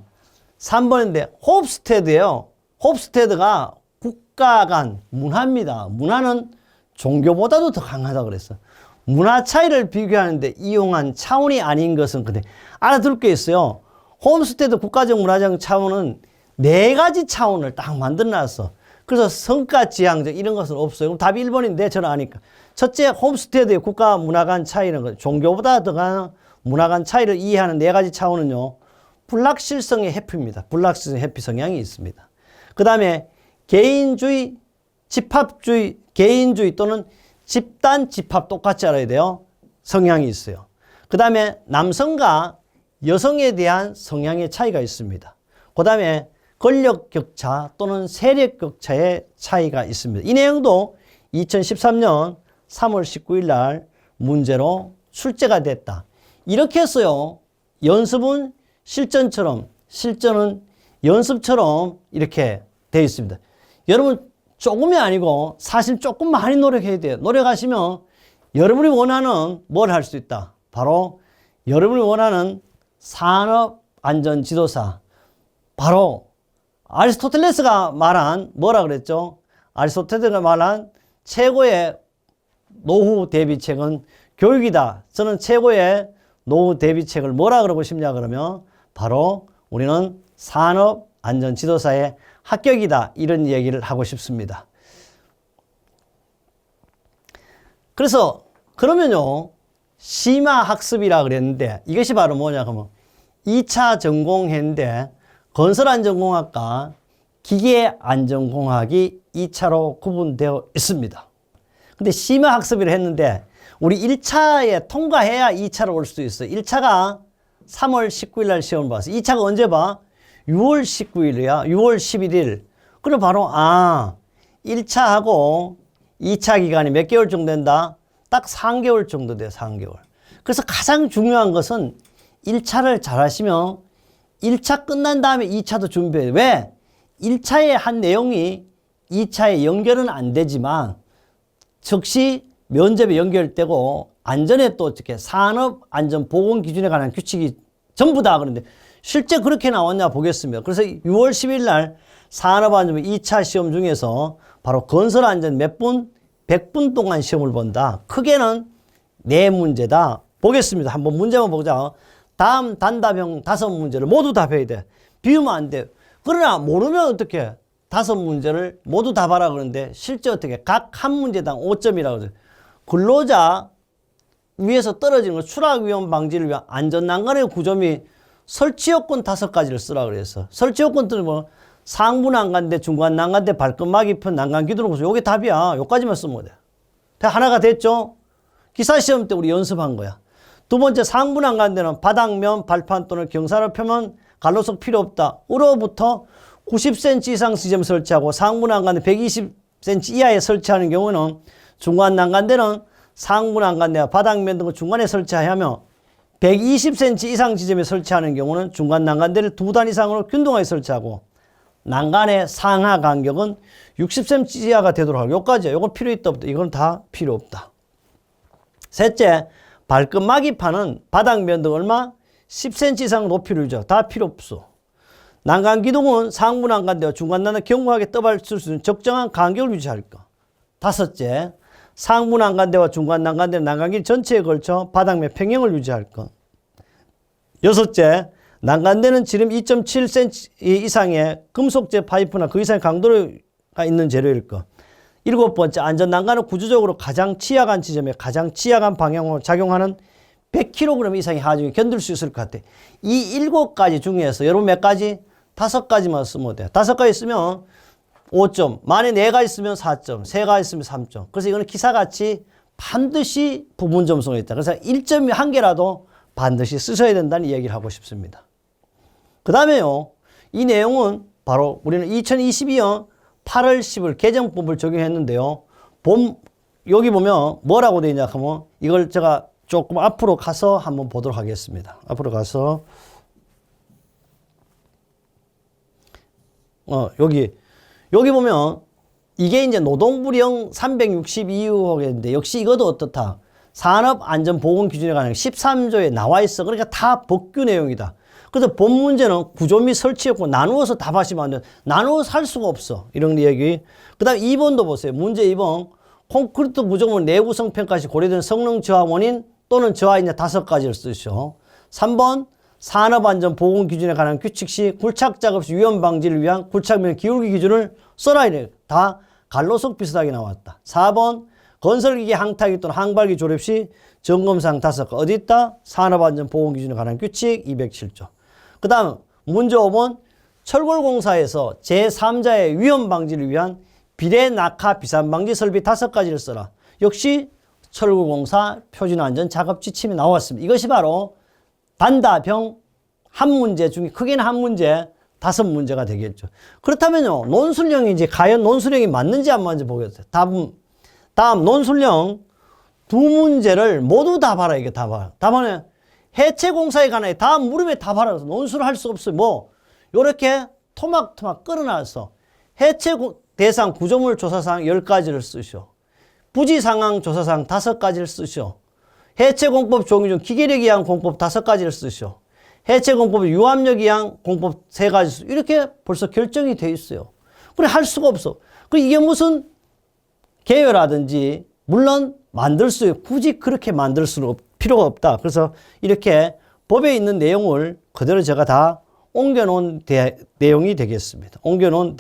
3번인데 홉스테드예요. 홉스테드가 국가 간 문화입니다. 문화는 종교보다도 더 강하다고 그랬어. 문화 차이를 비교하는데 이용한 차원이 아닌 것은, 근데 알아둘 게 있어요. 홈스테드 국가적 문화적 차원은 4가지 차원을 딱 만들어놨어. 그래서 성과 지향적 이런 것은 없어요. 그럼 답이 1번인데 저는 아니까. 첫째, 홈스테드의 국가 문화 간 차이는 종교보다 더 강한 문화 간 차이를 이해하는 4가지 차원은요, 불확실성의 회피입니다. 불확실성의 회피 성향이 있습니다. 그 다음에 개인주의, 집합주의, 개인주의 또는 집단 집합 똑같이 알아야 돼요. 성향이 있어요. 그 다음에 남성과 여성에 대한 성향의 차이가 있습니다. 그 다음에 권력 격차 또는 세력 격차의 차이가 있습니다. 이 내용도 2013년 3월 19일 날 문제로 출제가 됐다. 이렇게 해서요, 연습은 실전처럼, 실전은 연습처럼 이렇게 되어 있습니다. 여러분 조금이 아니고 사실 조금 많이 노력해야 돼요. 노력하시면 여러분이 원하는 뭘 할 수 있다. 바로 여러분이 원하는 산업안전지도사, 바로 아리스토텔레스가 말한 뭐라 그랬죠? 아리스토텔레스가 말한 최고의 노후 대비책은 교육이다. 저는 최고의 노후 대비책을 뭐라 그러고 싶냐 그러면 바로 우리는 산업안전지도사의 합격이다. 이런 얘기를 하고 싶습니다. 그래서 그러면요, 심화학습이라 그랬는데 이것이 바로 뭐냐 그러면 2차 전공했는데 건설안전공학과 기계안전공학이 2차로 구분되어 있습니다. 근데 심화학습을 했는데 우리 1차에 통과해야 2차로 올 수 있어요. 1차가 3월 19일 날 시험을 봤어요. 2차가 언제 봐? 6월 19일이야. 6월 11일. 그럼 바로 1차하고 2차 기간이 몇 개월 정도 된다? 딱 3개월 정도 돼요. 3개월. 그래서 가장 중요한 것은 1차를 잘 하시면 1차 끝난 다음에 2차도 준비해요. 왜? 1차에 한 내용이 2차에 연결은 안 되지만 즉시 면접에 연결되고 안전에 또 어떻게 산업안전보건기준에 관한 규칙이 전부 다 그런데 실제 그렇게 나왔냐 보겠습니다. 그래서 6월 10일 날 산업안전 2차 시험 중에서 바로 건설안전 몇 분? 100분 동안 시험을 본다. 크게는 4문제다. 보겠습니다. 한번 문제만 보자. 다음 단답형 5문제를 모두 답해야 돼. 비우면 안 돼. 그러나 모르면 어떻게 5문제를 모두 답하라 그러는데 실제 어떻게 각 한 문제당 5점이라고 그러죠. 근로자 위에서 떨어지는 거 추락 위험 방지를 위한 안전난간의 9점이 설치 요건 5가지를 쓰라 그랬어. 설치 요건들은 뭐 상부 난간대, 중간 난간대, 발끝 막이편, 난간 기둥 고서 요게 답이야. 요까지만 쓰면 돼. 하나가 됐죠? 기사 시험 때 우리 연습한 거야. 두 번째 상부 난간대는 바닥면, 발판 또는 경사로 펴면 갈로석 필요 없다. 으로부터 90cm 이상 지점 설치하고 상부 난간대 120cm 이하에 설치하는 경우는 중간 난간대는 상부 난간대와 바닥면 등을 중간에 설치하며 120cm 이상 지점에 설치하는 경우는 중간 난간대를 2단 이상으로 균등하게 설치하고 난간의 상하 간격은 60cm 이하가 되도록 하고 요까지야. 요건 필요 있다 없다. 이건 다 필요 없다. 셋째, 발끝 막이판은 바닥면 등 얼마? 10cm 이상 높이를 유지하고 다 필요 없어. 난간 기둥은 상부 난간대와 중간 난간 견고하게 떠받칠 수 있는 적정한 간격을 유지할 것. 다섯째, 상부 난간대와 중간 난간대 난간길 전체에 걸쳐 바닥면 평형을 유지할 것. 여섯째, 난간대는 지름 2.7cm 이상의 금속재 파이프나 그 이상의 강도가 있는 재료일 것. 일곱 번째, 안전 난간은 구조적으로 가장 취약한 지점에 가장 취약한 방향으로 작용하는 100kg 이상의 하중이 견딜 수 있을 것 같아. 이 7가지 중에서 여러분 몇 가지? 5가지만 쓰면 돼. 5가지 쓰면 5점, 만에 4가지 쓰면 4점, 3가지 쓰면 3점. 그래서 이거는 기사같이 반드시 부분 점수가 있다. 그래서 1점이 한 개라도 반드시 쓰셔야 된다는 이야기를 하고 싶습니다. 그 다음에요, 이 내용은 바로 우리는 2022년 8월 10일 개정법을 적용했는데요. 여기 보면 뭐라고 되어 있냐 하면 이걸 제가 조금 앞으로 가서 한번 보도록 하겠습니다. 앞으로 가서 여기 보면 이게 이제 노동부령 362호인데 역시 이것도 어떻다. 산업안전보건기준에 관한 13조에 나와 있어. 그러니까 다 법규 내용이다. 그래서 본 문제는 구조 및 설치였고 나누어서 답하시면 안 돼. 나누어서 할 수가 없어. 이런 얘기. 그 다음 2번도 보세요. 문제 2번. 콘크리트 구조물 내구성 평가 시 고려된 성능 저하 원인 또는 저하인 5가지를 쓰시오. 3번. 산업안전보건기준에 관한 규칙 시 굴착작업 시 위험 방지를 위한 굴착면 기울기 기준을 써라. 이래. 다 갈로석 비슷하게 나왔다. 4번. 건설기계 항타기 또는 항발기 조립 시 점검사항 5가 어디 있다? 산업안전보건기준에 관한 규칙 207조. 그 다음 문제 5번. 철골공사에서 제3자의 위험 방지를 위한 비례 낙하 비산 방지 설비 5가지를 써라. 역시 철골공사 표준안전 작업 지침이 나왔습니다. 이것이 바로 단답형 한 문제 중에 크게는 한 문제 5문제가 되겠죠. 그렇다면요, 논술형인지 과연 논술형이 맞는지 안 맞는지 보겠어요. 다음 논술형 2문제를 모두 다 봐라. 이게 다 봐라. 답안에 해체공사에 관한 다음 물음에 다 봐라. 논술을 할 수 없어요. 뭐 요렇게 토막토막 끌어놔서 해체 대상 구조물 조사사항 10가지를 쓰시오. 부지상황 조사사항 5가지를 쓰시오. 해체공법 종류 중 기계력에 의한 공법 5가지를 쓰시오. 해체공법 유압력에 의한 공법 3가지 쓰시오. 이렇게 벌써 결정이 돼 있어요. 그래 할 수가 없어. 그리고 이게 무슨 개요라든지 물론 만들 수 있어요. 굳이 그렇게 만들 수는 필요가 없다. 그래서 이렇게 법에 있는 내용을 그대로 제가 다 옮겨놓은 내용이 되겠습니다. 옮겨놓은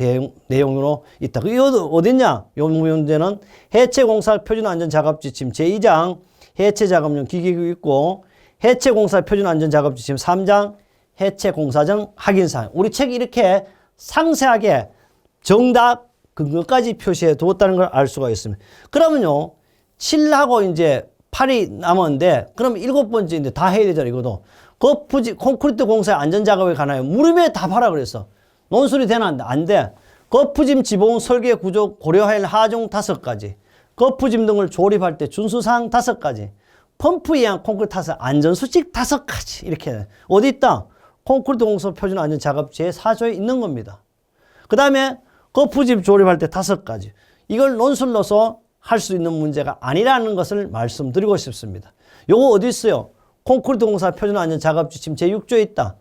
내용으로 있다. 이게 어딨냐? 요 문제는 해체공사 표준안전작업지침 제2장 해체작업용 기기구 있고 해체공사 표준안전작업지침 3장 해체공사정 확인사항. 우리 책이 이렇게 상세하게 정답 근거까지 표시해 두었다는 걸 알 수가 있습니다. 그러면요, 7하고 이제 8이 남았는데, 그럼 7번째인데 다 해야 되잖아요, 이것도. 거푸지, 콘크리트 공사의 안전작업에 관하여 물음에 답하라 그랬어. 논술이 되나? 안 돼. 거푸짐 지붕 설계 구조 고려할 하중 5가지. 거푸짐 등을 조립할 때 준수사항 5가지. 펌프에 의한 콘크리트 타설 안전수칙 5가지. 이렇게. 어디 있다? 콘크리트 공사 표준 안전작업 제4조에 있는 겁니다. 그 다음에 거푸집 조립할 때 5가지. 이걸 논술로서 할 수 있는 문제가 아니라는 것을 말씀드리고 싶습니다. 요거 어디 있어요? 콘크리트 공사 표준 안전 작업 지침 제6조에 있다.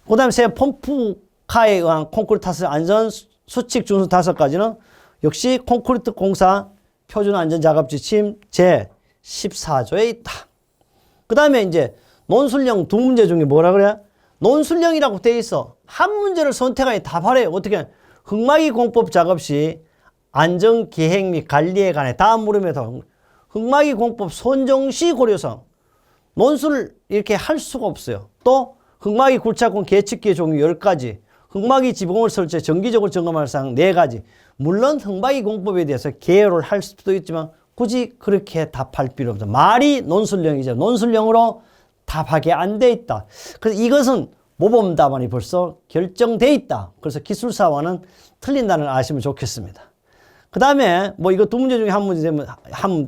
그 다음에 새 펌프카에 의한 콘크리트 타설 안전 수칙 준수 5가지는 역시 콘크리트 공사 표준 안전 작업 지침 제14조에 있다. 그 다음에 이제 논술형 2문제 중에 뭐라 그래? 논술형이라고 돼 있어. 한 문제를 선택하니 답하래요. 어떻게? 흙막이 공법 작업 시 안전 계획 및 관리에 관해 다음 물음에서 흙막이 공법 선정 시 고려사항. 논술을 이렇게 할 수가 없어요. 또 흑마기 굴착군 계측기의 종류 10가지, 흑마기 지붕을 설치해 정기적으로 점검할 사항 4가지. 물론 흑마기 공법에 대해서 개요를 할 수도 있지만 굳이 그렇게 답할 필요 없다. 말이 논술형이죠. 논술형으로 답하게 안 돼 있다. 그래서 이것은 모범 답안이 벌써 결정돼 있다. 그래서 기술사와는 틀린다는 걸 아시면 좋겠습니다. 그 다음에 뭐 이거 두 문제 중에 한 문제 되면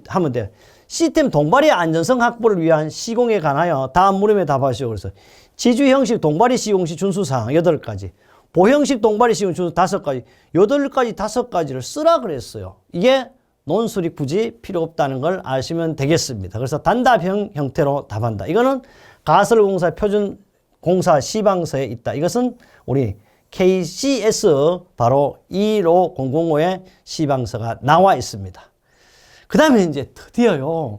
하면 돼요. 시스템 동발의 안전성 확보를 위한 시공에 관하여 다음 물음에 답하시오. 그래서 지주 형식 동발의 시공 시 준수사항 8가지, 보형식 동발의 시공 준수 5가지, 8가지 5가지를 쓰라 그랬어요. 이게 논술이 굳이 필요 없다는 걸 아시면 되겠습니다. 그래서 단답형 형태로 답한다. 이거는 가설공사 표준 공사 시방서에 있다. 이것은 우리 KCS 바로 21505의 시방서가 나와 있습니다. 그 다음에 이제 드디어요.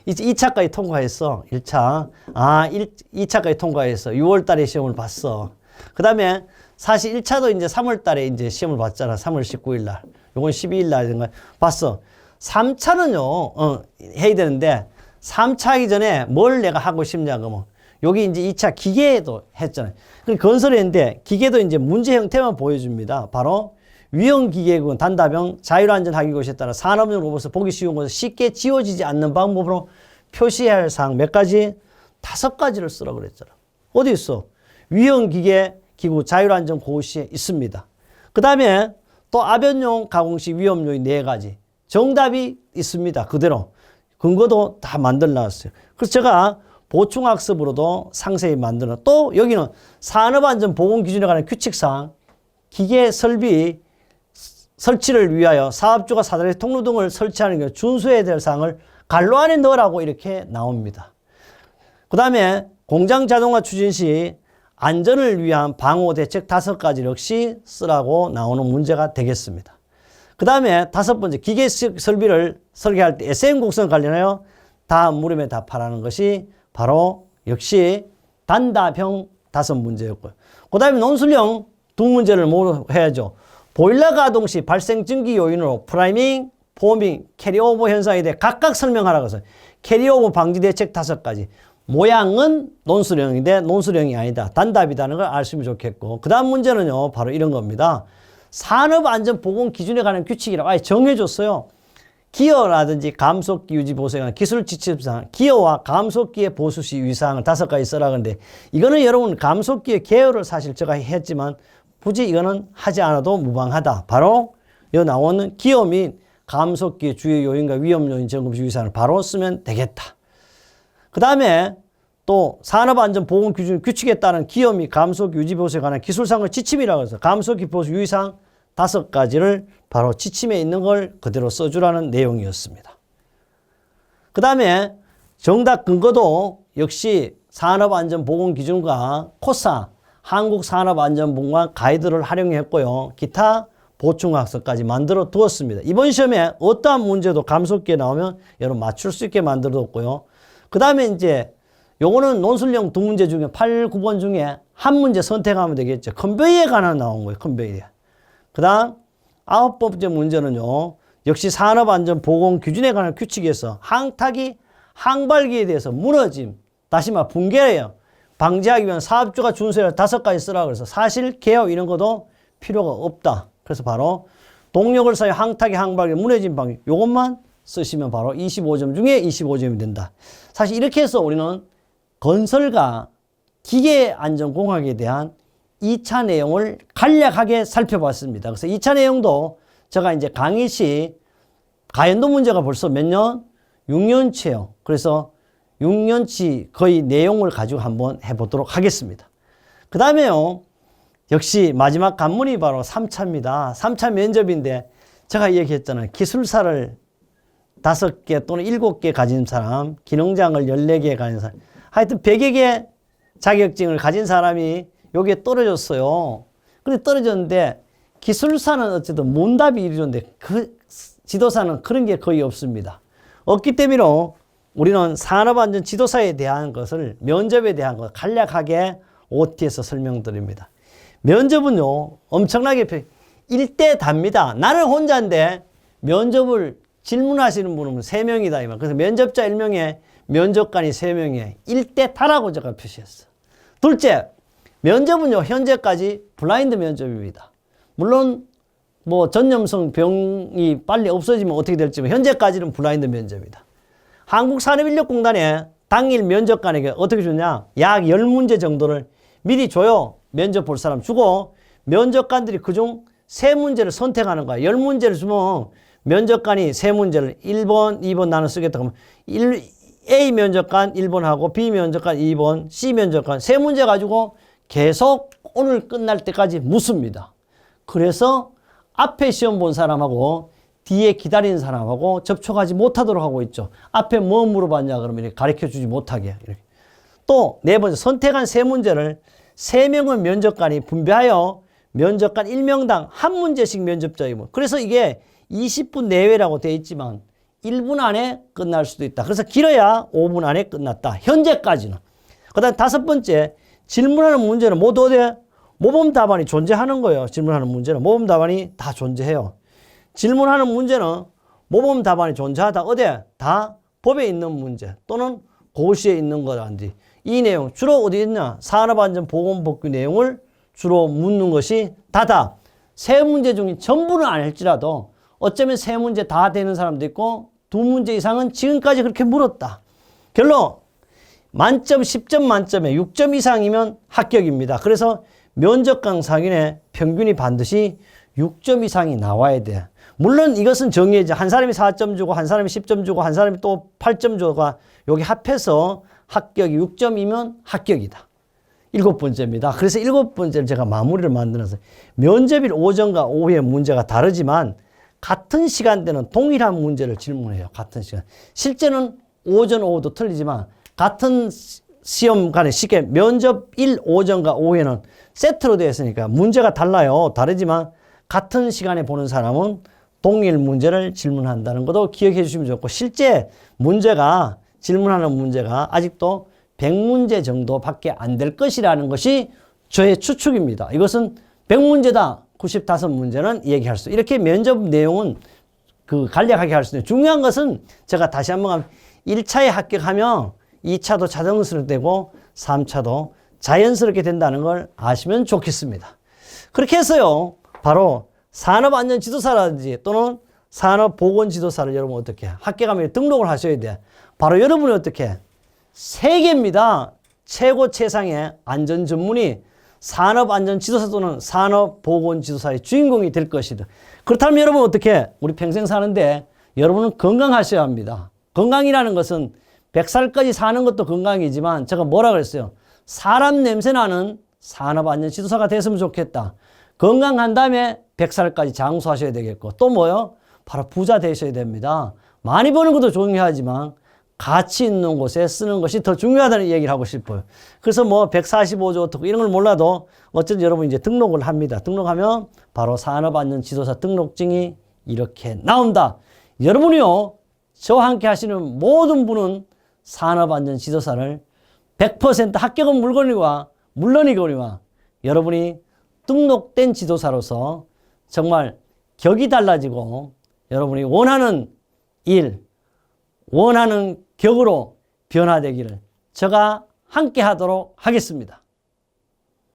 이제 2차까지 통과했어. 1차. 2차까지 통과했어. 6월 달에 시험을 봤어. 그 다음에 사실 1차도 이제 3월 달에 이제 시험을 봤잖아. 3월 19일 날. 요건 12일 날 봤어. 3차는요, 해야 되는데, 3차 하기 전에 뭘 내가 하고 싶냐, 그러면. 여기 이제 2차 기계도 했잖아요. 건설했는데, 기계도 이제 문제 형태만 보여줍니다. 바로, 위험기계군, 단답형, 자율안전하기고시에 따라 산업용 로봇을 보기 쉬운 곳에 쉽게 지워지지 않는 방법으로 표시해야 할 사항 몇 가지? 5가지를 쓰라고 그랬잖아. 어디 있어? 위험기계, 기구, 자율안전 고시에 있습니다. 그 다음에 또 아변용 가공식 위험 요인 4가지. 정답이 있습니다. 그대로. 근거도 다 만들어 놨어요. 그래서 제가 보충학습으로도 상세히 만들어. 또 여기는 산업안전보건기준에 관한 규칙상 기계 설비 설치를 위하여 사업주가 사다리 통로 등을 설치하는 경우 준수해야 될 사항을 갈로 안에 넣으라고 이렇게 나옵니다. 그 다음에 공장 자동화 추진 시 안전을 위한 방호 대책 5가지 역시 쓰라고 나오는 문제가 되겠습니다. 그 다음에 5번째 기계 설비를 설계할 때 SM 곡선 관련하여 다음 물음에 답하라는 것이 바로 역시 단답형 5문제였고요. 그 다음에 논술형 2문제를 뭐 해야죠. 보일러 가동 시 발생 증기 요인으로 프라이밍, 포밍, 캐리오버 현상에 대해 각각 설명하라고 해서 캐리오버 방지 대책 5가지. 모양은 논술형인데 논술형이 아니다. 단답이라는 걸 아시면 좋겠고. 그 다음 문제는요. 바로 이런 겁니다. 산업안전보건 기준에 관한 규칙이라고 아예 정해줬어요. 기어라든지 감속기 유지 보수에 관한 기술 지침사항, 기어와 감속기의 보수 시 유의사항을 5가지 써라 그러는데 이거는 여러분 감속기의 개요를 사실 제가 했지만 굳이 이거는 하지 않아도 무방하다. 바로 여기 나오는 기어 및 감속기의 주요 요인과 위험 요인 점검 유의사항을 바로 쓰면 되겠다. 그 다음에 또 산업안전보건 기준 규칙에 따른 기어 및 감속기 유지 보수에 관한 기술상의 지침이라고 해서 감속기 보수 유의사항 5가지를 바로 지침에 있는 걸 그대로 써주라는 내용이었습니다. 그 다음에 정답 근거도 역시 산업안전보건기준과 코사 한국산업안전보건 가이드를 활용했고요. 기타 보충학습까지 만들어 두었습니다. 이번 시험에 어떠한 문제도 감속기에 나오면 여러분 맞출 수 있게 만들어 뒀고요. 그 다음에 이제 요거는 논술형 2문제 중에 8, 9번 중에 한 문제 선택하면 되겠죠. 컨베이어에 관한 나온 거예요. 컨베이어. 그 다음 9번째 문제는요. 역시 산업안전보건기준에 관한 규칙에서 항타기, 항발기에 대해서 무너짐, 다시 말 붕괴예요. 방지하기 위한 사업주가 준수해야 할 5가지 쓰라고 해서 사실 개요 이런 것도 필요가 없다. 그래서 바로 동력을 사용 항타기, 항발기, 무너짐 방지 요것만 쓰시면 바로 25점 중에 25점이 된다. 사실 이렇게 해서 우리는 건설과 기계안전공학에 대한 2차 내용을 간략하게 살펴봤습니다. 그래서 2차 내용도 제가 이제 강의 시 가연도 문제가 벌써 몇 년? 6년치예요. 그래서 6년치 거의 내용을 가지고 한번 해보도록 하겠습니다. 그 다음에요. 역시 마지막 관문이 바로 3차입니다. 3차 면접인데 제가 얘기했잖아요. 기술사를 5개 또는 7개 가진 사람, 기능장을 14개 가진 사람, 하여튼 100여 개 자격증을 가진 사람이 여기에 떨어졌어요. 근데 떨어졌는데 기술사는 어쨌든 문답이 이루어졌는데 그 지도사는 그런 게 거의 없습니다. 없기 때문에 우리는 산업안전 지도사에 대한 것을 면접에 대한 것 간략하게 OT에서 설명드립니다. 면접은요 엄청나게 1대 답니다. 나는 혼자인데 면접을 질문하시는 분은 3명이다. 그래서 면접자 1명에 면접관이 3명에 1대 다라고 제가 표시했어. 둘째, 면접은요, 현재까지 블라인드 면접입니다. 물론, 뭐, 전염성 병이 빨리 없어지면 어떻게 될지, 현재까지는 블라인드 면접이다. 한국산업인력공단에 당일 면접관에게 어떻게 주냐? 약 10문제 정도를 미리 줘요. 면접 볼 사람 주고, 면접관들이 그중 3문제를 선택하는 거야. 10문제를 주면 면접관이 3문제를 1번, 2번 나눠 쓰겠다 하면 A 면접관 1번 하고 B 면접관 2번, C 면접관 3문제 가지고 계속 오늘 끝날 때까지 묻습니다. 그래서 앞에 시험 본 사람하고 뒤에 기다리는 사람하고 접촉하지 못하도록 하고 있죠. 앞에 뭐 물어봤냐 그러면 이렇게 가르쳐 주지 못하게. 이렇게. 또 네 번째, 선택한 3문제를 3명의 면접관이 분배하여 면접관 1명당 1문제씩 면접자이고, 그래서 이게 20분 내외라고 되어 있지만 1분 안에 끝날 수도 있다. 그래서 길어야 5분 안에 끝났다. 현재까지는. 그 다음 5번째, 질문하는 문제는 모두 어디에? 모범 답안이 존재하는 거예요. 질문하는 문제는 모범 답안이 다 존재해요. 질문하는 문제는 모범 답안이 존재하다. 어디에? 다 법에 있는 문제 또는 고시에 있는 거라든지 이 내용 주로 어디 있냐? 산업안전보건법규 내용을 주로 묻는 것이 다다. 3문제 중에 전부는 아닐지라도 어쩌면 3문제 다 되는 사람도 있고 2문제 이상은 지금까지 그렇게 물었다. 결론 만점 10점 만점에 6점 이상이면 합격입니다. 그래서 면접관 상인의 평균이 반드시 6점 이상이 나와야 돼. 물론 이것은 정해져. 한 사람이 4점 주고 한 사람이 10점 주고 한 사람이 또 8점 주고 여기 합해서 합격이 6점이면 합격이다. 7번째입니다. 그래서 7번째를 제가 마무리를 만들어서 면접일 오전과 오후의 문제가 다르지만 같은 시간대는 동일한 문제를 질문해요. 같은 시간. 실제는 오전, 오후도 틀리지만 같은 시험관에 쉽게 면접일 오전과 오후에는 세트로 되어 있으니까 문제가 달라요. 다르지만 같은 시간에 보는 사람은 동일 문제를 질문한다는 것도 기억해 주시면 좋고, 실제 문제가 질문하는 문제가 아직도 100문제 정도밖에 안 될 것이라는 것이 저의 추측입니다. 이것은 100문제다. 95문제는 얘기할 수. 이렇게 면접 내용은 간략하게 할 수 있는. 중요한 것은 제가 다시 한번 1차에 합격하면 2차도 자연스럽게 되고 3차도 자연스럽게 된다는 걸 아시면 좋겠습니다. 그렇게 해서요. 바로 산업안전지도사라든지 또는 산업보건지도사를 여러분 어떻게 합격하면 등록을 하셔야 돼. 바로 여러분이 어떻게 세계입니다. 최고 최상의 안전 전문이 산업안전지도사 또는 산업보건지도사의 주인공이 될 것이다. 그렇다면 여러분 어떻게 우리 평생 사는데 여러분은 건강하셔야 합니다. 건강이라는 것은 100살까지 사는 것도 건강이지만 제가 뭐라 그랬어요? 사람 냄새나는 산업안전지도사가 됐으면 좋겠다. 건강한 다음에 100살까지 장수하셔야 되겠고 또 뭐요? 바로 부자 되셔야 됩니다. 많이 버는 것도 중요하지만 가치 있는 곳에 쓰는 것이 더 중요하다는 얘기를 하고 싶어요. 그래서 뭐 145조 어떻게 이런 걸 몰라도 어쨌든 여러분 이제 등록을 합니다. 등록하면 바로 산업안전지도사 등록증이 이렇게 나온다. 여러분이요, 저와 함께 하시는 모든 분은 산업안전지도사를 100% 합격은 물론이거니와 여러분이 등록된 지도사로서 정말 격이 달라지고 여러분이 원하는 일, 원하는 격으로 변화되기를 제가 함께 하도록 하겠습니다.